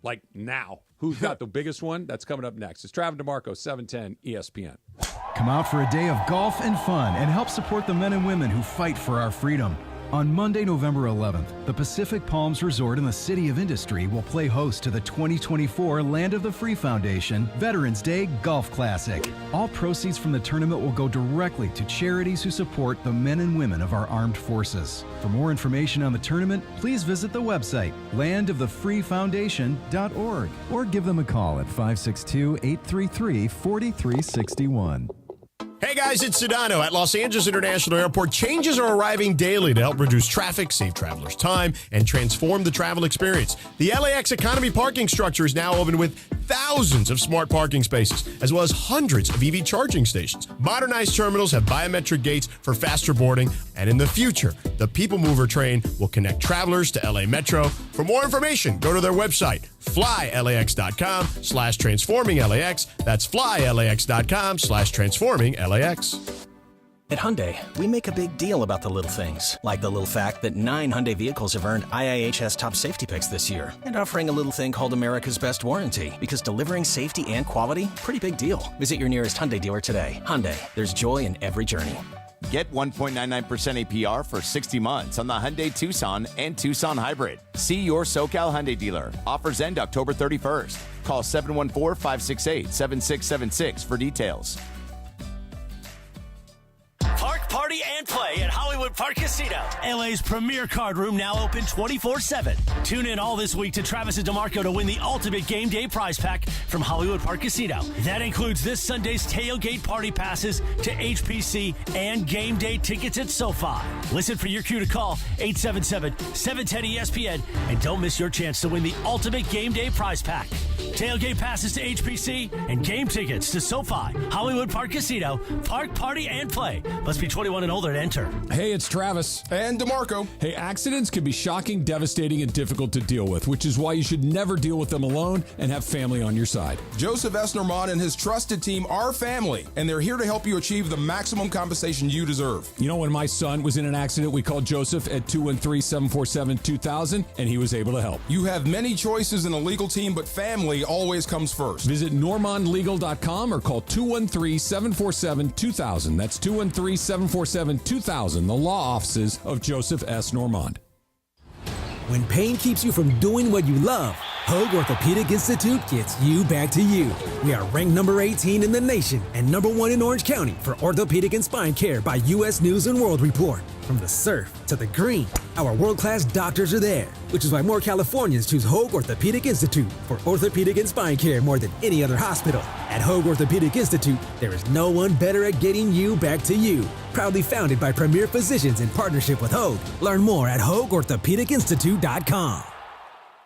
like now. Who's got the biggest one? That's coming up next. It's Travis DeMarco, 710 ESPN. Come out for a day of golf and fun and help support the men and women who fight for our freedom. On Monday, November 11th, the Pacific Palms Resort in the City of Industry will play host to the 2024 Land of the Free Foundation Veterans Day Golf Classic. All proceeds from the tournament will go directly to charities who support the men and women of our armed forces. For more information on the tournament, please visit the website landofthe.freefoundation.org or give them a call at 562-833-4361. Hey guys, it's Sedano. At Los Angeles International Airport, changes are arriving daily to help reduce traffic, save travelers time, and transform the travel experience. The LAX Economy parking structure is now open with thousands of smart parking spaces, as well as hundreds of EV charging stations. Modernized terminals have biometric gates for faster boarding, and in the future, the People Mover train will connect travelers to LA Metro. For more information, go to their website, flylax.com/transforming-LAX. That's flylax.com/transforming-LAX. At Hyundai, we make a big deal about the little things, like the little fact that 9 Hyundai vehicles have earned IIHS top safety picks this year, and offering a little thing called America's Best Warranty, because delivering safety and quality, pretty big deal. Visit your nearest Hyundai dealer today. Hyundai, there's joy in every journey. Get 1.99% APR for 60 months on the Hyundai Tucson and Tucson Hybrid. See your SoCal Hyundai dealer. Offers end October 31st. Call 714-568-7676 for details. Park, party, and play at Hollywood Park Casino. LA's premier card room now open 24/7. Tune in all this week to Travis and DeMarco to win the ultimate game day prize pack from Hollywood Park Casino. That includes this Sunday's tailgate party passes to HPC and game day tickets at SoFi. Listen for your cue to call 877-710-ESPN and don't miss your chance to win the ultimate game day prize pack. Tailgate passes to HPC and game tickets to SoFi, Hollywood Park Casino. Park, party, and play. Must be 21 and older to enter. Hey, it's Travis. And DeMarco. Hey, accidents can be shocking, devastating, and difficult to deal with, which is why you should never deal with them alone and have family on your side. Joseph S. Normand and his trusted team are family, and they're here to help you achieve the maximum compensation you deserve. You know, when my son was in an accident, we called Joseph at 213-747-2000, and he was able to help. You have many choices in a legal team, but family always comes first. Visit normandlegal.com or call 213-747-2000. That's 213-747-2000, the law offices of Joseph S. Normand. When pain keeps you from doing what you love, Hoag Orthopedic Institute gets you back to you. We are ranked number 18 in the nation and number 1 in Orange County for orthopedic and spine care by U.S. News & World Report. From the surf to the green, our world-class doctors are there, which is why more Californians choose Hoag Orthopedic Institute for orthopedic and spine care more than any other hospital. At Hoag Orthopedic Institute, there is no one better at getting you back to you. Proudly founded by premier physicians in partnership with Hoag. Learn more at HoagOrthopedicInstitute.com.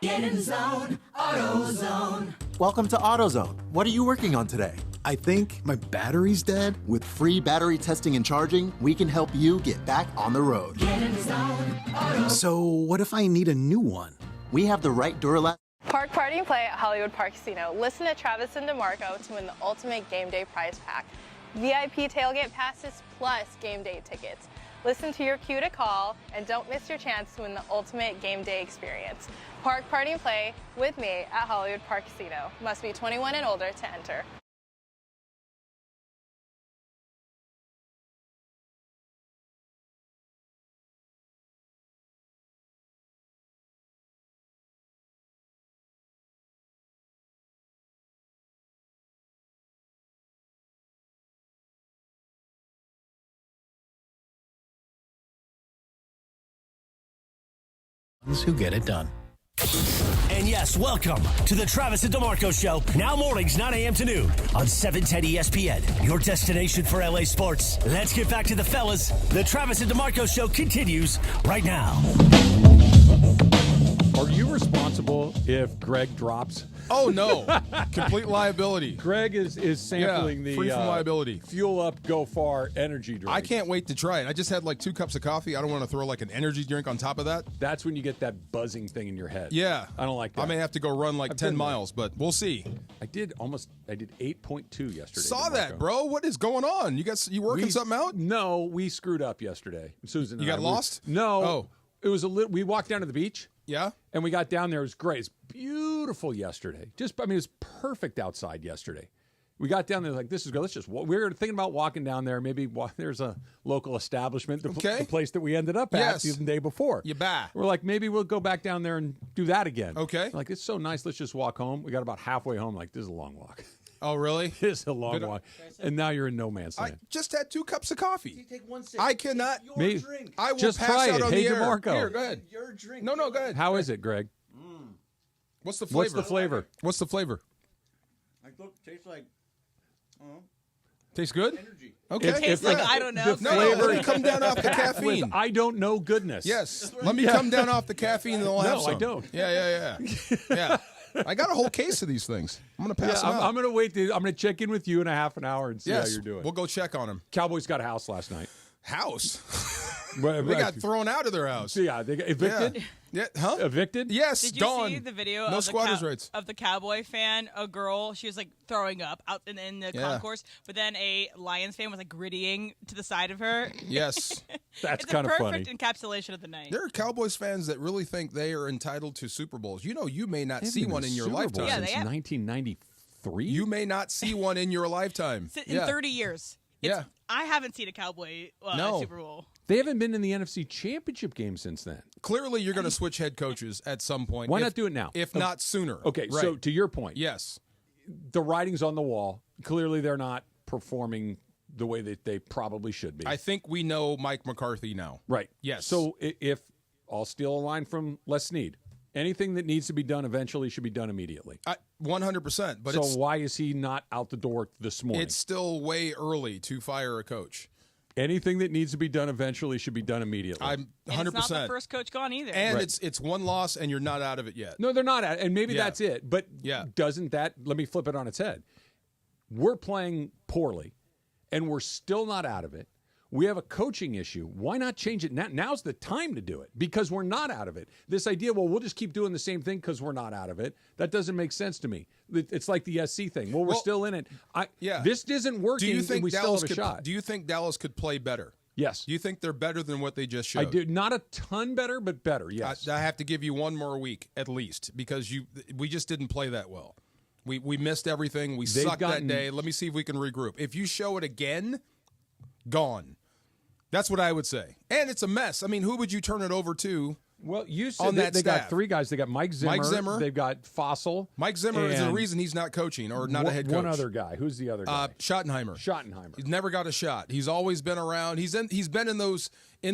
Get in the zone, AutoZone. Welcome to AutoZone. What are you working on today? I think my battery's dead. With free battery testing and charging, we can help you get back on the road. Get in the zone, AutoZone. So what if I need a new one? We have the right Duralast. Park, party, and play at Hollywood Park Casino. Listen to Travis and DeMarco to win the ultimate game day prize pack. VIP tailgate passes plus game day tickets. Listen to your cue to call and don't miss your chance to win the ultimate game day experience. Park, party, and play with me at Hollywood Park Casino. Must be 21 and older to enter. Who get it done. And yes, welcome to the Travis and DeMarco Show. Now mornings, 9 a.m. to noon on 710 ESPN, your destination for LA sports. Let's get back to the fellas. The Travis and DeMarco Show continues right now. Are Are you responsible if Greg drops? Oh, no. Complete liability. Greg is sampling the free from liability. Fuel Up, Go Far energy drink. I can't wait to try it. I just had like 2 cups of coffee. I don't want to throw like an energy drink on top of that. That's when you get that buzzing thing in your head. Yeah. I don't like that. I may have to go run like 10 miles, but we'll see. I did 8.2 yesterday. Saw that, bro. What is going on? You working something out? No, we screwed up yesterday. Susan and You got lost? No. Oh. It was we walked down to the beach. Yeah. And we got down there. It was great. It's beautiful yesterday. It was perfect outside yesterday. We got down there like, this is good. Let's just walk. We were thinking about walking down there. Maybe there's a local establishment, the place that we ended up at the day before. We're like, maybe we'll go back down there and do that again. Okay. Like, it's so nice. Let's just walk home. We got about halfway home. Like, this is a long walk. Oh, really? This is a long walk. And now you're in no man's land. I just had 2 cups of coffee. You take one sip. I cannot. Your drink. I will just pass try out it. on Hey, the air. DeMarco. Here, go ahead. Your drink. No, go ahead. How is it, Greg? What's the flavor? What's the flavor? Tastes like. Tastes good? Energy. Okay. It tastes like, I don't know. The flavor. Let me come down off the caffeine. I don't know goodness. Yes. Let me come down off the caffeine and they'll have some. I don't. Yeah. Yeah. I got a whole case of these things. I'm going to pass them out. I'm going to wait. I'm going to check in with you in a half an hour and see how you're doing. We'll go check on them. Cowboys got a house last night. House? They got thrown out of their house. Yeah, they got evicted. Yeah. Huh? Evicted? Yes. Did you Dawn. see the video No of squatters' rights. of the Cowboy fan? A girl, she was like throwing up out in the concourse, but then a Lions fan was like grittying to the side of her. Yes. That's It's kind a of funny. perfect encapsulation of the night. There are Cowboys fans that really think they are entitled to Super Bowls. You may not see one in your lifetime. Yeah, since they have. 1993. You may not see one in your lifetime. In 30 years. Yeah. I haven't seen a Cowboy Super Bowl. They haven't been in the NFC Championship game since then. Clearly, you're going to switch head coaches at some point. Why not do it now? If not sooner. Okay, Right. so to your point, Yes. the writing's on the wall. Clearly, they're not performing the way that they probably should be. I think we know Mike McCarthy now. Right. Yes. So if I'll steal a line from Les Snead, anything that needs to be done eventually should be done immediately. 100%. But so why is he not out the door this morning? it's still way early to fire a coach. Anything that needs to be done eventually should be done immediately. I'm 100%. And it's not the first coach gone either. And it's one loss, and you're not out of it yet. No, they're not at, and maybe Yeah. that's it. But Yeah. doesn't that? Let me flip it on its head. We're playing poorly, and we're still not out of it. We have a coaching issue. Why not change it now? Now's the time to do it because we're not out of it. This idea, well, we'll just keep doing the same thing because we're not out of it. That doesn't make sense to me. It's like the SC thing. Well, we're still in it. This isn't working. Do you think and we Dallas still have a shot? Do you think Dallas could play better? Yes. Do you think they're better than what they just showed? I do. Not a ton better, but better. Yes. I have to give you one more week at least because we just didn't play that well. We missed everything. We sucked that day. Let me see if we can regroup. If you show it again, gone. That's what I would say. And it's a mess. I mean, who would you turn it over to? Well, you said they got three guys. They got Mike Zimmer. They've got Fossil. Mike Zimmer is the reason he's not coaching or not a head coach. One other guy. Who's the other guy? Schottenheimer. Schottenheimer. He's never got a shot. He's always been around. He's been in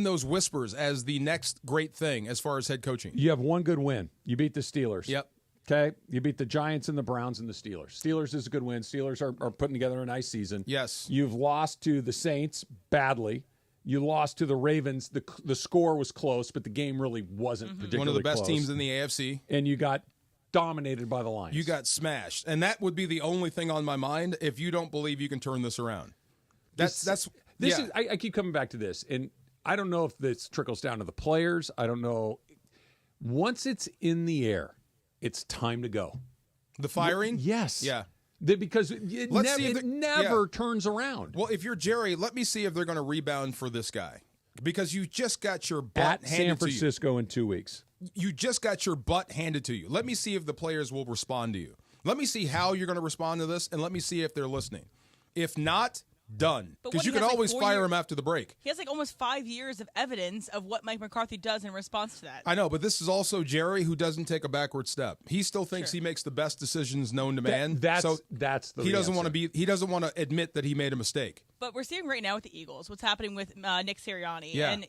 those whispers as the next great thing as far as head coaching. You have one good win. You beat the Steelers. Yep. Okay. You beat the Giants and the Browns and the Steelers. Steelers is a good win. Steelers are putting together a nice season. Yes. You've lost to the Saints badly. You lost to the Ravens. The score was close, but the game really wasn't particularly one of the best close. teams in the AFC. And you got dominated by the Lions. You got smashed. And that would be the only thing on my mind if you don't believe you can turn this around. I keep coming back to this, and I don't know if this trickles down to the players. I don't know. Once it's in the air, it's time to go. The firing? Yes. Yeah. Because it never turns around. Well, if you're Jerry, let me see if they're going to rebound for this guy. Because you just got your butt handed to you. San Francisco in 2 weeks. You just got your butt handed to you. Let me see if the players will respond to you. Let me see how you're going to respond to this, and let me see if they're listening. If not, done. Because you can always fire him after the break. He has like almost 5 years of evidence of what Mike McCarthy does in response to that. I know, but this is also Jerry who doesn't take a backward step. He still thinks he makes the best decisions known to man. That's the he doesn't want to he doesn't want to admit that he made a mistake. But we're seeing right now with the Eagles what's happening with Nick Sirianni. Yeah. And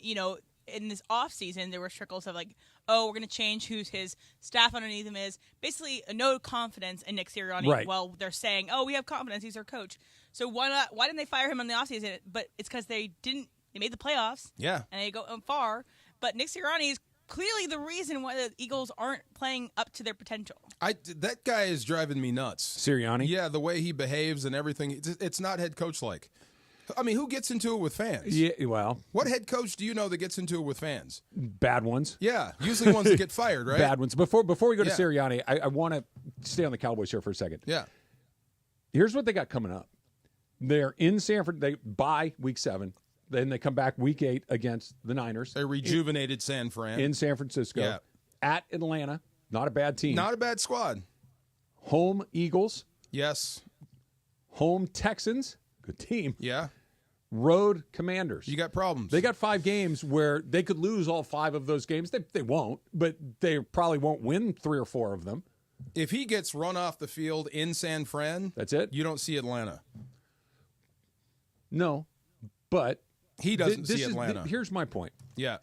in this offseason, there were trickles of like, oh, we're going to change who his staff underneath him is. Basically, no confidence in Nick Sirianni. Right. While they're saying, oh, we have confidence, he's our coach. So why didn't they fire him in the offseason? But it's because they made the playoffs. Yeah. And they go far. But Nick Sirianni is clearly the reason why the Eagles aren't playing up to their potential. That guy is driving me nuts. Sirianni? Yeah, the way he behaves and everything. It's not head coach-like. I mean, who gets into it with fans? Yeah, well. What head coach do you know that gets into it with fans? Bad ones. Yeah, usually ones that get fired, right? Bad ones. Before we go to Sirianni, I want to stay on the Cowboys here for a second. Yeah. Here's what they got coming up. They're in Sanford. They bye week 7. Then they come back week 8 against the Niners. A rejuvenated San Fran. In San Francisco. Yeah. At Atlanta. Not a bad team. Not a bad squad. Home Eagles. Yes. Home Texans. Good team. Yeah. Road Commanders. You got problems. They got 5 games where they could lose all 5 of those games. They won't, but they probably won't win 3 or 4 of them. If he gets run off the field in San Fran, that's it. You don't see Atlanta. No, but he doesn't see Atlanta. Here's my point. Yeah.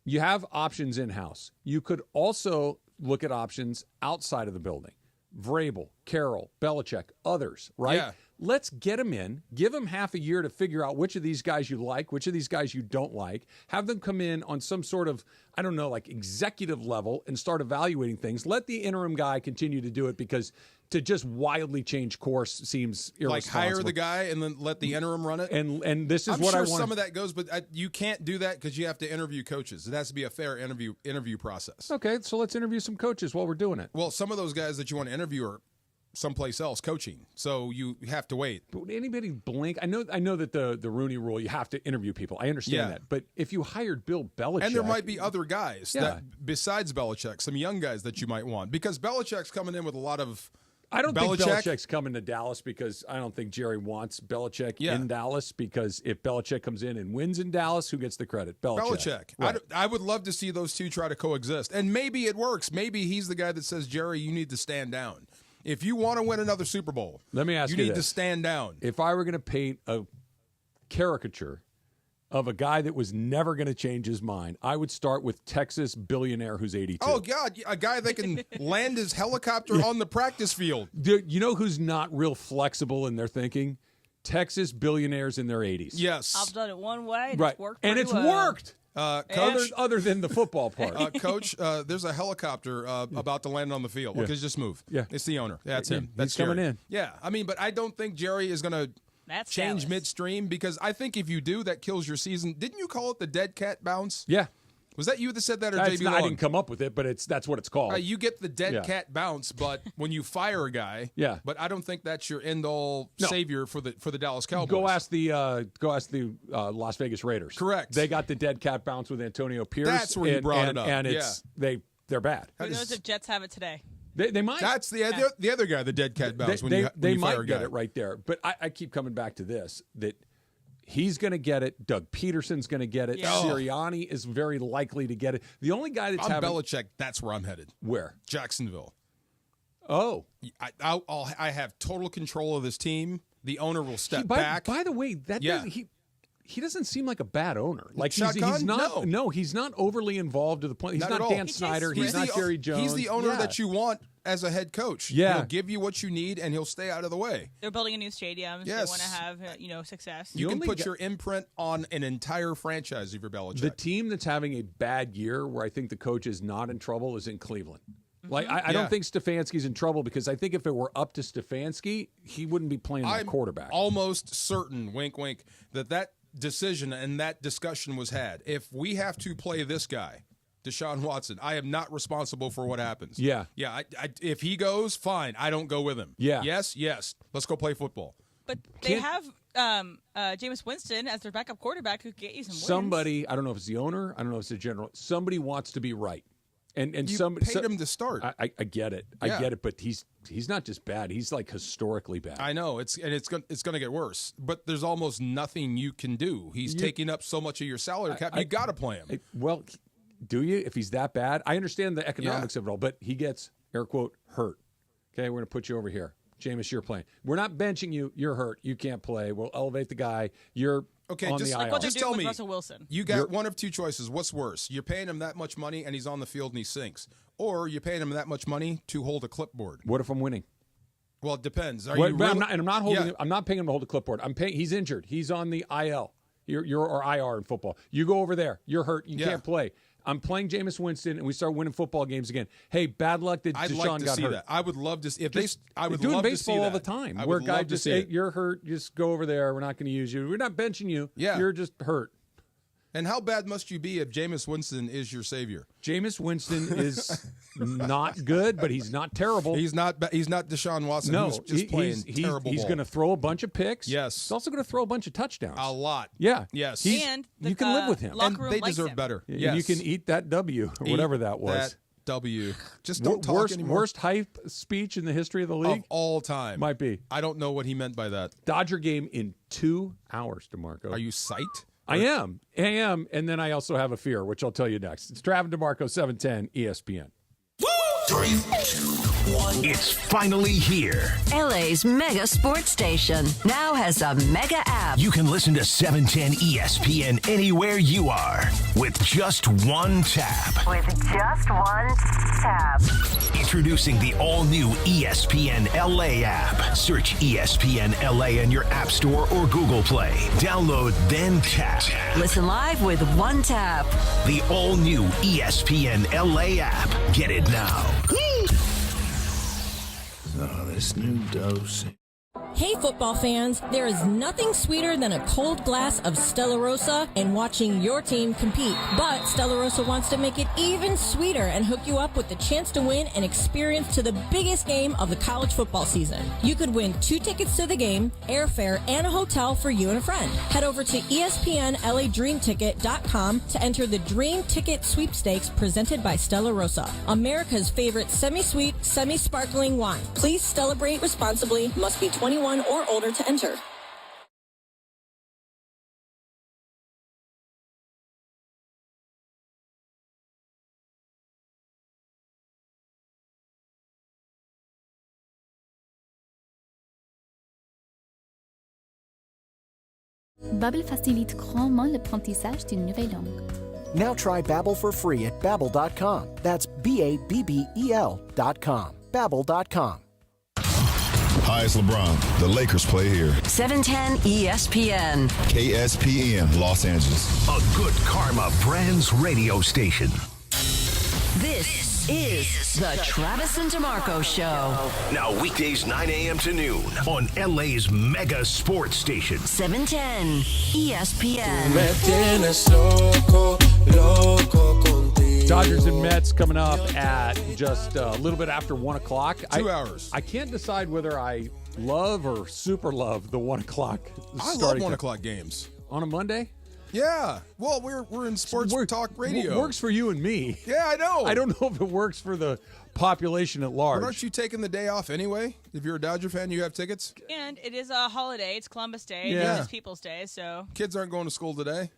You have options in-house. You could also look at options outside of the building. Vrabel, Carroll, Belichick, others, right? Yeah. Let's get them in, give them half a year to figure out which of these guys you like, which of these guys you don't like, have them come in on some sort of, I don't know, like executive level and start evaluating things. Let the interim guy continue to do it because to just wildly change course seems irresponsible. Like hire the guy and then let the interim run it? And this is I'm what sure I want. Some of that goes, but you can't do that because you have to interview coaches. It has to be a fair interview process. Okay, so let's interview some coaches while we're doing it. Well, some of those guys that you want to interview are someplace else coaching, so you have to wait. But would anybody blink? I know that the Rooney Rule, you have to interview people. I understand that. But if you hired Bill Belichick, and there might be other guys that besides Belichick, some young guys that you might want, because Belichick's coming in with a lot of. I don't think Belichick's coming to Dallas because I don't think Jerry wants Belichick in Dallas, because if Belichick comes in and wins in Dallas, who gets the credit? Belichick. Right. I would love to see those two try to coexist, and maybe it works. Maybe he's the guy that says, Jerry, you need to stand down. If you want to win another Super Bowl, let me ask you need to stand down. If I were going to paint a caricature of a guy that was never going to change his mind, I would start with Texas billionaire who's 82. Oh, God, a guy that can land his helicopter on the practice field. You know who's not real flexible in their thinking? Texas billionaires in their 80s. Yes. I've done it one way, and right. it's worked and it's well. worked. Coach, other than the football part. Coach, there's a helicopter about to land on the field. Okay, just move. Yeah. It's the owner. That's him. That's He's coming in. Yeah, I mean, but I don't think Jerry is going to change Dallas. midstream, because I think if you do, that kills your season. Didn't you call it the dead cat bounce? Yeah. Was that you that said that, or That's JB not, Long? I didn't come up with it, but that's what it's called. You get the dead cat bounce, but when you fire a guy, but I don't think that's your end-all savior for the Dallas Cowboys. Go ask the Las Vegas Raiders. Correct. They got the dead cat bounce with Antonio Pierce. That's where you brought it up. And it's they're bad. Who knows if Jets have it today? They might. That's the other guy, the dead cat bounce. They might fire a get guy. it right there. But I keep coming back to this, that he's going to get it. Doug Peterson's going to get it. Yeah. Sirianni is very likely to get it. The only guy that's having Belichick, that's where I'm headed. Where? Jacksonville. Oh. I have total control of this team. The owner will step back. By the way, he doesn't seem like a bad owner. Like he's not. No, he's not overly involved to the point. He's not Dan Snyder. He's not Jerry Jones. He's the owner that you want as a head coach. Yeah. He'll give you what you need, and he'll stay out of the way. They're building a new stadium. So Yes. they want to have success. You can put your imprint on an entire franchise if you're Belichick. The team that's having a bad year, where I think the coach is not in trouble, is in Cleveland. Like I don't think Stefanski's in trouble, because I think if it were up to Stefanski, he wouldn't be playing that quarterback. Almost certain, wink, wink, that decision and that discussion was had. If we have to play this guy, Deshaun Watson, I am not responsible for what happens. Yeah. If he goes, fine. I don't go with him. Yeah. Yes. Let's go play football. But they have Jameis Winston as their backup quarterback who get you some wins. Somebody, I don't know if it's the owner, I don't know if it's the general. Somebody wants to be right. And you somebody paid him to start. I get it. I get it. But he's not just bad. He's like historically bad. I know it's going to get worse. But there's almost nothing you can do. He's taking up so much of your salary cap. You got to play him. Well, do you? If he's that bad, I understand the economics of it all. But he gets air quote hurt. Okay, we're going to put you over here, Jameis. You're playing. We're not benching you. You're hurt. You can't play. We'll elevate the guy. You're okay. On Just, the like what they're just doing tell with me, Russell Wilson. You got one of two choices. What's worse? You're paying him that much money and he's on the field and he sinks, or you're paying him that much money to hold a clipboard. What if I'm winning? Well, it depends. I'm not holding. I'm not paying him to hold a clipboard. I'm paying. He's injured. He's on the IL. You're or IR in football. You go over there. You're hurt. You can't play. I'm playing Jameis Winston, and we start winning football games again. Hey, bad luck that I'd Deshaun like to got see hurt. that. I would love to see if Just, they. I would doing love baseball to see all that. the time. I Where would a guy love to just, see hey, it. you're hurt. Just go over there. We're not going to use you. We're not benching you. Yeah. You're just hurt. And how bad must you be if Jameis Winston is your savior? Jameis Winston is not good, but he's not terrible. He's not Deshaun Watson. No, who's just playing terrible. He's going to throw a bunch of picks. Yes. He's also going to throw a bunch of touchdowns. A lot. Yeah. Yes. And you can live with him. Locker room They likes deserve him. better. Yeah, Yes. You can eat that W or whatever that was. That W. Just don't talk anymore. Worst hype speech in the history of the league? Of all time. Might be. I don't know what he meant by that. Dodger game in 2 hours, DeMarco. Are you psyched? I am. And then I also have a fear, which I'll tell you next. It's Trav and DeMarco, 710 ESPN. 3, 2, 1. It's finally here. LA's mega sports station now has a mega app. You can listen to 710 ESPN anywhere you are with just one tap. Introducing the all-new ESPN LA app. Search ESPN LA in your App Store or Google Play. Download, then tap. Listen live with one tap. The all-new ESPN LA app. Get it now. This new dose. Hey, football fans, there is nothing sweeter than a cold glass of Stella Rosa and watching your team compete. But Stella Rosa wants to make it even sweeter and hook you up with the chance to win an experience to the biggest game of the college football season. You could win 2 tickets to the game, airfare, and a hotel for you and a friend. Head over to ESPNLADreamTicket.com to enter the Dream Ticket Sweepstakes presented by Stella Rosa, America's favorite semi-sweet, semi-sparkling wine. Please celebrate responsibly. Must be 21 or older to enter. Babbel facilite grandement l'apprentissage d'une nouvelle langue. Now try Babbel for free at Babbel.com. That's BABBEL.com. Babbel.com. Hi, it's LeBron. The Lakers play here. 710 ESPN. KSPN, Los Angeles. A Good Karma Brands radio station. This is the Travis and DeMarco Show. Now weekdays 9 a.m. to noon on LA's mega sports station. 710 ESPN. Dodgers and Mets coming up at just a little bit after 1 o'clock. 2 hours. I can't decide whether I love or super love the 1 o'clock. I love 1 o'clock games. On a Monday? Yeah. Well, we're in sports talk radio. Works for you and me. Yeah, I know. I don't know if it works for the population at large. But aren't you taking the day off anyway? If you're a Dodger fan, you have tickets? And it is a holiday. It's Columbus Day. Yeah. It's People's Day, so. Kids aren't going to school today.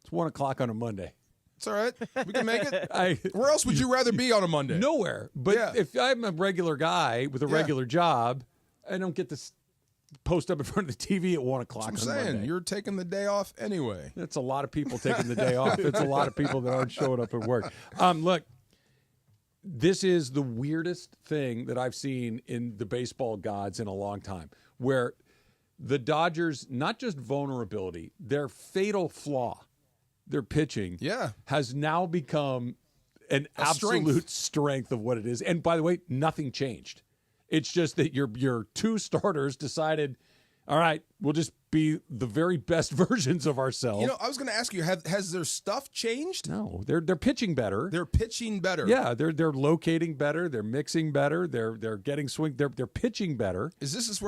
It's 1 o'clock on a Monday. It's all right. We can make it. Where else would you rather be on a Monday? Nowhere. But if I'm a regular guy with a regular job, I don't get to post up in front of the TV at 1 o'clock. That's what I'm saying. Monday. You're taking the day off anyway. That's a lot of people taking the day off. It's a lot of people that aren't showing up at work. Look, this is the weirdest thing that I've seen in the baseball gods in a long time, where the Dodgers, not just vulnerability, their fatal flaw, their pitching, has now become an absolute strength of what it is. And by the way, nothing changed. It's just that your 2 starters decided, all right, we'll just be the very best versions of ourselves. You know, I was going to ask you, has their stuff changed? No, they're pitching better. They're pitching better. Yeah, they're locating better. They're mixing better. They're getting swing. They're pitching better. Is this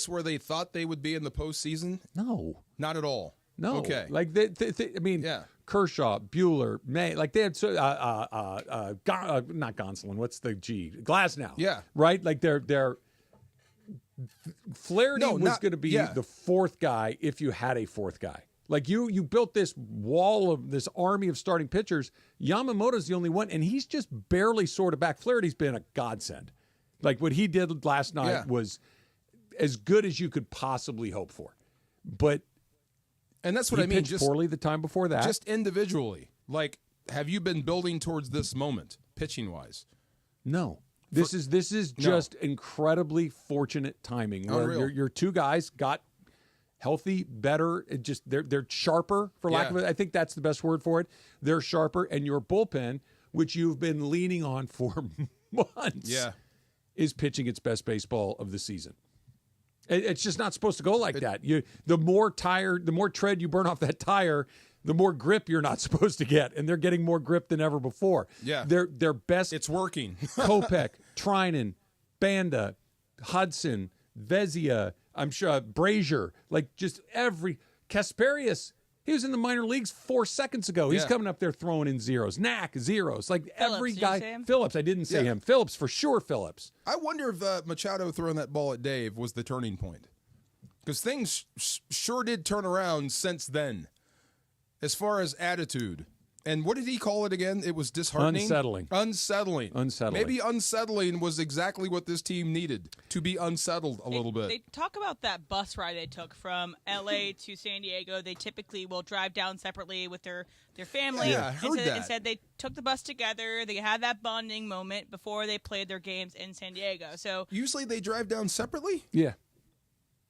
where they thought they would be in the postseason? No, not at all. No. Okay. Like I mean, Kershaw, Bueller, May, like they had not Gonsolin. What's the G? Glasnow. Yeah. Right. Like they're Flaherty was going to be the 4th guy if you had a 4th guy. Like you built this wall of this army of starting pitchers. Yamamoto's the only one, and he's just barely sort of back. Flaherty's been a godsend. Like what he did last night was as good as you could possibly hope for. But and that's what he I mean. Pitched poorly the time before that. Just individually, like, have you been building towards this moment, pitching wise? No. This is just incredibly fortunate timing. Where your 2 guys got healthy, better. They're sharper, for lack of it. I think that's the best word for it. They're sharper, and your bullpen, which you've been leaning on for months, is pitching its best baseball of the season. It's just not supposed to go like that. The more tread you burn off that tire, the more grip you're not supposed to get, and they're getting more grip than ever before. Yeah, their best. It's working. Kopech, Trinan, Banda, Hudson, Vezia, I'm sure Brazier, like just every Kasperius. He was in the minor leagues 4 seconds ago. He's coming up there throwing in zeros. Knack, zeros. Like Phillips, every did guy. you say him? Phillips, I didn't say him. Phillips, for sure, Phillips. I wonder if Machado throwing that ball at Dave was the turning point. Because things sure did turn around since then, as far as attitude. And what did he call it again? It was disheartening? Unsettling. Maybe unsettling was exactly what this team needed, to be unsettled a little bit. They talk about that bus ride they took from L.A. to San Diego. They typically will drive down separately with their family. Yeah, I heard that. Instead, they took the bus together. They had that bonding moment before they played their games in San Diego. So usually they drive down separately? Yeah.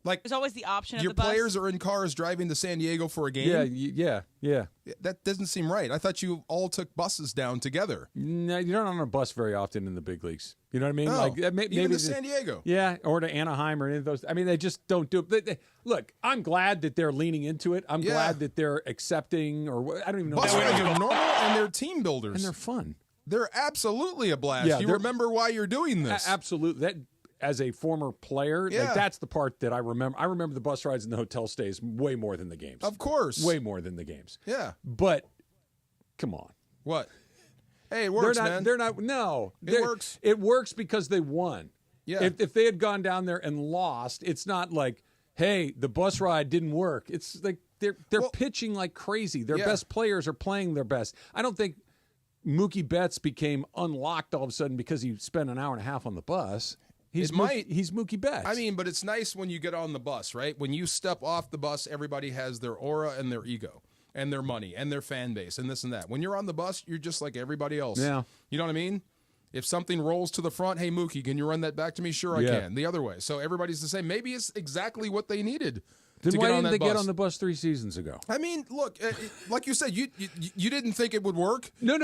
Like there's always the option of your the bus. players are in cars driving to San Diego for a game? Yeah. That doesn't seem right. I thought you all took buses down together. No, you're not on a bus very often in the big leagues. You know what I mean? No, like maybe even to San Diego. Yeah, or to Anaheim or any of those. I mean, they just don't do it. Look, I'm glad that they're leaning into it. I'm glad that they're accepting, or I don't even know. Bus rides are normal, and they're team builders. And they're fun. They're absolutely a blast. Yeah, you remember why you're doing this. Absolutely. That, as a former player, like, that's the part that I remember. I remember the bus rides and the hotel stays way more than the games. Of course. Way more than the games. Yeah. But, come on. What? Hey, it works, man. It works. It works because they won. Yeah. If they had gone down there and lost, it's not like, hey, the bus ride didn't work. It's like they're pitching like crazy. Their best players are playing their best. I don't think Mookie Betts became unlocked all of a sudden because he spent an hour and a half on the bus. He's Mookie Betts. I mean, but it's nice when you get on the bus, right? When you step off the bus, everybody has their aura and their ego and their money and their fan base and this and that. When you're on the bus, you're just like everybody else. Yeah. You know what I mean? If something rolls to the front, hey, Mookie, can you run that back to me? Sure, I can. The other way. So everybody's the same. Maybe it's exactly what they needed. Then why didn't they get on the bus 3 seasons ago? I mean, look, like you said, you didn't think it would work. No.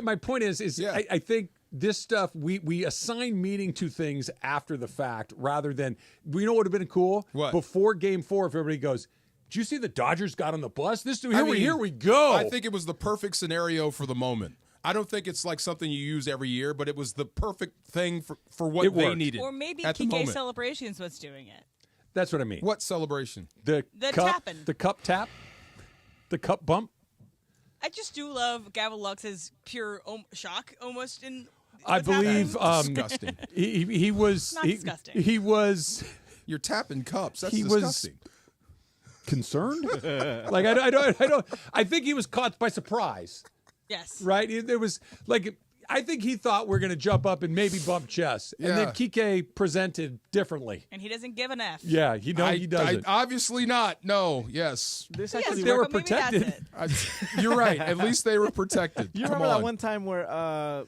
My point is I think this stuff, we assign meaning to things after the fact rather than, we know what would have been cool? What? Before Game 4, if everybody goes, did you see the Dodgers got on the bus? Here we go. I think it was the perfect scenario for the moment. I don't think it's like something you use every year, but it was the perfect thing for what they needed. Or maybe at the Kike moment. Celebrations was doing it. That's what I mean. What celebration? The cup, tapping. The cup tap? The cup bump? I just do love Gavin Lux's pure shock almost in I believe disgusting. He was not disgusting. He was You're tapping cups. That's disgusting. Concerned? Like I don't I think he was caught by surprise. Yes. Right? There was like, I think he thought we're going to jump up and maybe bump chest. And then Kike presented differently. And he doesn't give an F. Yeah, he doesn't. Obviously not. No, yes. This Yes, actually they were worked. protected. You're right. At least they were protected. You remember that one time where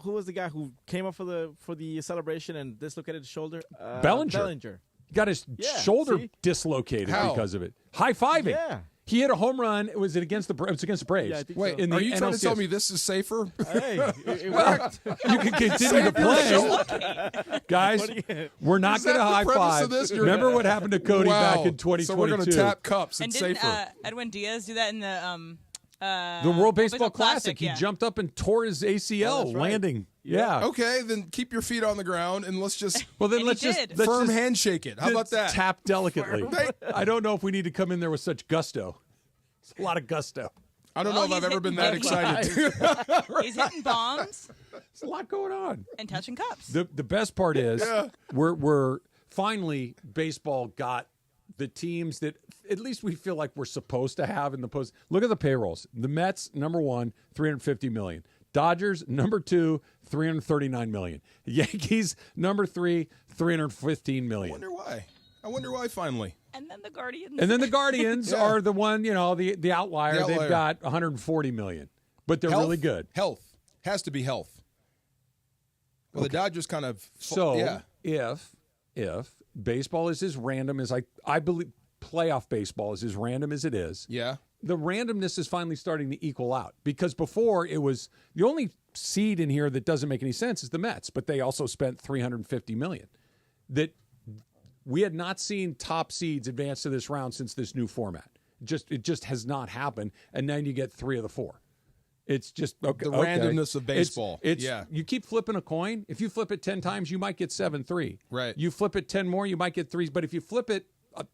who was the guy who came up for the celebration and dislocated his shoulder? Bellinger. Got his shoulder dislocated because of it. High-fiving. Yeah. He hit a home run. It was against the Braves. Yeah, I think Wait, so. are you trying to tell me this is safer? Hey, it worked. You can continue to play. Guys, we're not going to high-five. Remember what happened to Cody back in 2022. So we're going to tap cups. And It's didn't safer. Edwin Diaz do that in the World Baseball Classic. He jumped up and tore his ACL landing. Yeah. Okay, then keep your feet on the ground and let's just let's firm handshake it. How about that? Tap delicately. I don't know if we need to come in there with such gusto. It's a lot of gusto. I don't know if I've ever been that excited. He's hitting bombs. There's a lot going on. And touching cups. The best part is we're finally, baseball got the teams that at least we feel like we're supposed to have in the post. Look at the payrolls. The Mets, number 1, $350 million. Dodgers, number 2, $339 million. Yankees, number 3, $315 million. I wonder why finally. And then the Guardians. And then the Guardians are the one, the outlier. They've got $140 million. But they're really good. Health. Has to be health. Well, the Dodgers kind of... So if baseball is as random as I playoff baseball is as random as it is. Yeah. The randomness is finally starting to equal out, because before it was the only seed in here that doesn't make any sense is the Mets, but they also spent $350 million. That we had not seen top seeds advance to this round since this new format. It just has not happened, and then you get 3 of the 4. It's just the randomness of baseball. It's you keep flipping a coin. If you flip it 10 times, you might get 7-3. Right. You flip it 10 more, you might get 3s. But if you flip it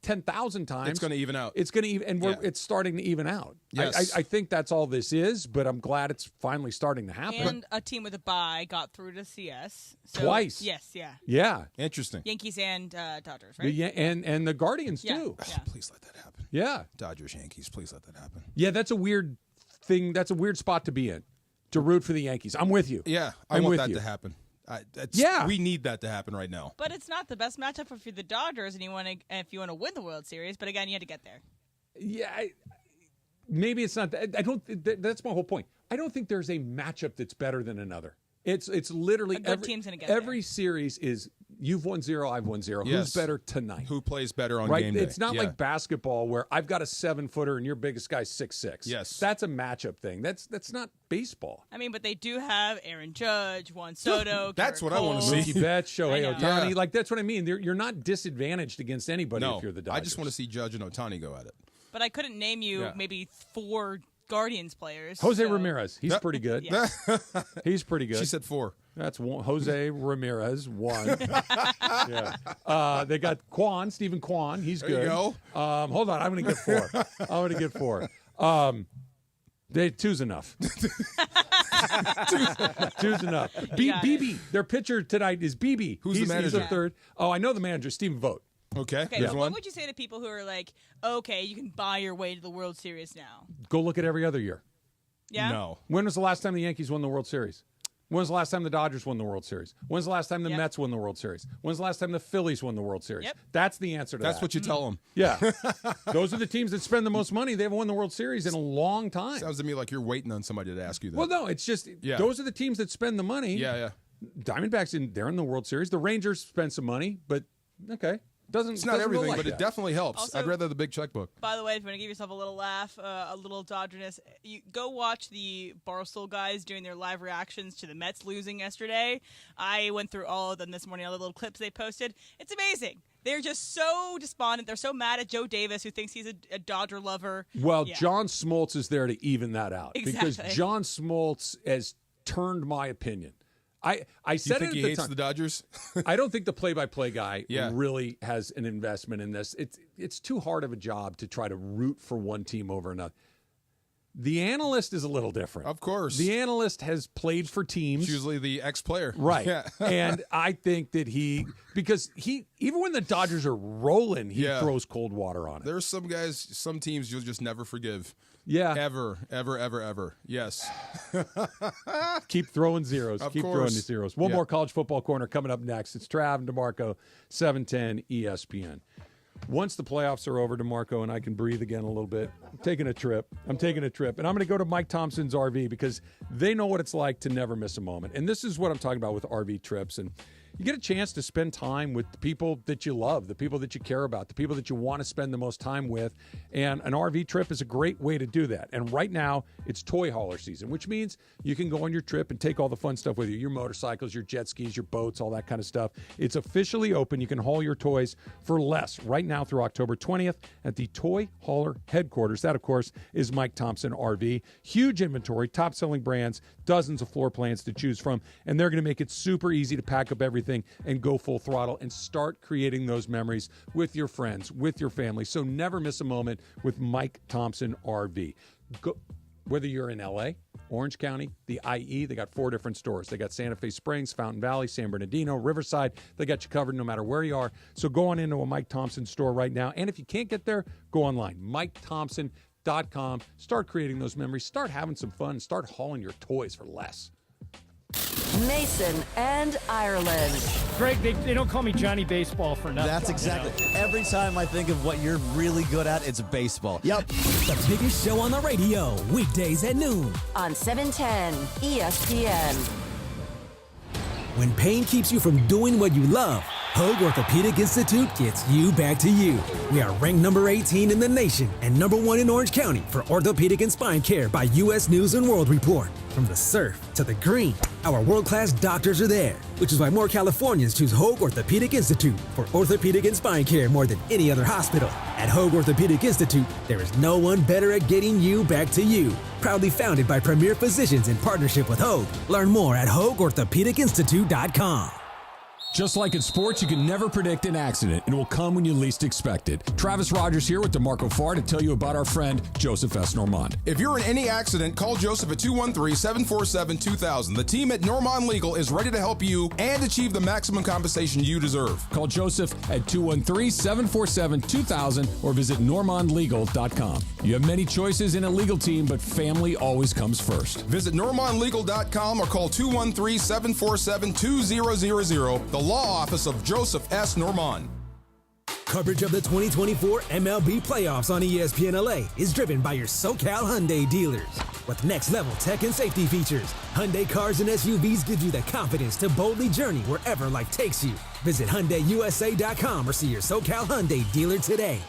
10,000 times, it's going to even out. It's going to even, and it's starting to even out. Yes. I think that's all this is, but I'm glad it's finally starting to happen. And a team with a bye got through to CS twice. Yes, yeah. Yeah, interesting. Yankees and Dodgers, right? And the Guardians too. Yeah. Oh, please let that happen. Yeah, Dodgers, Yankees, please let that happen. Yeah, that's a weird thing. That's a weird spot to be in, to root for the Yankees. I'm with you. Yeah, I want that to happen. We need that to happen right now. But it's not the best matchup if you're the Dodgers and if you want to win the World Series. But again, you had to get there. Yeah, maybe it's not. I don't. That's my whole point. I don't think there's a matchup that's better than another. It's literally a good team's gonna get every series is you've won 0, I've won 0. Yes. Who's better tonight? Who plays better on right? game day? It's not like basketball where I've got a 7-footer and your biggest guy's 6'6". Yes, that's a matchup thing. That's not baseball. I mean, but they do have Aaron Judge, Juan Soto. That's what Cole. I want to see. Mookie Betts, Shohei Ohtani. Yeah. Like that's what I mean. You're not disadvantaged against anybody if you're the Dodgers. I just want to see Judge and Ohtani go at it. But I couldn't name you maybe 4 Guardians players. Jose Ramirez. He's pretty good. Yeah. He's pretty good. She said 4. That's one. Jose Ramirez, 1. Yeah. They got Stephen Kwan. He's good. There you go. Hold on. I'm going to get 4. 2's enough. 2's enough. BB. Their pitcher tonight is BB. Who's the manager? He's a 3rd. Oh, I know the manager, Stephen Vogt. Okay. So what would you say to people who are like, okay, you can buy your way to the World Series now? Go look at every other year. Yeah? No. When was the last time the Yankees won the World Series? When was the last time the Dodgers won the World Series? When's the last time the Mets won the World Series? When's the last time the Phillies won the World Series? Yep. That's the answer to that. That's what you tell them. Yeah. Those are the teams that spend the most money. They haven't won the World Series in a long time. Sounds to me like you're waiting on somebody to ask you that. Well, no, it's just those are the teams that spend the money. Yeah. Diamondbacks, they're in the World Series. The Rangers spend some money, but okay. It's not everything, like but it definitely helps. Also, I'd rather the big checkbook. By the way, if you want to give yourself a little laugh, a little Dodgerness, you go watch the Barstool guys doing their live reactions to the Mets losing yesterday. I went through all of them this morning, all the little clips they posted. It's amazing. They're just so despondent. They're so mad at Joe Davis, who thinks he's a Dodger lover. Well, John Smoltz is there to even that out. Exactly. Because John Smoltz has turned my opinion. I said you think he hates the Dodgers? I don't think the play-by-play guy really has an investment in this. It's too hard of a job to try to root for one team over another. The analyst is a little different. Of course. The analyst has played for teams. It's usually the ex-player. Right. Yeah. And I think that because even when the Dodgers are rolling, he throws cold water on it. There's some teams you'll just never forgive. Yeah. Ever, ever, ever, ever. Yes. Keep throwing zeros. Of Keep course. throwing the zeros. One more College Football Corner coming up next. It's Trav and DeMarco, 710 ESPN. Once the playoffs are over, DeMarco and I can breathe again a little bit. I'm taking a trip. And I'm going to go to Mike Thompson's RV because they know what it's like to never miss a moment. And this is what I'm talking about with RV trips. And you get a chance to spend time with the people that you love, the people that you care about, the people that you want to spend the most time with. And an RV trip is a great way to do that. And right now, it's toy hauler season, which means you can go on your trip and take all the fun stuff with you, your motorcycles, your jet skis, your boats, all that kind of stuff. It's officially open. You can haul your toys for less right now through October 20th at the Toy Hauler headquarters. That, of course, is Mike Thompson RV. Huge inventory, top-selling brands, dozens of floor plans to choose from, and they're going to make it super easy to pack up everything and go full throttle and start creating those memories with your friends, with your family. So never miss a moment with Mike Thompson RV. Whether you're in LA, Orange County, the IE, they got 4 different stores. They got Santa Fe Springs, Fountain Valley, San Bernardino, Riverside. They got you covered no matter where you are. So go on into a Mike Thompson store right now. And if you can't get there, go online, MikeThompson.com. Start creating those memories. Start having some fun. Start hauling your toys for less. Mason and Ireland. Greg, they don't call me Johnny Baseball for nothing. That's exactly. Every time I think of what you're really good at, it's baseball. Yep. The biggest show on the radio, weekdays at noon. On 710 ESPN. When pain keeps you from doing what you love, Hoag Orthopedic Institute gets you back to you. We are ranked number 18 in the nation and number 1 in Orange County for orthopedic and spine care by U.S. News and World Report. From the surf to the green, our world-class doctors are there, which is why more Californians choose Hoag Orthopedic Institute for orthopedic and spine care more than any other hospital. At Hoag Orthopedic Institute, there is no one better at getting you back to you. Proudly founded by premier physicians in partnership with Hoag. Learn more at HoagOrthopedicInstitute.com. Just like in sports, you can never predict an accident. It will come when you least expect it. Travis Rogers here with DeMarco Farr to tell you about our friend, Joseph S. Normand. If you're in any accident, call Joseph at 213-747-2000. The team at Normand Legal is ready to help you and achieve the maximum compensation you deserve. Call Joseph at 213-747-2000 or visit normandlegal.com. You have many choices in a legal team, but family always comes first. Visit normandlegal.com or call 213-747-2000. The Law Office of Joseph S. Normand. Coverage of the 2024 MLB playoffs on ESPN LA is driven by your SoCal Hyundai dealers. With next-level tech and safety features, Hyundai cars and SUVs give you the confidence to boldly journey wherever life takes you. Visit HyundaiUSA.com or see your SoCal Hyundai dealer today.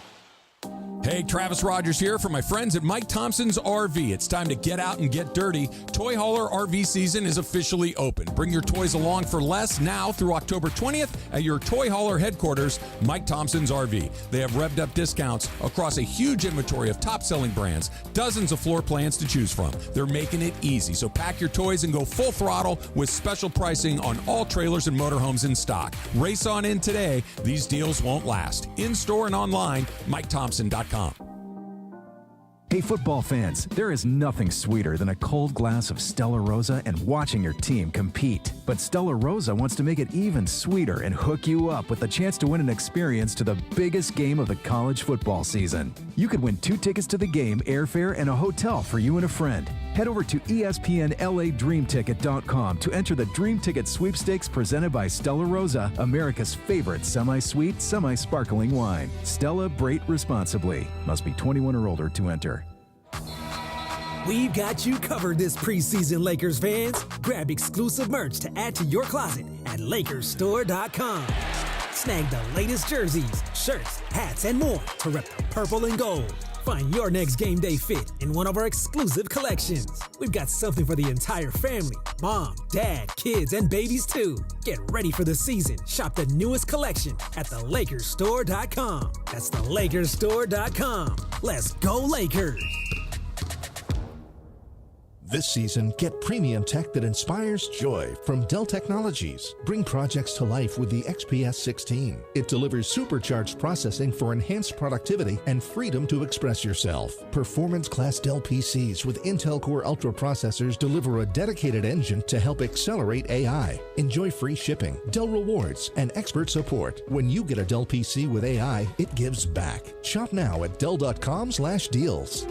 Hey, Travis Rogers here for my friends at Mike Thompson's RV. It's time to get out and get dirty. Toy Hauler RV season is officially open. Bring your toys along for less now through October 20th at your Toy Hauler headquarters, Mike Thompson's RV. They have revved up discounts across a huge inventory of top-selling brands, dozens of floor plans to choose from. They're making it easy, so pack your toys and go full throttle with special pricing on all trailers and motorhomes in stock. Race on in today. These deals won't last. In-store and online, MikeThompson.com. Hey, football fans, there is nothing sweeter than a cold glass of Stella Rosa and watching your team compete. But Stella Rosa wants to make it even sweeter and hook you up with a chance to win an experience to the biggest game of the college football season. You could win 2 tickets to the game, airfare, and a hotel for you and a friend. Head over to ESPNLADreamTicket.com to enter the Dream Ticket Sweepstakes presented by Stella Rosa, America's favorite semi-sweet, semi-sparkling wine. Stella, Brate responsibly. Must be 21 or older to enter. We've got you covered this preseason, Lakers fans. Grab exclusive merch to add to your closet at LakersStore.com. Snag the latest jerseys, shirts, hats, and more to rep the purple and gold. Find your next game day fit in one of our exclusive collections. We've got something for the entire family. Mom, dad, kids, and babies too. Get ready for the season. Shop the newest collection at TheLakersStore.com. That's TheLakersStore.com. Let's go Lakers! This season, get premium tech that inspires joy from Dell Technologies. Bring projects to life with the XPS 16. It delivers supercharged processing for enhanced productivity and freedom to express yourself. Performance-class Dell PCs with Intel Core Ultra processors deliver a dedicated engine to help accelerate AI. Enjoy free shipping, Dell rewards, and expert support. When you get a Dell PC with AI, it gives back. Shop now at Dell.com/deals.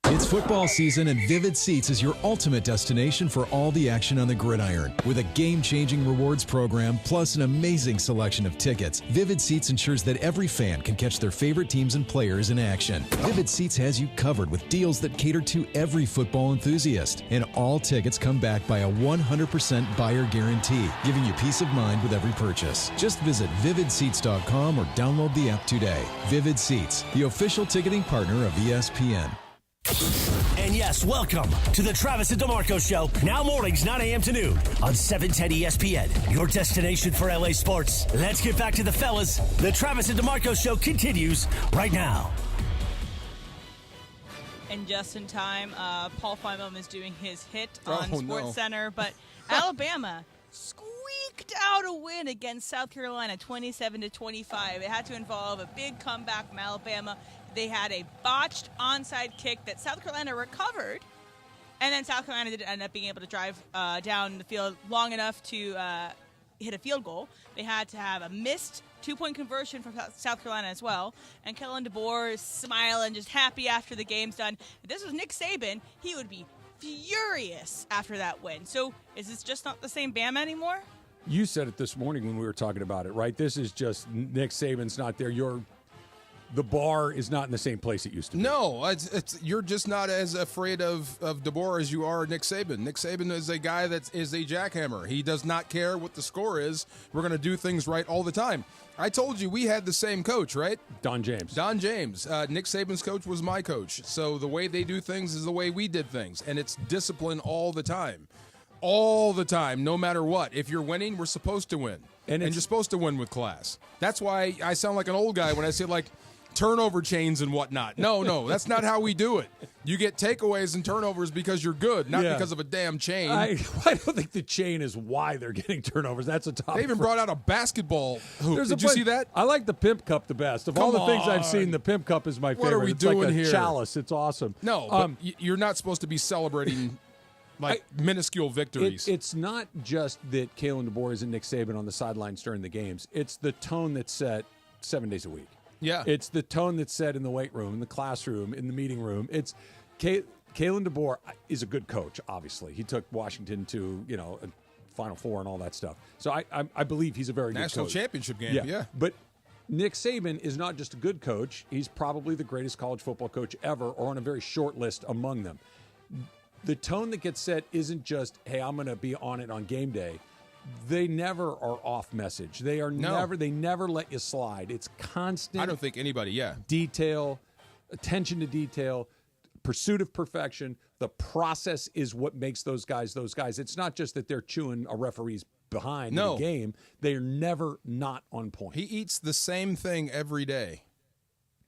It's football season, and Vivid Seats is your ultimate destination for all the action on the gridiron. With a game-changing rewards program, plus an amazing selection of tickets, Vivid Seats ensures that every fan can catch their favorite teams and players in action. Vivid Seats has you covered with deals that cater to every football enthusiast. And all tickets come back by a 100% buyer guarantee, giving you peace of mind with every purchase. Just visit VividSeats.com or download the app today. Vivid Seats, the official ticketing partner of ESPN. And yes, welcome to the Travis and DeMarco Show. Now mornings, 9 a.m. to noon on 710 ESPN, your destination for LA sports. Let's get back to the fellas. The Travis and DeMarco Show continues right now. And just in time, Paul Feynman is doing his hit on no. SportsCenter, but Alabama squeaked out a win against South Carolina, 27-25. It had to involve a big comeback from Alabama. They had a botched onside kick that South Carolina recovered, and then South Carolina didn't end up being able to drive down the field long enough to hit a field goal. They had to have a missed two-point conversion from South Carolina as well, and Kellen DeBoer is smiling, just happy after the game's done. If this was Nick Saban, he would be furious after that win. So is this just not the same Bama anymore? You said it this morning when we were talking about it, right? This is just Nick Saban's not there. the bar is not in the same place it used to be. No, you're just not as afraid of DeBoer as you are Nick Saban. Nick Saban is a guy that is a jackhammer. He does not care what the score is. We're going to do things right all the time. I told you we had the same coach, right? Don James. Nick Saban's coach was my coach. So the way they do things is the way we did things. And it's discipline all the time. All the time, no matter what. If you're winning, we're supposed to win. And you're supposed to win with class. That's why I sound like an old guy when I say, like, turnover chains and whatnot. No, that's not how we do it. You get takeaways and turnovers because you're good, not because of a damn chain. I don't think the chain is why they're getting turnovers. That's a top. They even brought out a basketball hoop. Did you see that? I like the Pimp Cup the best. Of all the things I've seen, the Pimp Cup is my favorite. What are we doing like a here? Chalice. It's awesome. No, but you're not supposed to be celebrating minuscule victories. It's not just that Kalen DeBoer is and Nick Saban on the sidelines during the games. It's the tone that's set 7 days a week. Yeah. It's the tone that's set in the weight room, in the classroom, in the meeting room. It's Kalen DeBoer is a good coach, obviously. He took Washington to, a Final Four and all that stuff. So I believe he's a very good coach. National championship game, yeah. But Nick Saban is not just a good coach. He's probably the greatest college football coach ever, or on a very short list among them. The tone that gets set isn't just, hey, I'm going to be on it on game day. They never are off message. They never let you slide. It's constant. I don't think anybody, detail, attention to detail, pursuit of perfection. The process is what makes those guys. It's not just that they're chewing a referee's behind in the game. They're never not on point. He eats the same thing every day.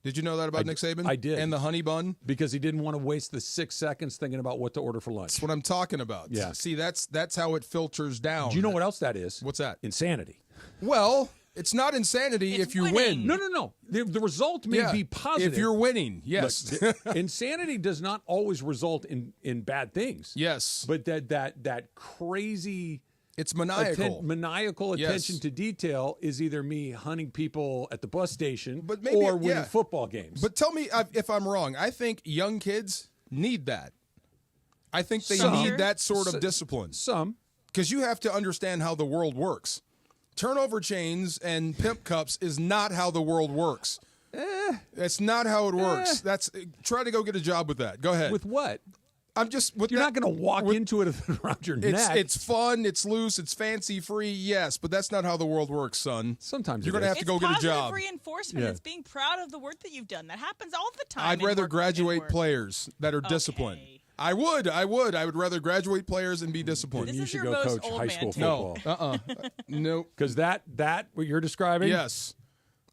Did you know that about Nick Saban? I did. And the honey bun? Because he didn't want to waste the 6 seconds thinking about what to order for lunch. That's what I'm talking about. Yeah. See, that's how it filters down. Do you know what else that is? What's that? Insanity. Well, it's not insanity if you win. No. The result may be positive. If you're winning, yes. Look, insanity does not always result in bad things. Yes. But that crazy... It's maniacal. Maniacal attention to detail is either me hunting people at the bus station maybe, or winning football games. But tell me if I'm wrong. I think young kids need that. I think they need that sort of discipline. Some. Because you have to understand how the world works. Turnover chains and pimp cups is not how the world works. That's not how it works. Try to go get a job with that. Go ahead. With what? I'm just. You're not going to walk into it around your neck. It's fun. It's loose. It's fancy free. Yes, but that's not how the world works, son. Sometimes you're going to have to go get a job. It's positive reinforcement. It's being proud of the work that you've done. That happens all the time. I'd rather graduate players that are disciplined. I would rather graduate players and be disciplined. This you is should your go most coach old high man school take. football. No. Because that what you're describing. Yes.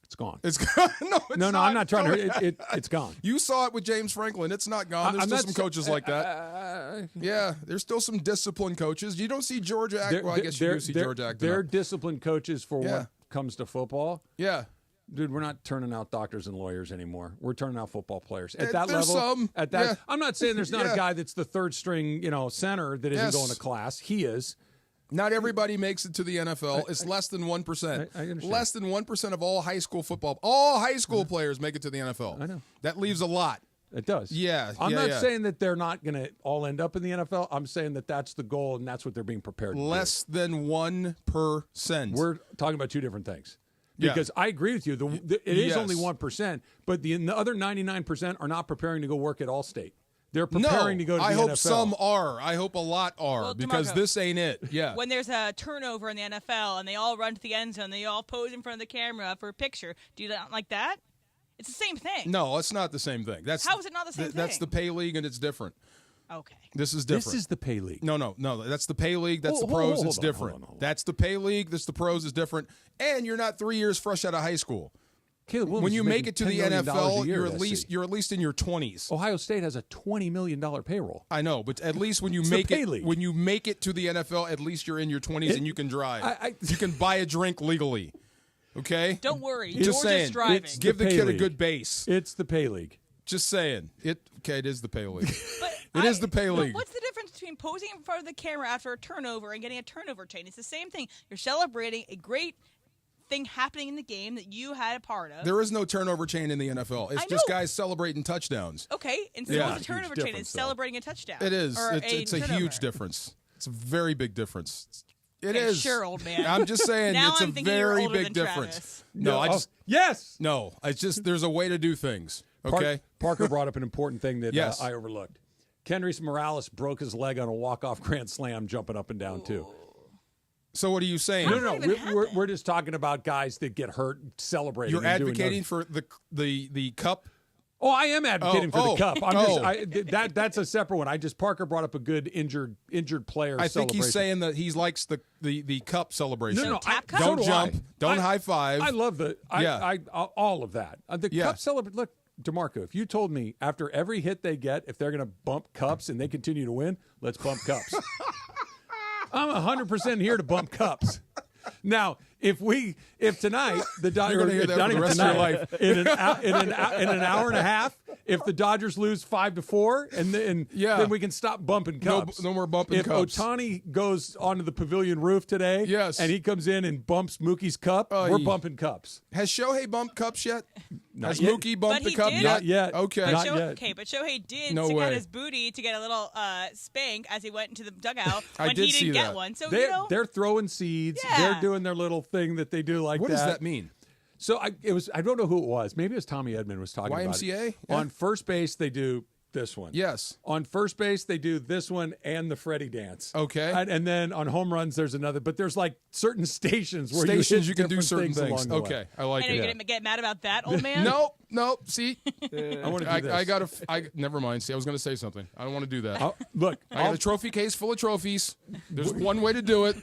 It's gone. It's gone. No, I'm not trying to. It's gone. You saw it with James Franklin. It's not gone. There's still some coaches like that. Yeah, there's still some disciplined coaches. You don't see Georgia act. Well, I guess you do see Georgia act. They're disciplined coaches for what comes to football. Yeah. Dude, we're not turning out doctors and lawyers anymore. We're turning out football players. At that there's level, some. I'm not saying there's not a guy that's the third string, center that isn't going to class. He is. Not everybody makes it to the NFL. It's less than 1%. I understand. Less than 1% of all high school football. All high school players make it to the NFL. I know. That leaves a lot. It does. Yeah. I'm not saying that they're not going to all end up in the NFL. I'm saying that that's the goal and that's what they're being prepared to do. Less than 1%. We're talking about two different things. Because I agree with you. It is only 1%, but the other 99% are not preparing to go work at Allstate. They're preparing to go to the NFL. I hope some are. I hope a lot are because DeMarco, this ain't it. Yeah. When there's a turnover in the NFL and they all run to the end zone, they all pose in front of the camera for a picture. Do you not like that? It's the same thing. No, it's not the same thing. How is it not the same thing? That's the pay league and it's different. Okay. This is different. This is the pay league. No. That's the pay league. That's the pros. It's different. That's the pay league. That's the pros. Is different. And you're not 3 years fresh out of high school. When you make it to the NFL, you're at least in your 20s. Ohio State has a $20 million payroll. I know, but at least when you make it to the NFL, at least you're in your 20s and you can drive. You can buy a drink legally. Okay? Don't worry. Just saying. Driving. Give the kid a good base. It's the pay league. Just saying. It is the pay league. It is the pay league. What's the difference between posing in front of the camera after a turnover and getting a turnover chain? It's the same thing. You're celebrating a great thing happening in the game that you had a part of. There is no turnover chain in the NFL. It's just guys celebrating touchdowns. Okay, instead of a turnover chain, it's celebrating a touchdown. It is. It's a huge difference. It's a very big difference. It Okay, is. sure, old man. I'm just saying Now it's I'm a thinking you're very older big than difference. Travis. No, I just yes. No, it's just there's a way to do things. Okay. Parker brought up an important thing that Yes. I overlooked. Kendrys Morales broke his leg on a walk-off grand slam jumping up and down, too. So what are you saying? No. We're just talking about guys that get hurt celebrating. You're and doing advocating for the cup. Oh, I am advocating for the cup. Oh. That's a separate one. Parker brought up a good injured player. I think he's saying that he likes the cup celebration. No, don't jump, don't high five. I love all of that. The cup celebration. Look, DeMarco, if you told me after every hit they get, if they're going to bump cups and they continue to win, let's bump cups. I'm 100% here to bump cups. Now, if tonight the Dodgers You're gonna hear that for the rest of your life. in an hour and a half, if the Dodgers lose 5-4, and then we can stop bumping cups. No more bumping cups. If Ohtani goes onto the pavilion roof today, and he comes in and bumps Mookie's cup, we're bumping cups. Has Shohei bumped cups yet? Not Has yet. Mookie bumped But the cup he did. yet? Not yet. Okay. But Not yet. Okay, but Shohei did No stick way. out his booty to get a little spank as he went into the dugout I when did he see didn't get that. one. So They're throwing seeds. Yeah. They're doing their little thing that they do like What that. does that mean? So I don't know who it was. Maybe it was Tommy Edmond was talking about it. YMCA? Yeah. On first base, they do this one. Yes. On first base, they do this one and the Freddie dance. Okay. And then on home runs, there's another. But there's like certain stations where You hit can do different certain things. along the way. Okay, I like and are it. you going to get mad about that, old man? Nope. See, I want to do this. Never mind. See, I was going to say something. I don't want to do that. Look, I got a trophy case full of trophies. There's one way to do it.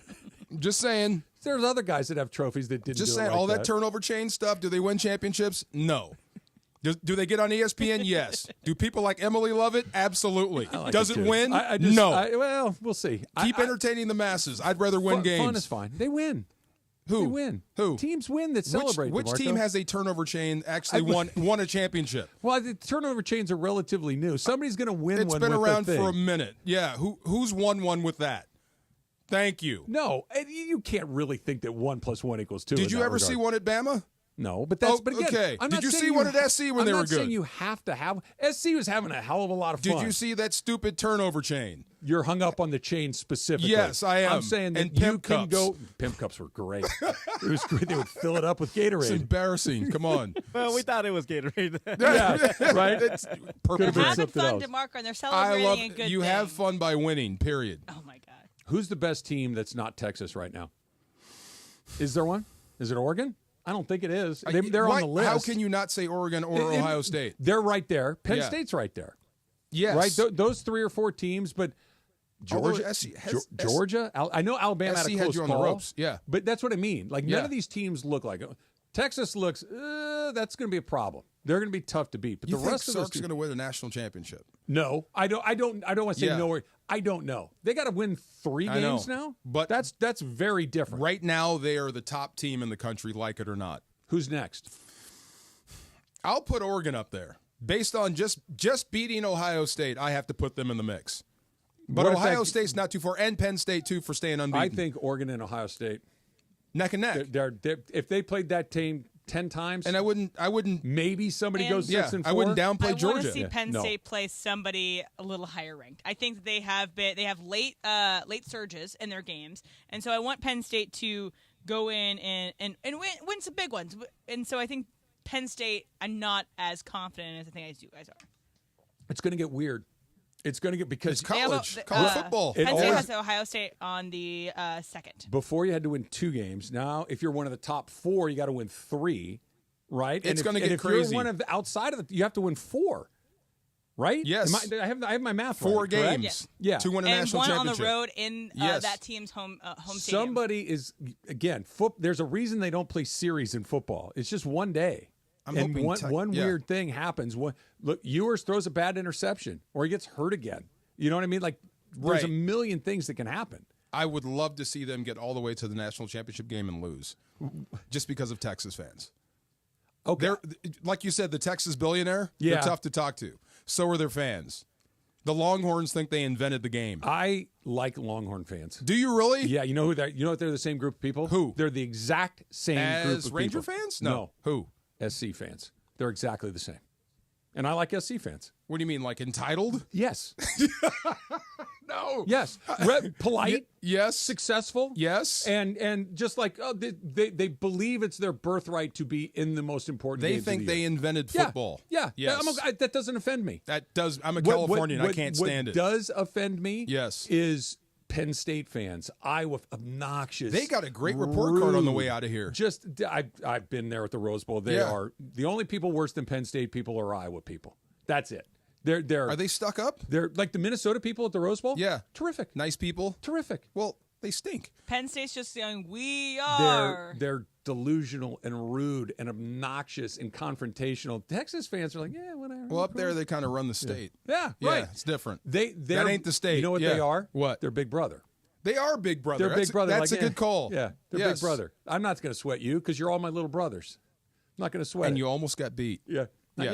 Just saying. There's other guys that have trophies that didn't. Just do saying. it like All that turnover chain stuff. Do they win championships? No. Do they get on ESPN? Yes. Do people like Emily love it? Absolutely. Does it win? No. Well, we'll see. Keep entertaining the masses. I'd rather win games. Fun is fine. They win. Who? They win. Who? Teams win that celebrate. Which DeMarco. team has a turnover chain actually won a championship? Well, the turnover chains are relatively new. Somebody's going to win one. It's been with around the thing. for a minute. Yeah. Who's won one with that? Thank you. No, you can't really think that 1 + 1 = 2. Did you ever see one at Bama? No, but that's but again, okay. I'm Did not you saying see one at SC when they were I'm not saying good? you have to have. SC was having a hell of a lot of fun. Did you see that stupid turnover chain? You're hung up on the chain specifically. Yes, I am. I'm saying that And you pimp can cups. go. Pimp cups were great. It was great. They would fill it up with Gatorade. It's embarrassing. Come on. Well, we thought it was Gatorade. Yeah, right. It's purple. They're been having something fun, else. DeMarco, and they're I celebrating love a good you thing. have fun by winning. Period. Oh my god. Who's the best team that's not Texas right now? Is there one? Is it Oregon? I don't think it is. They're on the list. How can you not say Oregon or Ohio State? They're right there. Penn Yeah. State's right there. Yes. Right? Those 3 or 4 teams, but Georgia, Although Georgia. I know Alabama had SC a had close you on call, the ropes. Yeah. But that's what I mean. Like Yeah. none of these teams look like Texas looks. That's going to be a problem. They're going to be tough to beat. But You the think rest of those Sark's going to win a national championship? No, I don't. I don't want to say Yeah. no. I don't know. They got to win 3 I know. games now. But that's very different. Right now, they are the top team in the country, like it or not. Who's next? I'll put Oregon up there. Based on just beating Ohio State, I have to put them in the mix. But What if Ohio that- State's not too far, and Penn State too for staying unbeaten. I think Oregon and Ohio State neck and neck. They're if they played that team 10 times, and I wouldn't. Maybe somebody And- goes 6 and 4. I wouldn't downplay I want Georgia. to see Penn No. State play somebody a little higher ranked. I think that they have late surges in their games, and so I want Penn State to go in and win some big ones. And so I think Penn State, I'm not as confident as I think you guys are. It's going to get weird. It's going to get because It's college football. Penn State always- has Ohio State on the second. Before you had to win 2 games. Now, if you're one of the top 4, you got to win 3, right? It's gonna get if crazy. You're one of the outside of you have to win 4, right? Yes. I have my math 4 right, correct? games. Yeah. To win a And national one on championship. the road in Yes. that team's home stadium. Somebody is again. There's a reason they don't play series in football. It's just one day. I'm and hoping one yeah. weird thing happens. Look, Ewers throws a bad interception, or he gets hurt again. You know what I mean? Like there's a million things that can happen. I would love to see them get all the way to the national championship game and lose, just because of Texas fans. Okay, They're like you said, the Texas billionaire. Yeah. They're tough to talk to. So are their fans. The Longhorns think they invented the game. I like Longhorn fans. Do you really? Yeah, you know who? You know what? They're the same group of people. Who? They're the exact same group As of Ranger people. fans? No. Who? SC fans. They're exactly the same. And I like SC fans. What do you mean, like entitled? Yes. No. Yes. Polite. Yes. Successful. Yes. And just like they believe it's their birthright to be in the most important games They think they invented football. Yeah. Yes. That doesn't offend me. That does. I'm a Californian. I can't stand it. What does offend me yes. is Penn State fans. Iowa, obnoxious. They got a great report card on the way out of here. I've been there at the Rose Bowl. They are the only people worse than Penn State people are Iowa people. That's it. Are they stuck up? They're like the Minnesota people at the Rose Bowl. Yeah, terrific, nice people. Terrific. Well, they stink. Penn State's just saying we are. They're delusional and rude and obnoxious and confrontational. Texas fans are like, yeah, whatever. Well, up there they kind of run the state. Yeah, right. It's different. That ain't the state. You know what they are? What? They're Big Brother. They are Big Brother. They're Big Brother. That's a good call. Yeah, they're Big Brother. I'm not going to sweat you because you're all my little brothers. I'm not going to sweat. And you almost got beat. Yeah. Not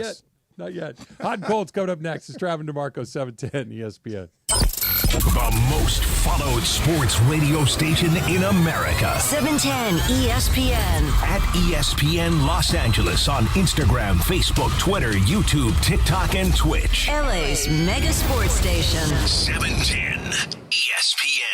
yet. Hot and Cold's coming up next. It's Travis DeMarco, 710 ESPN. The most followed sports radio station in America. 710 ESPN. At ESPN Los Angeles on Instagram, Facebook, Twitter, YouTube, TikTok, and Twitch. LA's mega sports station. 710 ESPN.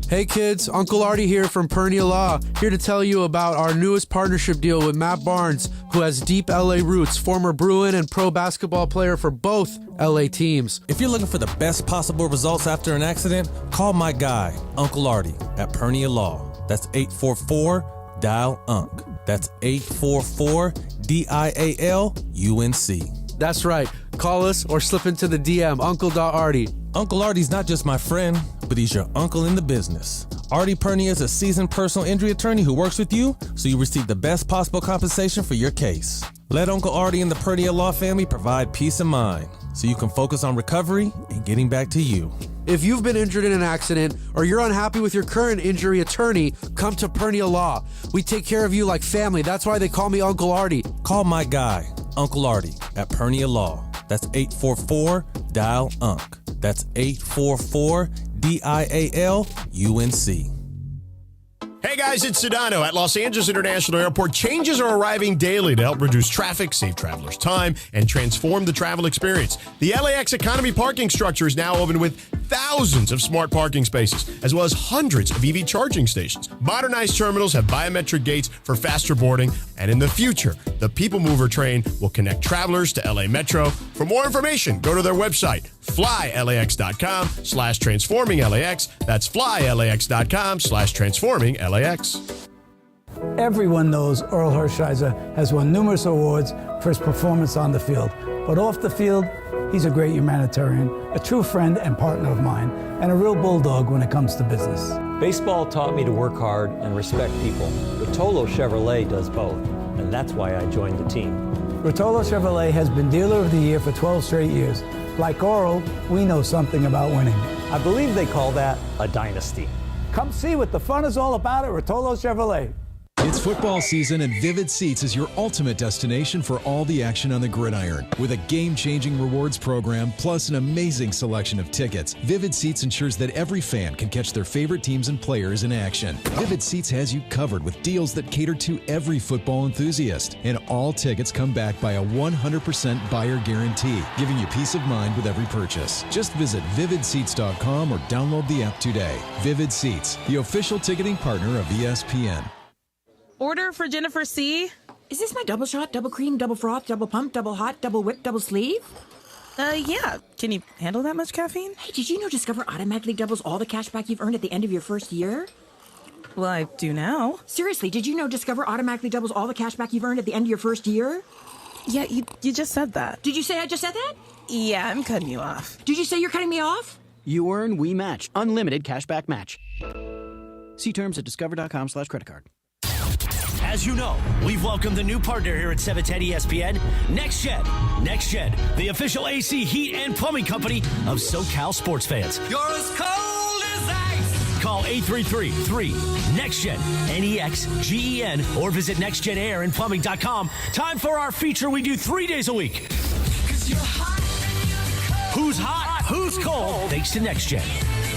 Hey kids, Uncle Artie here from Pernia Law, here to tell you about our newest partnership deal with Matt Barnes, who has deep LA roots, former Bruin and pro basketball player for both LA teams. If you're looking for the best possible results after an accident, call my guy, Uncle Artie, at Pernia Law. That's 844-DIAL-UNC. That's 844-DIAL-UNC. That's right. Call us or slip into the DM, Uncle.Artie. Uncle Artie's not just my friend, but he's your uncle in the business. Artie Pernia is a seasoned personal injury attorney who works with you so you receive the best possible compensation for your case. Let Uncle Artie and the Pernia Law family provide peace of mind so you can focus on recovery and getting back to you. If you've been injured in an accident or you're unhappy with your current injury attorney, come to Pernia Law. We take care of you like family. That's why they call me Uncle Artie. Call my guy, Uncle Artie, at Pernia Law. That's 844-DIAL-UNC. That's 844-DIAL-UNC. Hey guys, it's Sedano at Los Angeles International Airport. Changes are arriving daily to help reduce traffic, save travelers time, and transform the travel experience. The LAX Economy parking structure is now open with thousands of smart parking spaces, as well as hundreds of EV charging stations. Modernized terminals have biometric gates for faster boarding, and in the future, the People Mover train will connect travelers to LA Metro. For more information, go to their website, flylax.com/transforming-LAX. That's flylax.com/transforming-LAX. Everyone knows Earl Hershiser has won numerous awards for his performance on the field. But off the field, he's a great humanitarian, a true friend and partner of mine, and a real bulldog when it comes to business. Baseball taught me to work hard and respect people. Rotolo Chevrolet does both, and that's why I joined the team. Rotolo Chevrolet has been Dealer of the Year for 12 straight years. Like Earl, we know something about winning. I believe they call that a dynasty. Come see what the fun is all about at Rotolo Chevrolet. It's football season, and Vivid Seats is your ultimate destination for all the action on the gridiron. With a game-changing rewards program, plus an amazing selection of tickets, Vivid Seats ensures that every fan can catch their favorite teams and players in action. Vivid Seats has you covered with deals that cater to every football enthusiast. And all tickets come back by a 100% buyer guarantee, giving you peace of mind with every purchase. Just visit vividseats.com or download the app today. Vivid Seats, the official ticketing partner of ESPN. Order for Jennifer C. Is this my double shot, double cream, double froth, double pump, double hot, double whip, double sleeve? Yeah. Can you handle that much caffeine? Hey, did you know Discover automatically doubles all the cash back you've earned at the end of your first year? Well, I do now. Seriously, did you know Discover automatically doubles all the cash back you've earned at the end of your first year? Yeah, you just said that. Did you say I just said that? Yeah, I'm cutting you off. Did you say you're cutting me off? You earn, we match. Unlimited cashback match. See terms at discover.com/creditcard. As you know, we've welcomed a new partner here at 710 ESPN, NextGen. NextGen, the official AC, heat, and plumbing company of SoCal sports fans. You're as cold as ice. Call 833-3-NEXTGEN, NEXGEN, or visit nextgenairandplumbing.com. Time for our feature we do 3 days a week. Who's hot? Who's cold? Thanks to NextGen.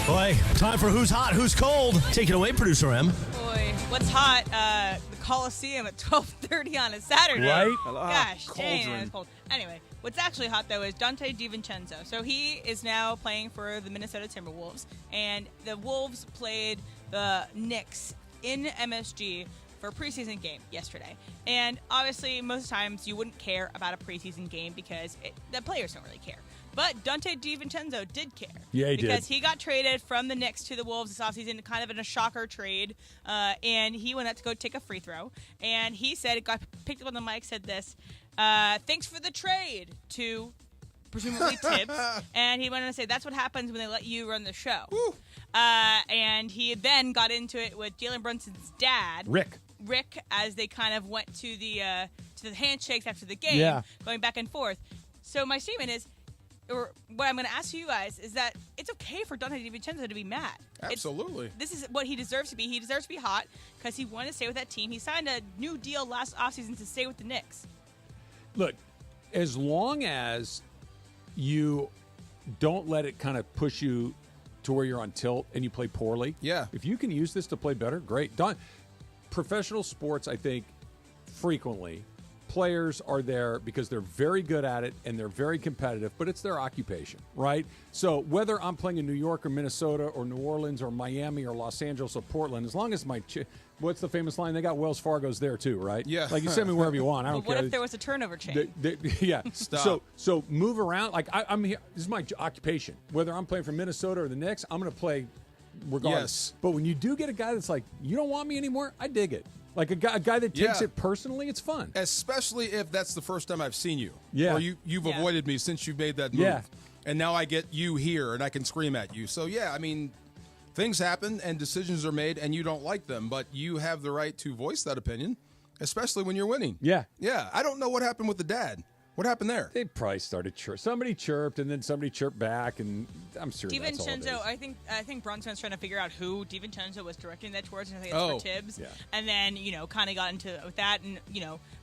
Boy, time for Who's Hot? Who's Cold? Take it away, Producer M. Boy, what's hot? The Coliseum at 12:30 on a Saturday. Right? Gosh, dang, that was cold. Anyway, what's actually hot, though, is Dante DiVincenzo. So he is now playing for the Minnesota Timberwolves, and the Wolves played the Knicks in MSG for a preseason game yesterday. And obviously, most times you wouldn't care about a preseason game because the players don't really care. But Dante DiVincenzo did care. Yeah, he did. Because he got traded from the Knicks to the Wolves this offseason, kind of in a shocker trade. And he went out to go take a free throw. And he said, picked up on the mic, said this, thanks for the trade to presumably Tibbs. And he went on to say, that's what happens when they let you run the show. And he then got into it with Jalen Brunson's dad. Rick, as they kind of went to the handshakes after the game, going back and forth. So my statement is, or what I'm going to ask you guys is that it's okay for Dante DiVincenzo to be mad. Absolutely. This is what he deserves to be. He deserves to be hot because he wanted to stay with that team. He signed a new deal last offseason to stay with the Knicks. Look, as long as you don't let it kind of push you to where you're on tilt and you play poorly. Yeah. If you can use this to play better, great. Professional sports, I think, frequently players are there because they're very good at it and they're very competitive, but it's their occupation, right? So whether I'm playing in New York or Minnesota or New Orleans or Miami or Los Angeles or Portland, as long as what's the famous line? They got Wells Fargo's there too, right? Yeah. Like you send me wherever you want. I don't care. What if there was a turnover chain? Yeah. Stop. So move around. Like I'm here. This is my occupation. Whether I'm playing for Minnesota or the Knicks, I'm going to play regardless. Yes. But when you do get a guy that's like, you don't want me anymore, I dig it. Like a guy that takes it personally, it's fun. Especially if that's the first time I've seen you. Yeah. Or you've avoided me since you've made that move. Yeah. And now I get you here and I can scream at you. So, yeah, I mean, things happen and decisions are made and you don't like them, but you have the right to voice that opinion, especially when you're winning. Yeah. Yeah. I don't know what happened with the dad. What happened there? They probably started somebody chirped, and then somebody chirped back, and I'm sure that's all it is. DiVincenzo, I think Brunson's trying to figure out who DiVincenzo was directing that towards, and I think it's for Tibbs. Yeah. And then, kind of got into with that, and,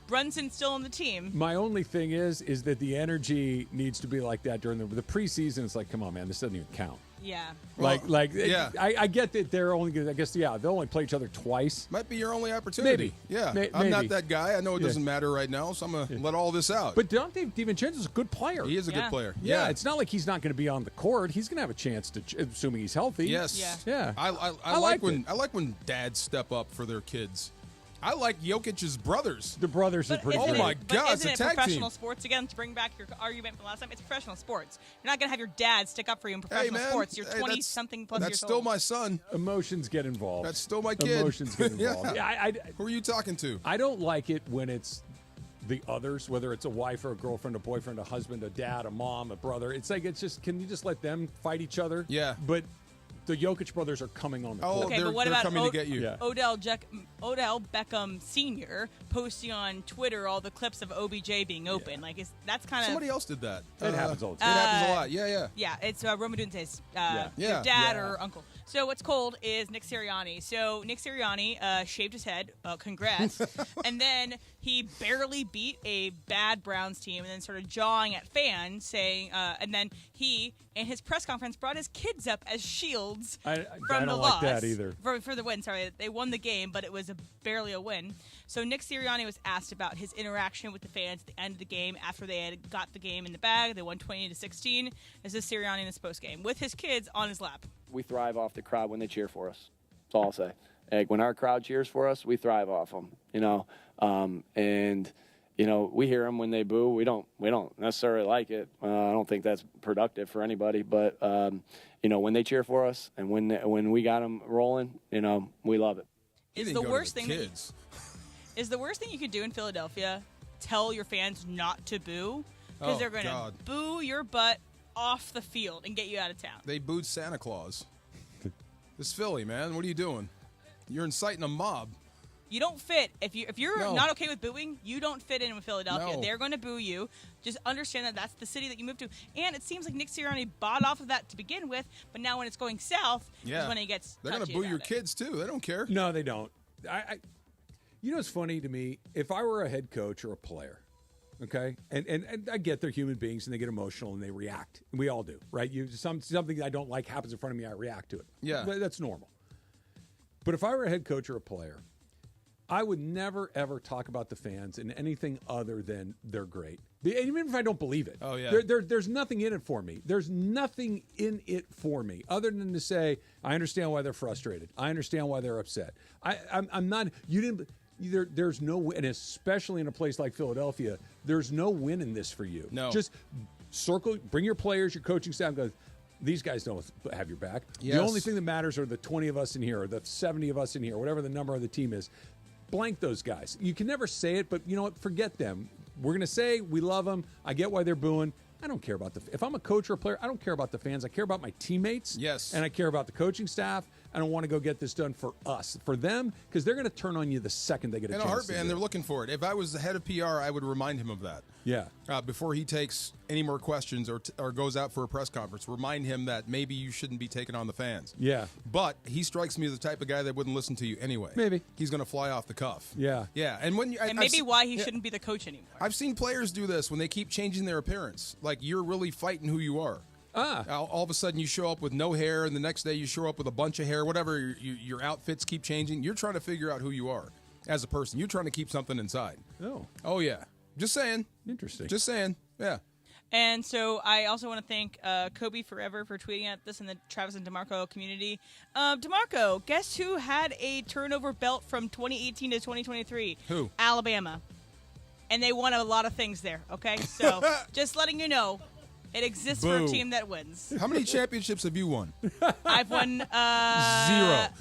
Brunson's still on the team. My only thing is that the energy needs to be like that during the preseason. It's like, come on, man, this doesn't even count. Yeah. I get that they're only going to, they'll only play each other twice. Might be your only opportunity. Maybe. Yeah. I'm not that guy. I know it doesn't matter right now, so I'm going to let all this out. But Dante DiVincenzo's a good player. He is a good player. Yeah. It's not like he's not going to be on the court. He's going to have a chance to, assuming he's healthy. Yes. Yeah. I like when dads step up for their kids. I like Jokic's brothers. The brothers are pretty good. Oh, my God, it's a tag team. Professional sports, again, to bring back your argument from last time, it's professional sports. You're not going to have your dad stick up for you in professional sports. You're 20-something plus years old. That's still my son. Emotions get involved. That's still my kid. Emotions get involved. Who are you talking to? I don't like it when it's the others, whether it's a wife or a girlfriend, a boyfriend, a husband, a dad, a mom, a brother. It's like, can you just let them fight each other? Yeah. But the Jokic brothers are coming on the court. Okay, but what about coming to get you. Yeah. Odell Beckham Sr. posting on Twitter all the clips of OBJ being open? Like, that's kind of... Somebody else did that. It happens all the time. It happens a lot. Yeah. Yeah, it's Romadunte's dad or uncle. So what's cold is Nick Sirianni. So Nick Sirianni shaved his head. Congrats. And then he barely beat a bad Browns team and then started jawing at fans, saying, and then he, in his press conference, brought his kids up as shields from the loss. I don't like that either. For the win, sorry. They won the game, but it was barely a win. So Nick Sirianni was asked about his interaction with the fans at the end of the game after they had got the game in the bag. They won 20-16. This is Sirianni in his postgame with his kids on his lap. We thrive off the crowd when they cheer for us. That's all I'll say. Like, when our crowd cheers for us, we thrive off them. We hear them when they boo. We don't necessarily like it. I don't think that's productive for anybody. But when they cheer for us and when we got them rolling, we love it. Is the worst thing you could do in Philadelphia tell your fans not to boo because they're going to boo your butt off the field and get you out of town. They booed Santa Claus. This Philly, man, what are you doing? You're inciting a mob. You don't fit. If you're not okay with booing, you don't fit in with Philadelphia. No. They're going to boo you. Just understand that that's the city that you moved to. And it seems like Nick Sirianni bought off of that to begin with, but now when it's going south is when he gets They're going to boo your kids, too. They don't care. No, they don't. What's funny to me? If I were a head coach or a player, okay, and I get they're human beings and they get emotional and they react. And we all do, right? Something I don't like happens in front of me, I react to it. Yeah. That's normal. But if I were a head coach or a player, I would never, ever talk about the fans in anything other than they're great. Even if I don't believe it. Oh, yeah. There's nothing in it for me. There's nothing in it for me other than to say, I understand why they're frustrated. I understand why they're upset. I'm not, you didn't, there's no win, and especially in a place like Philadelphia, there's no win in this for you. No. Just bring your players, your coaching staff, go, these guys don't have your back. Yes. The only thing that matters are the 20 of us in here or the 70 of us in here, whatever the number of the team is. Blank those guys. You can never say it, but you know what? Forget them. We're going to say we love them. I get why they're booing. I don't care about if I'm a coach or a player, I don't care about the fans. I care about my teammates. Yes. And I care about the coaching staff. I don't want to go get this done for us, for them, because they're going to turn on you the second they get a chance. Heartbeat, and they're looking for it. If I was the head of PR, I would remind him of that. Yeah. Before he takes any more questions or goes out for a press conference, remind him that maybe you shouldn't be taking on the fans. Yeah. But he strikes me as the type of guy that wouldn't listen to you anyway. Maybe. He's going to fly off the cuff. Yeah. Yeah. And why he shouldn't be the coach anymore. I've seen players do this when they keep changing their appearance. Like, you're really fighting who you are. All of a sudden you show up with no hair, and the next day you show up with a bunch of hair. Whatever, your outfits keep changing. You're trying to figure out who you are as a person. You're trying to keep something inside. Oh yeah. Just saying. Interesting. Just saying. Yeah. And so I also want to thank Kobe Forever for tweeting at this in the Travis and DeMarco community. DeMarco, guess who had a turnover belt from 2018 to 2023? Who? Alabama. And they won a lot of things there, okay? So just letting you know. It exists for a team that wins. How many championships have you won? I've won 0.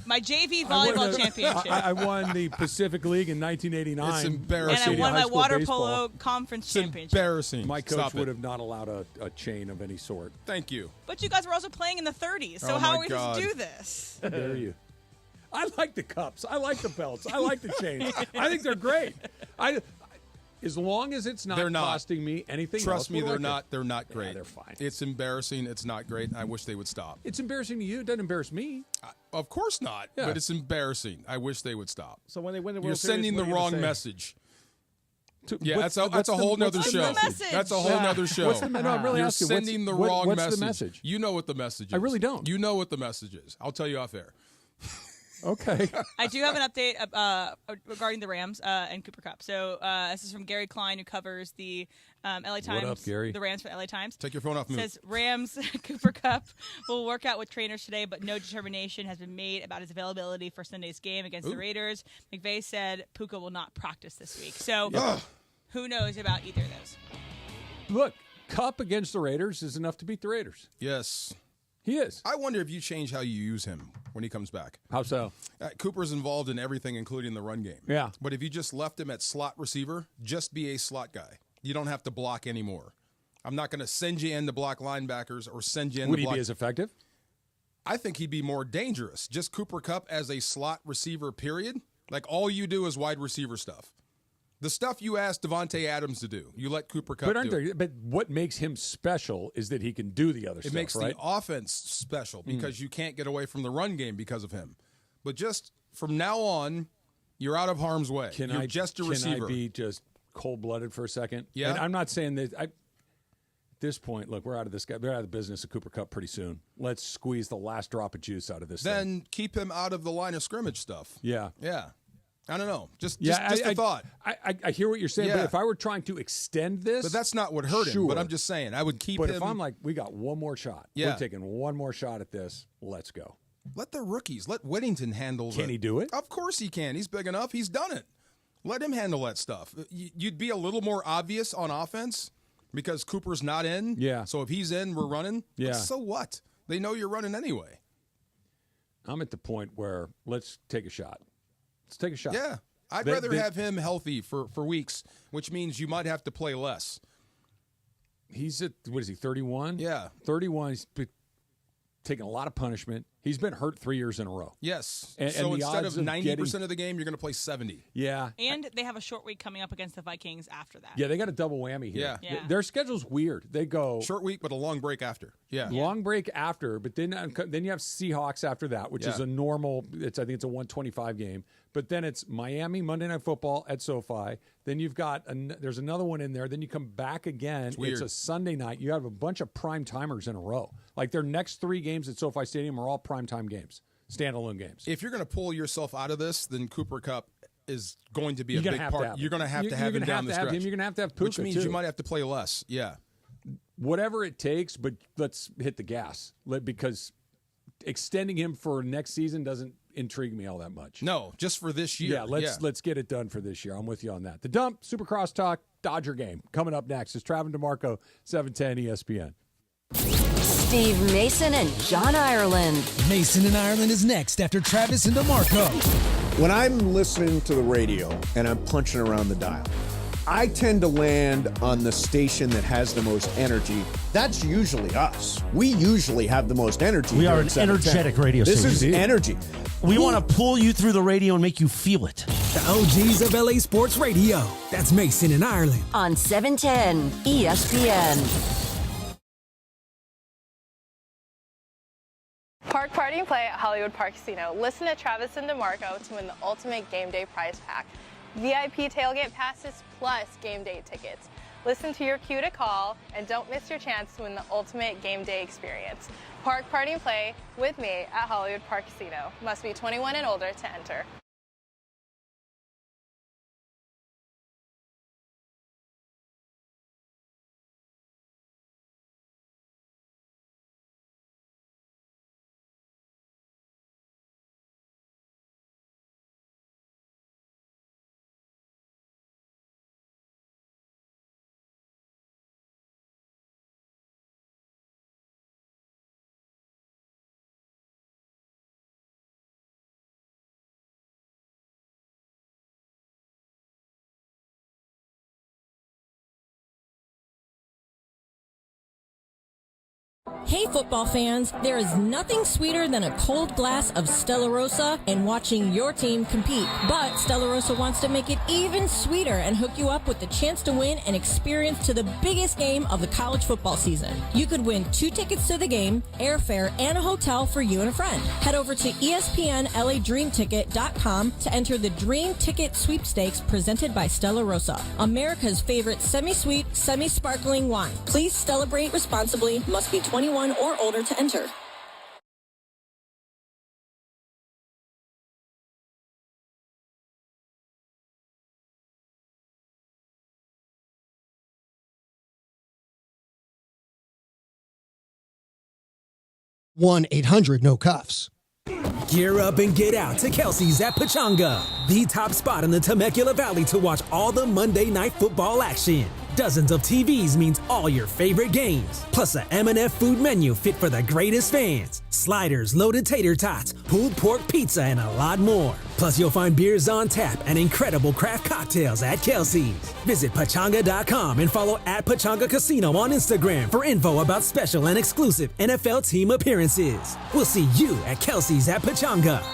My JV volleyball championship. I won the Pacific League in 1989. It's embarrassing. And I won my water polo conference championship. Embarrassing. My coach would have not allowed a chain of any sort. Thank you. But you guys were also playing in the 30s, so how are we supposed to do this? How dare you? I like the cups. I like the belts. I like the chains. I think they're great. As long as it's not costing me anything else. Trust me, they're not great. Yeah, they're fine. It's embarrassing. It's not great. I wish they would stop. It's embarrassing to you. It doesn't embarrass me. Of course not. Yeah. But it's embarrassing. I wish they would stop. So when they win the World You're Series, sending the wrong message. Yeah, What's that's a whole nother show. That's a whole nother show. I'm really You're asking, sending the wrong what's message. the message? You know what the message is. I really don't. You know what the message is. I'll tell you off air. Okay. I do have an update regarding the Rams and Cooper Kupp. So this is from Gary Klein, who covers the LA Times. What up, Gary? The Rams for LA Times. Take your phone off mute. Says Rams Cooper Kupp will work out with trainers today, but no determination has been made about his availability for Sunday's game against the Raiders. McVay said Puka will not practice this week. So who knows about either of those? Look, Kupp against the Raiders is enough to beat the Raiders. Yes. He is. I wonder if you change how you use him when he comes back. How so? Cooper's involved in everything, including the run game. Yeah. But if you just left him at slot receiver, just be a slot guy. You don't have to block anymore. I'm not going to send you in to block linebackers or send you in to block. Would he be as effective? I think he'd be more dangerous. Just Cooper Kupp as a slot receiver, period. Like, all you do is wide receiver stuff. The stuff you asked Devontae Adams to do, you let Cooper Kupp do. But what makes him special is that he can do the other stuff, It makes right? the offense special because you can't get away from the run game because of him. But just from now on, you're out of harm's way. You're just a receiver. Can I be just cold-blooded for a second? Yeah. And I'm not saying that. At this point, look, we're out of this guy. We're out of the business of Cooper Kupp pretty soon. Let's squeeze the last drop of juice out of this thing. Then keep him out of the line of scrimmage stuff. Yeah. Yeah. I don't know. Just a thought. I hear what you're saying, but if I were trying to extend this. But that's not what hurt him. But I'm just saying, I would keep him. But if I'm like, we got one more shot. Yeah. We're taking one more shot at this. Let's go. Let the rookies, let Whittington handle Can he do it? Of course he can. He's big enough. He's done it. Let him handle that stuff. You'd be a little more obvious on offense because Cooper's not in. Yeah. So if he's in, we're running. Yeah. But so what? They know you're running anyway. I'm at the point where let's take a shot. Let's take a shot. Yeah. I'd rather have him healthy for weeks, which means you might have to play less. He's at, what is he, 31? Yeah. 31. He's taking a lot of punishment. He's been hurt 3 years in a row. Yes. And so the instead of odds of 90% of the game, you're going to play 70. Yeah. And they have a short week coming up against the Vikings after that. Yeah, they got a double whammy here. Yeah. Their schedule's weird. They go short week, but a long break after. Yeah. Long break after, but then you have Seahawks after that, which is a normal. I think it's a 125 game. But then it's Miami Monday Night Football at SoFi. Then you've got there's another one in there. Then you come back again. It's a Sunday night. You have a bunch of prime timers in a row. Like their next 3 games at SoFi Stadium are all prime time games, standalone games. If you're going to pull yourself out of this, then Cooper Kupp is going to be a big part. You're going to have to have him down the stretch. You're going to have Puka, which means you might have to play less. Yeah. Whatever it takes, but let's hit the gas because extending him for next season doesn't intrigue me all that much. No, just for this year. Yeah, let's get it done for this year. I'm with you on that. The Dump, Supercross Talk, Dodger game coming up next. It's Travis DeMarco, 710 ESPN. Steve Mason and John Ireland. Mason and Ireland is next after Travis and DeMarco. When I'm listening to the radio and I'm punching around the dial, I tend to land on the station that has the most energy. That's usually us. We usually have the most energy. We are an energetic radio station. This is energy. We want to pull you through the radio and make you feel it. The OGs of LA Sports Radio. That's Mason and Ireland. On 710 ESPN. Park Party and Play at Hollywood Park Casino. Listen to Travis and DeMarco to win the ultimate game day prize pack. VIP tailgate passes plus game day tickets. Listen to your cue to call and don't miss your chance to win the ultimate game day experience. Park Party and Play with me at Hollywood Park Casino. Must be 21 and older to enter. Hey football fans, there is nothing sweeter than a cold glass of Stella Rosa and watching your team compete. But Stella Rosa wants to make it even sweeter and hook you up with the chance to win an experience to the biggest game of the college football season. You could win 2 tickets to the game, airfare, and a hotel for you and a friend. Head over to ESPNLADreamTicket.com to enter the Dream Ticket Sweepstakes presented by Stella Rosa, America's favorite semi-sweet, semi-sparkling wine. Please celebrate responsibly. Must be 21 or older to enter. One 1-800-NO-CUFFS. Gear up and get out to Kelsey's at Pechanga, the top spot in the Temecula Valley to watch all the Monday Night Football action. Dozens of TVs means all your favorite games, plus a M&F food menu fit for the greatest fans. Sliders, loaded tater tots, pulled pork pizza, and a lot more. Plus, you'll find beers on tap and incredible craft cocktails at Kelsey's. Visit Pechanga.com and follow at Pechanga Casino on Instagram for info about special and exclusive NFL team appearances. We'll see you at Kelsey's at Pechanga.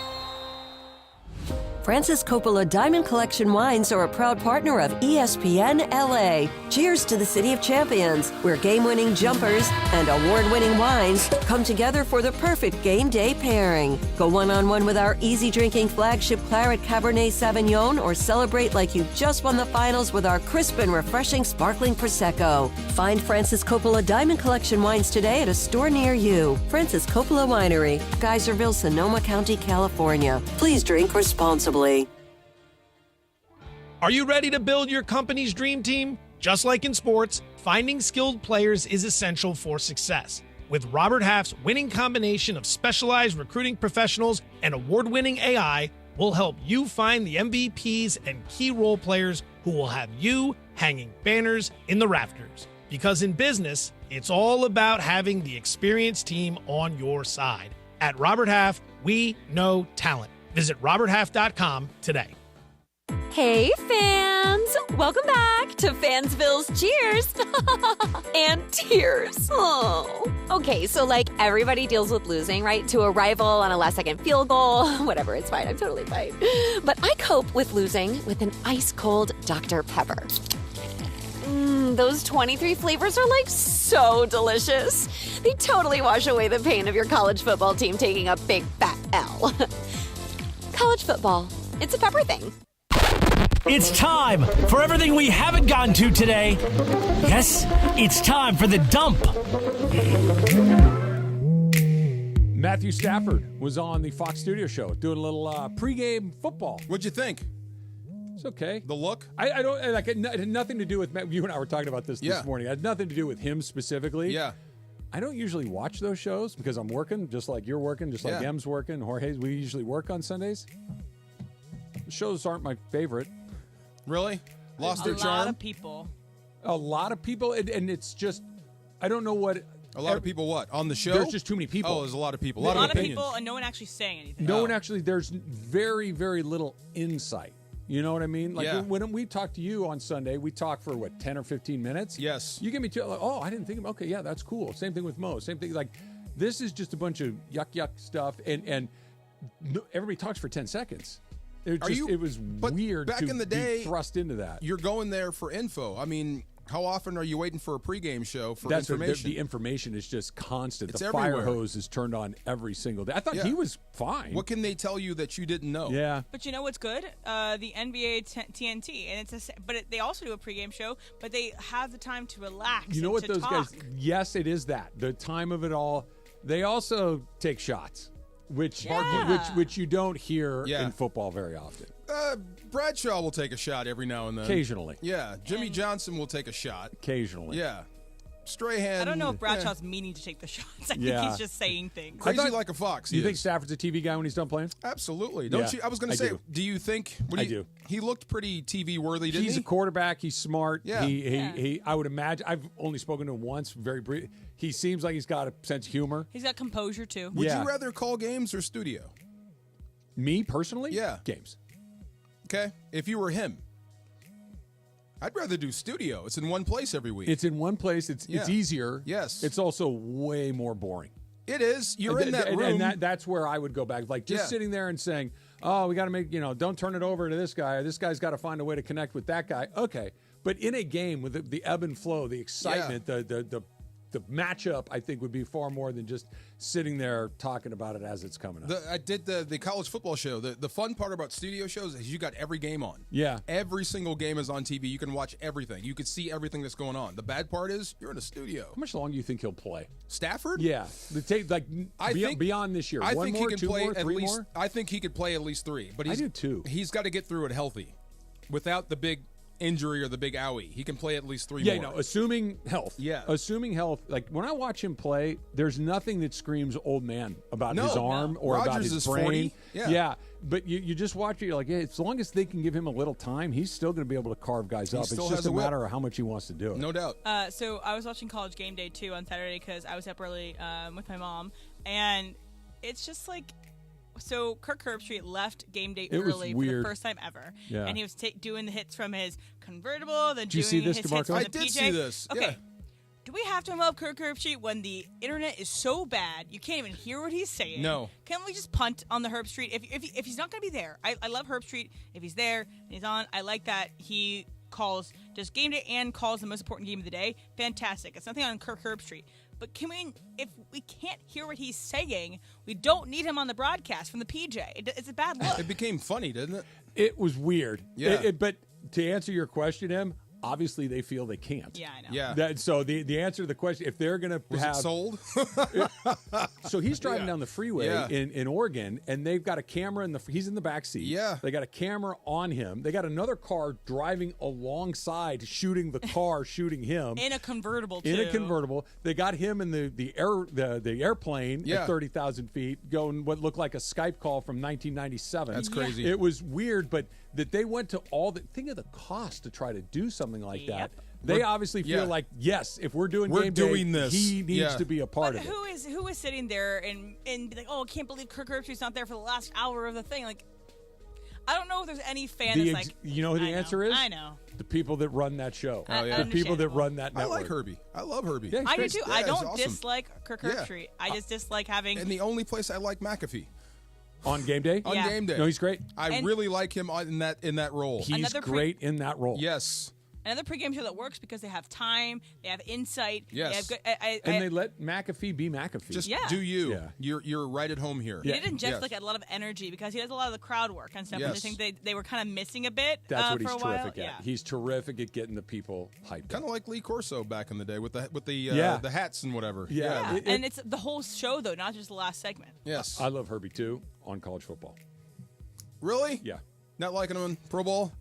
Francis Coppola Diamond Collection Wines are a proud partner of ESPN LA. Cheers to the City of Champions, where game-winning jumpers and award-winning wines come together for the perfect game day pairing. Go one-on-one with our easy-drinking flagship Claret Cabernet Sauvignon or celebrate like you just won the finals with our crisp and refreshing sparkling Prosecco. Find Francis Coppola Diamond Collection Wines today at a store near you. Francis Coppola Winery, Geyserville, Sonoma County, California. Please drink responsibly. Are you ready to build your company's dream team? Just like in sports, finding skilled players is essential for success. With Robert Half's winning combination of specialized recruiting professionals and award-winning AI, we'll help you find the MVPs and key role players who will have you hanging banners in the rafters. Because in business, it's all about having the experienced team on your side. At Robert Half, we know talent. Visit roberthalf.com today. Hey, fans! Welcome back to Fansville's Cheers and Tears. Oh. Okay, so like everybody deals with losing, right? To a rival on a last-second field goal. Whatever, it's fine. I'm totally fine. But I cope with losing with an ice-cold Dr. Pepper. Those 23 flavors are like so delicious. They totally wash away the pain of your college football team taking a big fat L. College football. It's a pepper thing. It's time for everything we haven't gotten to today. Yes, it's time for the dump. Matthew Stafford was on the Fox Studio Show doing a little pregame football. What'd you think? It's okay. The look? I don't like. It had nothing to do with you and I were talking about this morning. It had nothing to do with him specifically. Yeah. I don't usually watch those shows because I'm working, just like you're working, just like Em's working, Jorge's. We usually work on Sundays. The shows aren't my favorite. Really? Lost their charm? A lot of people. A lot of people, and it's just, I don't know what. A lot of people what? On the show? There's just too many people. Oh, there's a lot of people. A lot of people, and no one actually saying anything. No one actually, there's very, very little insight. You know what I mean? Like when we talk to you on Sunday, we talk for 10 or 15 minutes? Yes. You give me I didn't think of, okay, yeah, that's cool. Same thing with Mo. Same thing. Like, this is just a bunch of yuck stuff, and everybody talks for 10 seconds. It was weird back to in the day, be thrust into that. You're going there for info. I mean, how often are you waiting for a pregame show for That's information? The information is just constant. It's the everywhere. fire hose is turned on every single day. I thought he was fine. What can they tell you that you didn't know? Yeah. But you know what's good? The NBA TNT, and they also do a pregame show, but they have the time to relax. You know what those talk. guys? Yes, it is that the time of it all. They also take shots, which you don't hear in football very often. Bradshaw will take a shot every now and then. Occasionally. Yeah. Jimmy Johnson will take a shot. Occasionally. Yeah. Strahan. I don't know if Bradshaw's meaning to take the shots. I think he's just saying things. Crazy like a fox. You think Stafford's a TV guy when he's done playing? Absolutely. Don't you? I was going to say, do you think? I do. He looked pretty TV worthy, didn't he? He's a quarterback. He's smart. Yeah. He I would imagine. I've only spoken to him once, very brief. He seems like he's got a sense of humor. He's got composure too. Would you rather call games or studio? Me personally? Yeah. Games. Okay. If you were him, I'd rather do studio. It's in one place every week. It's in one place. It's easier. Yes. It's also way more boring. It is. You're in that room. And that's where I would go back. Like just sitting there and saying, oh, we got to make, don't turn it over to this guy. This guy's got to find a way to connect with that guy. Okay. But in a game with the ebb and flow, the excitement, the matchup, I think, would be far more than just sitting there talking about it as it's coming up. I did the college football show. The fun part about studio shows is you got every game on. Yeah. Every single game is on TV. You can watch everything. You can see everything that's going on. The bad part is you're in a studio. How much longer do you think he'll play? Stafford? Yeah. Beyond this year. I One think more, he can two play more, at three least, more? I think he could play at least 3. But I do too. He's got to get through it healthy. Without the big injury or the big owie, he can play at least 3 more. Yeah, assuming health. Yeah. Assuming health. Like, when I watch him play, there's nothing that screams old man about his arm or Rodgers about his is brain. 40. Yeah. But you just watch it, you're like, yeah, as long as they can give him a little time, he's still going to be able to carve guys up. It's just a matter of how much he wants to do it. No doubt. So I was watching College Game Day, too, on Saturday because I was up early with my mom. And it's just like, so Kirk Herbstreit left Game Day early for the first time ever. Yeah. And he was doing the hits from his convertible, then Did you doing see this, his DeMarco? hits from I the did PJ. see this. Okay. Yeah. Do we have to love Kirk Herbstreit when the internet is so bad you can't even hear what he's saying? No. Can't we just punt on the Herbstreit? If he's not going to be there, I love Herbstreit. If he's there and he's on, I like that he calls just game day and calls the most important game of the day. Fantastic. It's nothing on Kirk Herbstreit. But if we can't hear what he's saying, we don't need him on the broadcast from the PJ. It's a bad look. It became funny, didn't it? It was weird. Yeah. But to answer your question, Em, obviously they feel they can't. Yeah, I know. Yeah. So the answer to the question, if they're going to have it sold? So he's driving down the freeway Yeah. in Oregon, and they've got a camera he's in the back seat. Yeah. They got a camera on him. They got another car driving alongside, shooting the car, shooting him In a convertible, too. in a convertible. They got him in the airplane at 30,000 feet, going what looked like a Skype call from 1997. That's crazy. It was weird, but that they went to think of the cost to try to do something like that. They obviously feel like, yes, if we're doing game day, this. He needs to be a part of it. Who is sitting there and be like, oh, I can't believe Kirk Herbstreit's not there for the last hour of the thing? Like, I don't know if there's any fan that's like, you know who the answer is? I know. The people that run that show. The people that run that network. I like Herbie. I love Herbie. Yeah, I do too. Yeah, I don't awesome. dislike Kirk Herbstreit. I just dislike having. And the only place I like McAfee. On game day? On game day. No, he's great. I really like him in that role. He's great in that role. Yes. Another pregame show that works because they have time, they have insight. Yes. They have and they let McAfee be McAfee. Just do you. Yeah. You're right at home here. He did inject like a lot of energy because he does a lot of the crowd work and stuff. Yes. And I think they were kind of missing a bit. That's what for he's a while. terrific at. Yeah. He's terrific at getting the people hyped. Kind of like Lee Corso back in the day with the hats and whatever. Yeah. And it's the whole show though, not just the last segment. Yes. I love Herbie too on college football. Really? Yeah. Not liking him in Pro Bowl?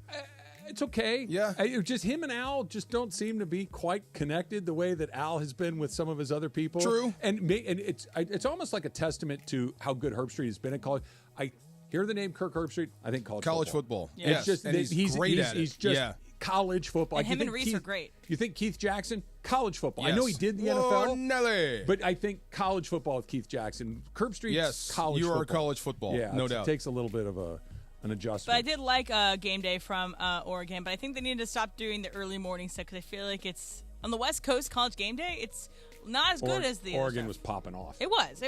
It's okay. Yeah. Just him and Al just don't seem to be quite connected the way that Al has been with some of his other people. True. And it's almost like a testament to how good Herbstreit has been at college. I hear the name Kirk Herbstreit, I think college football. Yeah. Yes. It's just, and he's great at it. He's just college football. And him and Reese are great. You think Keith Jackson? College football. Yes. I know he did the Whoa, NFL. Nelly. But I think college football with Keith Jackson. Herbstreit's college football. You are college football. Yeah, no doubt. It takes a little bit of an adjustment. But I did like Game Day from Oregon, but I think they need to stop doing the early morning stuff because I feel like it's on the West Coast College Game Day. It's not as good as the Oregon other was popping off. It was.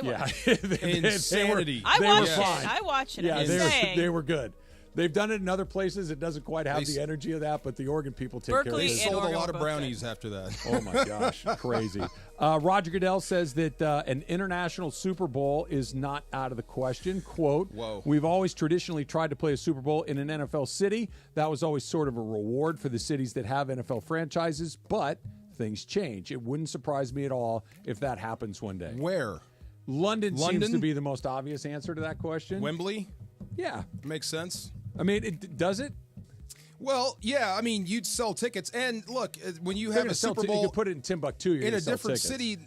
Insanity. I watched it. Yeah, they Saying. were good. They've done it in other places. It doesn't quite have the energy of that, but the Oregon people take care of it. They sold a lot of brownies after that. Oh, my gosh. Crazy. Roger Goodell says that an international Super Bowl is not out of the question. Quote, Whoa. We've always traditionally tried to play a Super Bowl in an NFL city. That was always sort of a reward for the cities that have NFL franchises, but things change. It wouldn't surprise me at all if that happens one day. Where? London seems to be the most obvious answer to that question. Wembley? Yeah. Makes sense. I mean, does it? Well, yeah. I mean, you'd sell tickets. And look, when you have a Super Bowl. You could put it in Timbuktu. In a different city,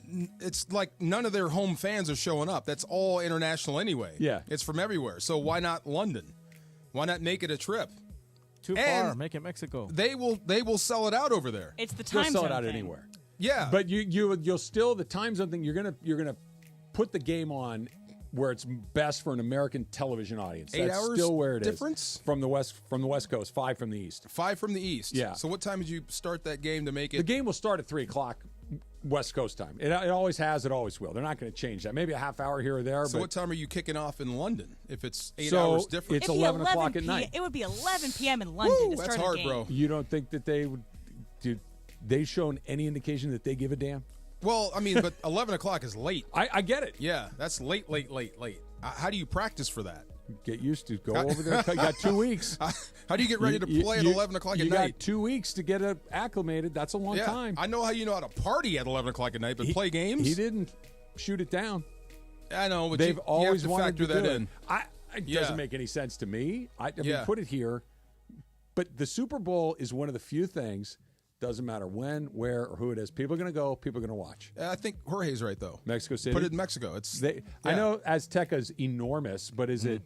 it's like none of their home fans are showing up. That's all international anyway. Yeah. It's from everywhere. So why not London? Why not make it a trip? Too far. Make it Mexico. They will sell it out over there. It's the time zone sell it out thing. anywhere. Yeah. But you'll still, the time zone thing, you're gonna put the game on where it's best for an American television audience. 8 That's hours still where it difference? is. From the West Coast, 5 from the East. 5 from the East. Yeah. So what time did you start that game to make it? The game will start at 3 o'clock West Coast time. It always has. It always will. They're not going to change that. Maybe a half hour here or there. So what time are you kicking off in London? If it's 8 So hours different, it's 11 o'clock at night. It would be 11 p.m. in London to start that's a hard, game. bro. You don't think that they would? Dude, they shown any indication that they give a damn? Well, I mean, but 11 o'clock is late. I get it. Yeah, that's late. How do you practice for that? Get used to. Go over there. You got 2 weeks. How do you get ready to play at 11 o'clock at night? You got 2 weeks to get acclimated. That's a long time. I know how you know how to party at 11 o'clock at night, but play games? He didn't shoot it down. I know, but They've always you have to wanted factor to that do in. It doesn't make any sense to me. I mean, put it here. But the Super Bowl is one of the few things. Doesn't matter when, where, or who it is. People are going to go. People are going to watch. I think Jorge's right, though. Mexico City. Put it in Mexico. I know Azteca's enormous, but is it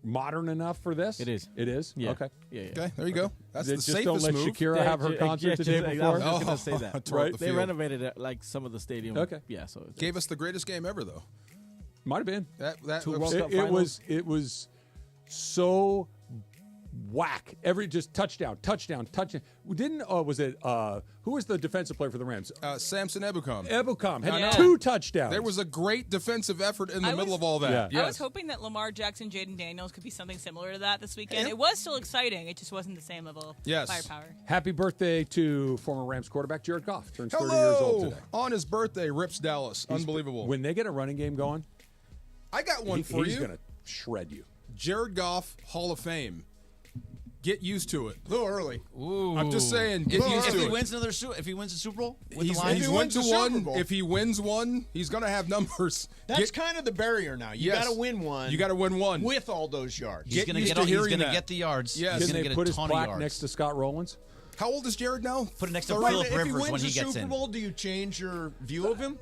modern enough for this? It is. It is? Yeah. Okay. Yeah. Okay, there you go. That's the just safest don't let move. Shakira have her concert the day before? I was just going to say that. Right. They renovated it, like some of the stadium. Okay. Yeah. So Gave us the greatest game ever, though. Might have been. That It was so whack. Just touchdown. Didn't was it who was the defensive player for the Rams? Samson Ebukam. Ebukam had 2 touchdowns. There was a great defensive effort in the middle of all that. Yeah. I was hoping that Lamar Jackson, Jaden Daniels could be something similar to that this weekend. It was still exciting. It just wasn't the same level of firepower. Happy birthday to former Rams quarterback Jared Goff. Turns 30 years old today. On his birthday, rips Dallas. Unbelievable. When they get a running game going, I got one for you. He's going to shred you. Jared Goff, Hall of Fame. Get used to it. A little early. Ooh. I'm just saying. Get used to it. If he wins the Super Bowl with He's the Lions, went to one. If he wins one, he's going to have numbers. That's kind of the barrier now. You got to win one. You got to win one with all those yards. He's going to get the yards. Yes. He's going to get put a his ton of plaque yards. next to Scott Rowland's. How old is Jared now? Put it next to Philip Rivers when he wins gets the Super in. Bowl, do you change your view of him?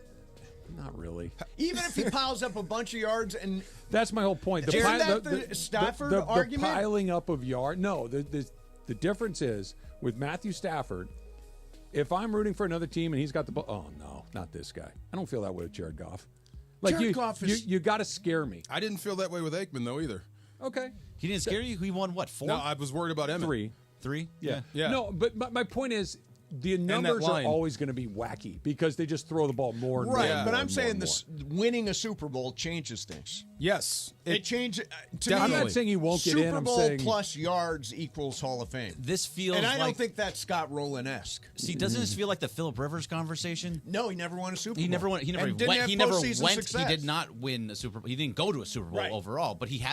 Not really. Even if he piles up a bunch of yards and that's my whole point. Isn't that the Stafford argument? The piling up of yards. No, the difference is with Matthew Stafford. If I'm rooting for another team and he's got the ball, oh no, not this guy. I don't feel that way with Jared Goff. Like Jared Goff you got to scare me. I didn't feel that way with Aikman though either. Okay, he didn't scare you. He won what? 4? No, I was worried about Emmett. 3. Yeah. No, but my point is. The numbers are always going to be wacky because they just throw the ball more and more. Right, and but more I'm and saying more this winning a Super Bowl changes things. Yes. It changes. I'm not saying he won't get in. Super I'm Bowl saying plus yards equals Hall of Fame. This feels and I like, don't think that's Scott Rowland-esque. See, doesn't this feel like the Phillip Rivers conversation? No, he never won a Super Bowl. He never won. He never and went. He never went. Success. He did not win a Super Bowl. He didn't go to a Super Bowl overall, but he's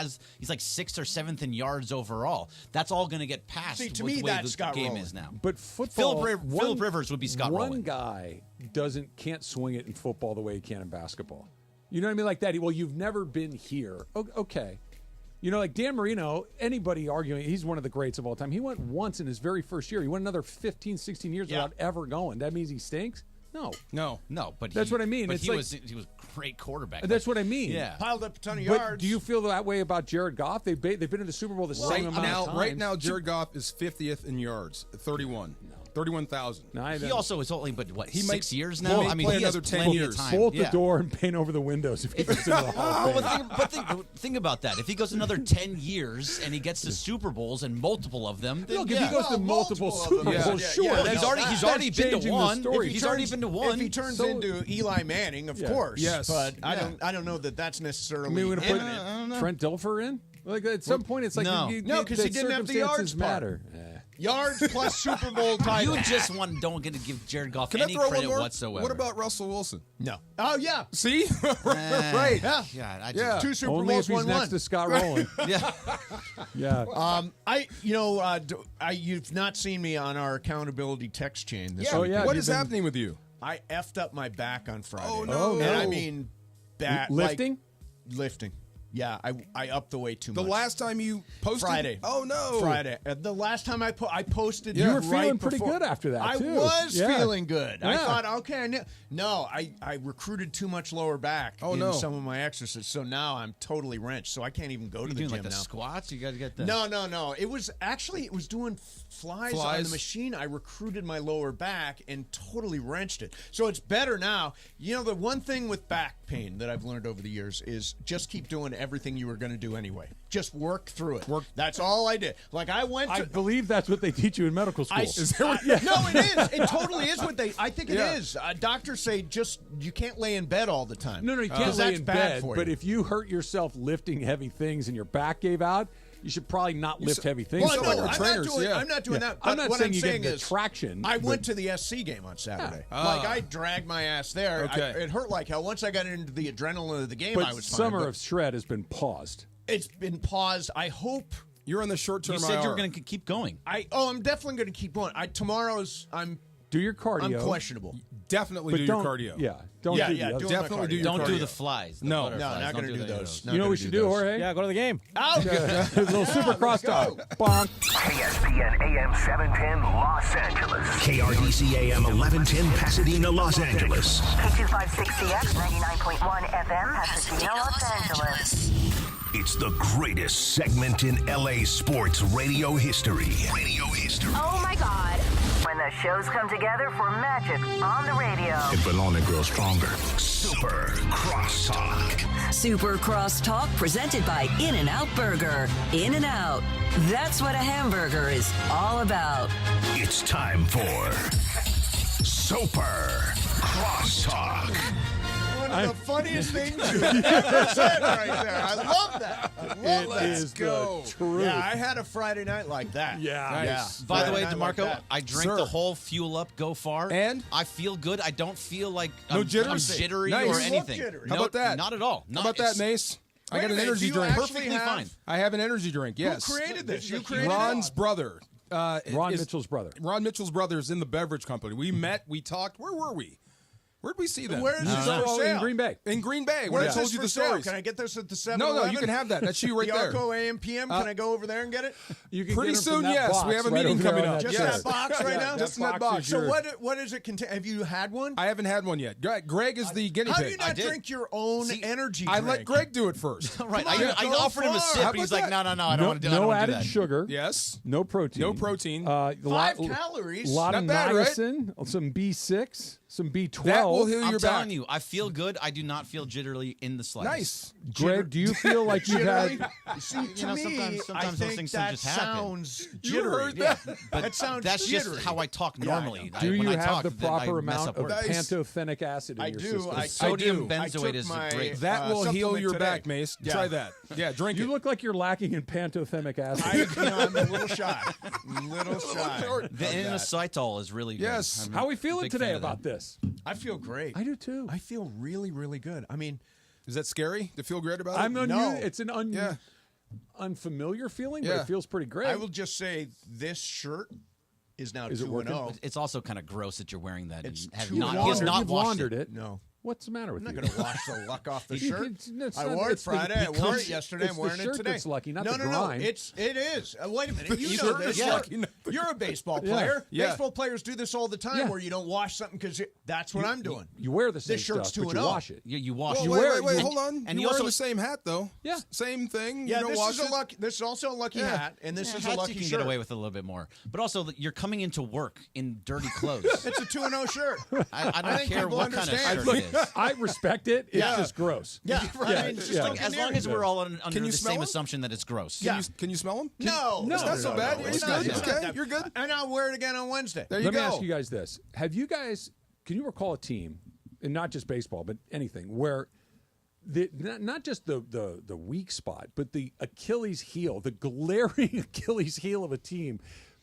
like 6th or 7th in yards overall. That's all going to get passed. See, to with me, the way that's the Scott game Rowland. is now. But football, Phillip Rivers would be Scott One Rowland. guy can't swing it in football the way he can in basketball. You know what I mean? Like that. Well, you've never been here. Okay. You know, like Dan Marino, anybody arguing, he's one of the greats of all time. He went once in his very first year. He went another 15, 16 years without ever going. That means he stinks? No, but that's what I mean. But it's he was a great quarterback. That's what I mean. Yeah, piled up a ton of but yards. Do you feel that way about Jared Goff? They've been in the Super Bowl the same amount of times. Right now, Jared Goff is 50th in yards, 31,000. He also is only, but what, he 6 might, years now? I mean, he has another 10 years. Time. Bolt the door and paint over the windows if he goes into the Hall of Fame. But think about that. If he goes another 10 years and he gets to Super Bowls and multiple of them, then look, if he goes to multiple Super Bowls, sure. He's already been to one. He's already been to one. If he turns into Eli Manning, of course. Yes. But I don't know that that's necessarily. I mean, we're going to put Trent Dilfer in? Like at some point, it's like no, because he didn't have the yards matter. Yards plus Super Bowl title. You just don't get to give Jared Goff Can any I throw credit one more? whatsoever. What about Russell Wilson? No. Oh yeah. See, right? Yeah. 2 Super Only Bowls, if he's 1-1. next to Scott Rowland. Yeah. You've not seen me on our accountability text chain. This week. What is happening with you? I effed up my back on Friday. Oh no! And I mean, lifting. Lifting. Yeah, I upped the weight too much. The last time you posted? Friday. Oh, no. The last time I posted. You were right feeling pretty before. good after that, too. I was feeling good. Yeah. I thought, okay, I recruited too much lower back in some of my exercises, so now I'm totally wrenched, so I can't even go to the gym gym like the now. Squats? You got to get the... No. It was doing flies on the machine. I recruited my lower back and totally wrenched it. So it's better now. You know, the one thing with back pain that I've learned over the years is just keep doing everything you were going to do anyway. Just work through it. That's all I did. Like I believe that's what they teach you in medical school. No, it is. It totally is what I think it is. Doctors say you can't lay in bed all the time. No, you can't lay in bed. For but you. if you hurt yourself lifting heavy things and your back gave out, you should probably not lift heavy things. Well, no, I'm not doing that. But I'm not what saying I'm you saying get the is, traction. I went to the SC game on Saturday. Like I dragged my ass there. Okay. It hurt like hell. Once I got into the adrenaline of the game, but I was fine. Summer of Shred has been paused. It's been paused. I hope you're on the short-term. You said you were going to keep going. I'm definitely going to keep going. Do your cardio. I'm questionable. Definitely do your cardio. Yeah. Don't definitely do your cardio. Don't do the flies. No, not going to do those. You know what we should do, Jorge? Yeah, go to the game. Oh, a little super crosstalk. Bonk. ESPN AM 710 Los Angeles. KRDC AM 1110 Pasadena, Los Angeles. K256CX 99.1 FM Pasadena, Los Angeles. It's the greatest segment in LA sports radio history. Oh my God. When the shows come together for magic on the radio. It will only grow stronger. Super Crosstalk. Super Crosstalk presented by In-N-Out Burger. In-N-Out. That's what a hamburger is all about. It's time for Super Crosstalk. One of the funniest things you've ever said right there. I love that. Let's go. Yeah, I had a Friday night like that. Yeah. Nice. By the way, Friday night DeMarco, like I drank the whole Fuel Up Go Far, and I feel good. I don't feel like No I'm jitters? jittery Nice. or You anything. look jittery. How about that? Not at all. How about that, Mace? I got an energy do you drink. actually Perfectly have- fine. I have an energy drink. Yes. Who created this? You created Ron's it? brother. Ron Mitchell's brother. Ron Mitchell's brother is in the beverage company. We met. We talked. Where were we? Where'd we see them? Where is this for sale? In Green Bay. In Green Bay. Where When I is told this you for the sale? stories. Can I get this at the 7-Eleven? No, you can have that. That's you right there. The Arco AM PM. Can I go over there and get it? You can Pretty get them soon, from that yes. box We have a right meeting over there coming on up. that Just chair. that box right now? Just in that box. So what does it contain? Have you had one? I haven't had one yet. Greg is the guinea How pig. do you not drink your own energy I drink? let Greg do it first. Right. Come on, I go offered him a far. sip, How and he's about like, that? no, I don't want to do that. No I don't wanna do added that. sugar. Yes. No protein. No protein. 5 calories. A lot Not of bad, right? niacin, some B6, some B12. That will heal I'm your telling back. you, I feel good. I do not feel jittery in the slightest. Nice. Greg, do you feel like you've had... See, to know, me, sometimes I those think things that just happen. sounds You jittery. heard that? But That sounds that's jittery. just how I talk normally. Do when you I have talk, the then I proper mess amount up of words. pantothenic acid in I your do. system? Sodium I benzoate took is my, great. That will heal supplement your today. back, Mace. Yeah. Try that. Yeah, drink You it. look like you're lacking in pantothenic acid. I'm a little shy. Little shy. The inositol is really good. Yes. How are we feeling big today fan of about this? I feel great. I do too. I feel really, really good. I mean, Is that scary to feel great about it? It's an unfamiliar feeling, but it feels pretty great. I will just say this shirt is now 2-0. It's also kind of gross that you're wearing that. It's and have too not, long. he has not You've washed laundered it. No. What's the matter with I'm you? not going to wash the luck off the shirt. I not- wore it it's the- Friday. I wore it because yesterday. it's I'm the wearing it shirt today. that's lucky, not no, the no, grind. no. It is. Wait a minute. You know shirt this. is lucky. You're a baseball Yeah. player. Yeah. Baseball players do this all the time, Yeah. where you don't wash something because that's what I'm doing. You wear the same This shirt's stuff, but 2-0. you wash it. You wash. Well, you wait, wear, wait, and- hold on. And You're you wearing also the same hat, though. Yeah. Same thing. Yeah, you don't this wash is a it. lucky. This is also a lucky hat, and this is a hats lucky you can shirt. get away with a little bit more. But also, you're coming into work in dirty clothes. It's a 2-0 shirt. I don't think care people what kind of understand. shirt it is. I respect it. It's Yeah. just gross. Yeah, Yeah, it's just yeah. like As long as we're all under you the smell same them? assumption that it's gross. Yeah. Can you smell them? No, It's not so bad. It's It's not. good. It's Okay, not. you're good. And I'll wear it again on Wednesday. There you Let me go. ask you guys this: Have you guys? Can you recall a team, and not just baseball, but anything, where not just the weak spot, but the Achilles heel, the glaring Achilles heel of a team,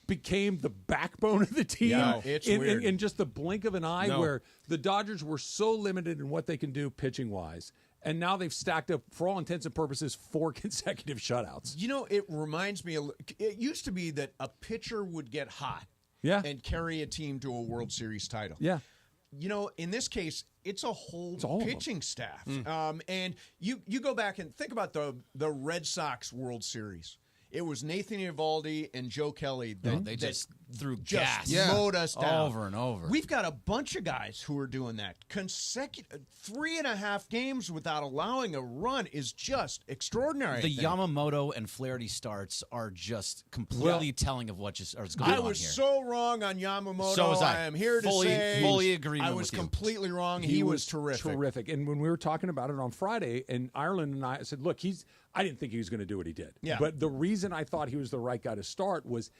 became the backbone of the team it's in, weird. in just the blink of an eye, No. where the Dodgers were so limited in what they can do pitching wise, and now they've stacked up, for all intents and purposes, 4 consecutive shutouts. You know, it reminds me. It used to be that a pitcher would get hot, Yeah. and carry a team to a World Series title. Yeah. You know, in this case, it's a whole all of pitching staff. And you go back and think about the Red Sox World Series. It was Nathan Eovaldi and Joe Kelly that They just threw just gas mowed us down over and over. We've got a bunch of guys who are doing that. Consecutive 3.5 games without allowing a run is just extraordinary. The I think. Yamamoto and Flaherty starts are just completely telling of what is going I on was here. so wrong on Yamamoto. So was I. am here to Fully- say fully agreement I was with you. completely wrong. He was terrific. Terrific. And when we were talking about it on Friday, and Ireland and I said, look, I didn't think he was going to do what he did. Yeah. But the reason I thought he was the right guy to start was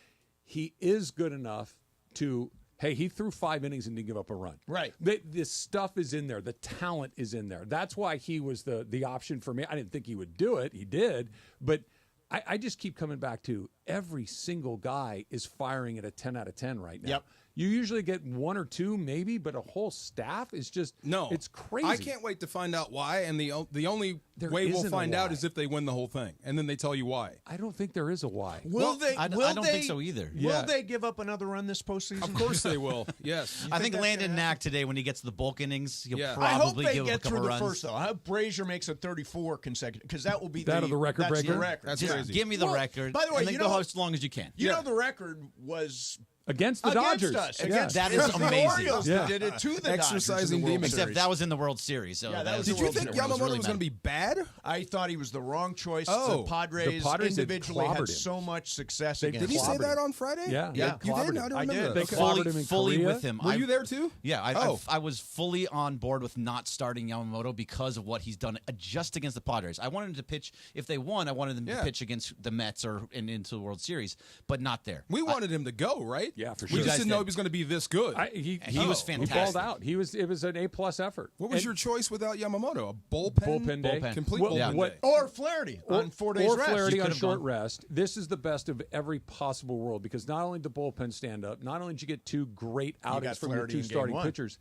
he is good enough to, hey, he threw 5 innings and didn't give up a run. Right. This stuff is in there. The talent is in there. That's why he was the option for me. I didn't think he would do it. He did. But I just keep coming back to every single guy is firing at a 10 out of 10 right now. Yep. You usually get 1 or 2 maybe, but a whole staff is just it's crazy. I can't wait to find out why, and the only There way we'll isn't a find out why. is if they win the whole thing, and then they tell you why. I don't think there is a why. Will they? I don't think so either. Will they give up another run this postseason? Of course they will. Yes. I think that's Landon gonna Knack today, when he gets to the bulk innings, he'll Yeah. I hope probably they give up a get couple through the runs. first, though. I hope Brazier makes it 34 consecutive, because that will be That or the record that's breaker? The record. That's Just crazy. give me the Well, record, by the way, and then you go know- as long as you can. You know, the record was Against the Dodgers. us. Yeah. Against That it is was the amazing. Orioles Yeah. that did it to the Exercising Dodgers in the World demons. Except Series. that was in the World Series. So Yeah, that was Did the you World think Series. Yamamoto was going to be bad? I thought he was the wrong choice. Oh. The Padres had individually had clobbered him. so much success They against Did he say clobbered that him. on Friday? Yeah. Yeah. You Clobbered did? him. I don't I remember did. They that. clobbered him in fully Korea. with him. Were you there too? Yeah, Oh. I was fully on board with not starting Yamamoto because of what he's done just against the Padres. I wanted him to pitch. If they won, I wanted them to Yeah. pitch against the Mets or into the World Series, but not there. We wanted him to go, right? Yeah, for We sure. just guys didn't know did. he was going to be this good. He was He fantastic. balled out. It was an A+ effort. What was And your choice without Yamamoto? A bullpen? bullpen day? Bullpen. Complete Well, bullpen what- day. Or Flaherty on 4 days or rest. Flaherty You on could have short gone. rest. This is the best of every possible world, because not only did the bullpen stand up, not only did you get 2 great got outings from your Flaherty 2 in game starting 1. pitchers,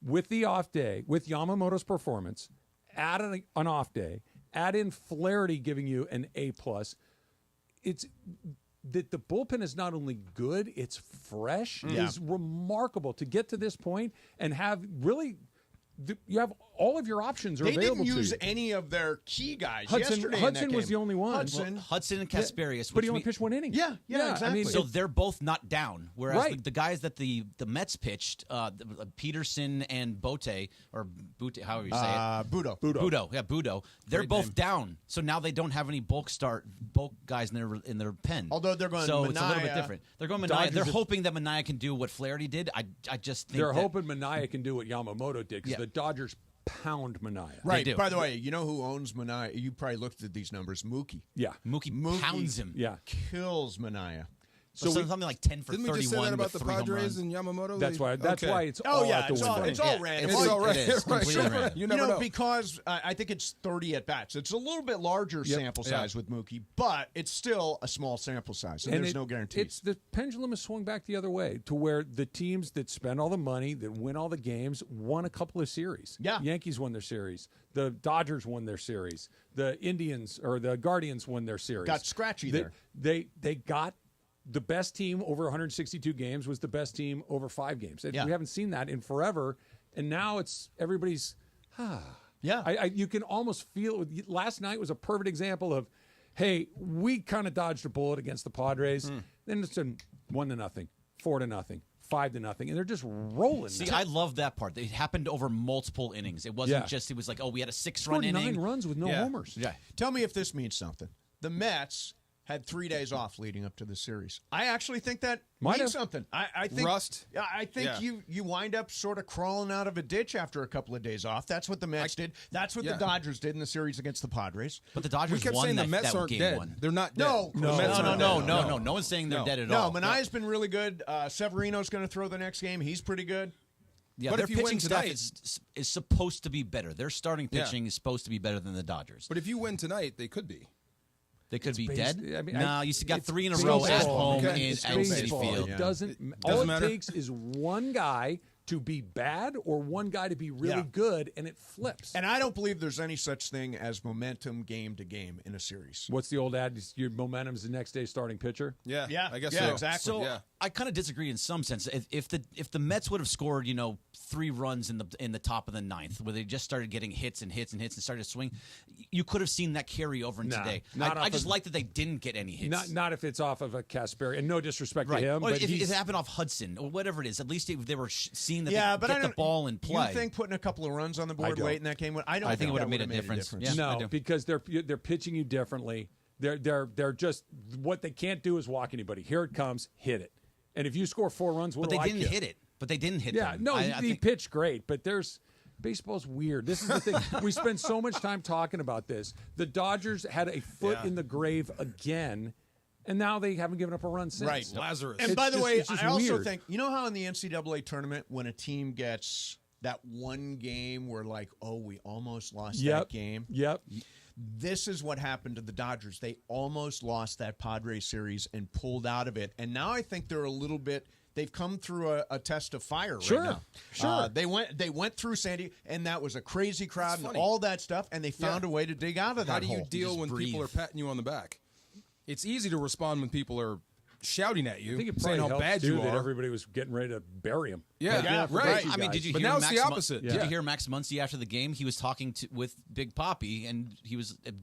with the off day, with Yamamoto's performance, add an off day, add in Flaherty giving you an A+. It's that the bullpen is not only good, it's fresh. Yeah. Is remarkable to get to this point and have really. You have all of your options are They available didn't to use you. any of their key guys Hudson yesterday. in Hudson that was game. the only one. Hudson. Hudson and Kasperius, but he which only me- pitched 1 inning. Yeah, exactly. I mean, So they're both not down. Whereas Right. the guys that the Mets pitched, Peterson and Bote, or Butte, however you say it. Budo. They're Great both name. down. So now they don't have any bulk guys in their pen. Although they're going so it's a little bit Minaya. different. They're going Minaya. Dodgers They're have- hoping that Minaya can do what Flaherty did. I just think They're that- hoping Minaya can do what Yamamoto did, because Yeah. the Dodgers pound Minaya. Right. do. By the way, you know who owns Minaya? You probably looked at these numbers. Mookie. Yeah. Mookie pounds him. Yeah. Kills Minaya. So something like 10 for Didn't 31 we just say that about with the 3 home Padres runs. and Yamamoto? That's why. That's Okay. why it's Oh, all yeah, out the it's all- window. it's all Yeah, random. it's It's all right. It is Right, completely sure. random. You never know. Because I think it's 30 at bats. It's a little bit larger sample size with Mookie, but it's still a small sample size, and there's no guarantees. It's the pendulum has swung back the other way to where the teams that spend all the money, that win all the games, won a couple of series. Yeah. Yankees won their series. The Dodgers won their series. The Indians or the Guardians won their series. Got scratchy there. They got the best team over 162 games was the best team over 5 games. Yeah. We haven't seen that in forever, and now it's everybody's Yeah. You can almost feel it. Last night was a perfect example of, hey, we kind of dodged a bullet against the Padres. Then it's a 1-0, 4-0. 5-0, and they're just rolling. See, I love that part. It happened over multiple innings. It wasn't just. It was like, we had a 6-run inning. 9 runs with no homers. Yeah. Tell me if this means something. The Mets had 3 days off leading up to the series. I actually think that means something. I think rust. Yeah, I think you wind up sort of crawling out of a ditch after a couple of days off. That's what the Mets did. That's what the Dodgers did in the series against the Padres. But the Dodgers kept won saying that, the Mets that aren't game dead. one. They're not dead. No. No one's saying they're dead at all. No, Manaea's been really good. Severino's going to throw the next game. He's pretty good. Yeah, but their if you pitching win staff tonight, is supposed to be better. Their starting pitching is supposed to be better than the Dodgers. But if you win tonight, they could be. They could be dead. I mean, no, you got 3 in a row at home in Citi Field. It doesn't. All it takes is one guy to be bad or one guy to be really good, and it flips. And I don't believe there's any such thing as momentum game to game in a series. What's the old ad? Your momentum is the next day's starting pitcher. Yeah, I guess so. Exactly. So I kind of disagree in some sense. If the Mets would have scored, 3 runs in the top of the 9th, where they just started getting hits and started to swing, you could have seen that carry over in today. I just like that they didn't get any hits. Not if it's off of a Kasperi, and no disrespect to him. Well, but if it happened off Hudson or whatever it is, at least they were seeing that they get the ball in play. You think putting a couple of runs on the board late in that game? I think it would have made a difference. Yeah, no, because they're pitching you differently. They're just what they can't do is walk anybody. Here it comes, hit it. And if you score 4 runs, but they didn't hit it. But they didn't hit them. Yeah, no, he pitched great, but baseball's weird. This is the thing. We spend so much time talking about this. The Dodgers had a foot in the grave again, and now they haven't given up a run since. Right. Lazarus. And by the way, I also think, how in the NCAA tournament when a team gets that one game where we almost lost that game? Yep. This is what happened to the Dodgers. They almost lost that Padres series and pulled out of it. And now I think they're a little bit – they've come through a test of fire right now. Sure. They went through Sandy, and that was a crazy crowd and all that stuff, and they found a way to dig out of that How do you hole. deal when people are patting you on the back? It's easy to respond when people are shouting at you, I think it saying probably how bad too you that are. everybody was getting ready to bury him. Yeah, right. I mean, did you but hear now Max it's the opposite. Did you hear Max Muncy after the game? He was talking with Big Papi, and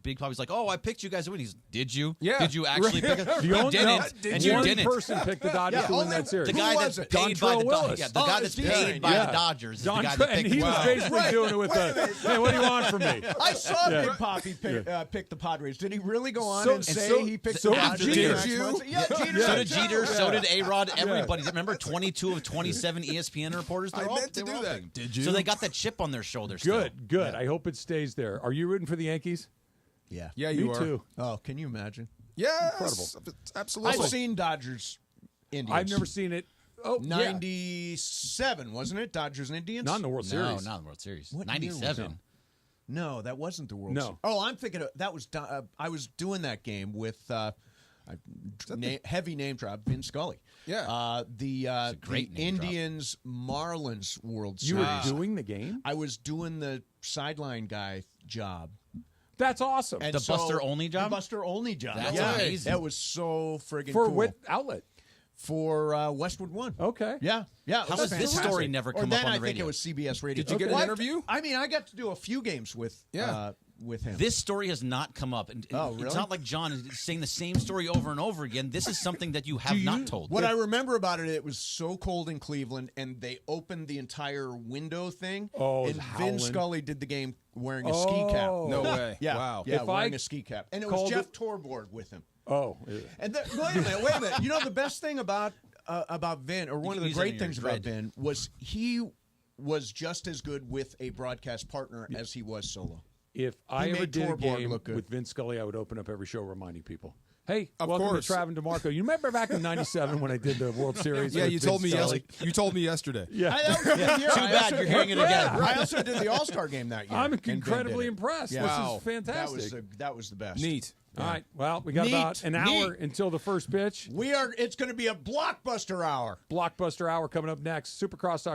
Big Papi's like, "Oh, I picked you guys to win." He's, "Did you? Yeah. Did you actually pick it? You didn't, and you didn't." Person picked the Dodgers to win that series. The guy that's paid by the Dodgers. The guy that's paid by the Dodgers is the guy that picked. And he was basically doing it with hey, what do you want from me? I saw Big Papi pick the Padres. Did he really go on and say he picked the Dodgers? Did you? Yeah, so did Jeter. So did A-Rod. Everybody. Remember, 22 of 27 ESPN reporters. I meant to do that. Did you? So they got that chip on their shoulder. Good. Still. I hope it stays there. Are you rooting for the Yankees? Yeah. Yeah, Me you are. too. Oh, can you imagine? Yeah, incredible. Absolutely. I've seen Dodgers Indians. I've never seen it. Oh, 97, wasn't it? Dodgers and Indians? Not in the World Series. No, not in the World Series. What 97. No, that wasn't the World No. Series. Oh, I'm thinking that was I was doing that game with heavy name drop Vin Scully. Yeah. The great name Indians Marlins World Series. You were doing the game? I was doing the sideline guy job. That's awesome. And The Buster Olney job? The Buster Olney job. That's amazing. That was so friggin' For cool. what outlet? For Westwood One. Okay. Yeah. How does this story never come up on the radio? I think it was CBS Radio. Did you get an interview? I mean, I got to do a few games with him. This story has not come up. And really? It's not like John is saying the same story over and over again. This is something that you have not told. What I remember about it, it was so cold in Cleveland, and they opened the entire window thing. Oh, and howling. Vin Scully did the game wearing a ski cap. No way. Yeah. Wow. Yeah, If wearing I a ski cap. And it was Jeff Torborg with him. Oh. And wait a minute. You know, the best thing about Vin, or one of the great things about Vin, was he was just as good with a broadcast partner as he was solo. If I ever made did a Torborg game look good. with Vince Scully, I would open up every show reminding people, hey, Of welcome course. to Travis DeMarco. You remember back in '97 when I did the World Series? Yeah, with you told Vince me Scully? You told me yesterday. Yeah. That was a good year. Too bad you're hearing it again. I also did the All-Star game that year. I'm and Vin incredibly did it. impressed. Yeah. This is fantastic. That was the best. Neat. All right. Well, we got about an hour until the first pitch. It's going to be a blockbuster hour. Blockbuster hour coming up next. Supercross.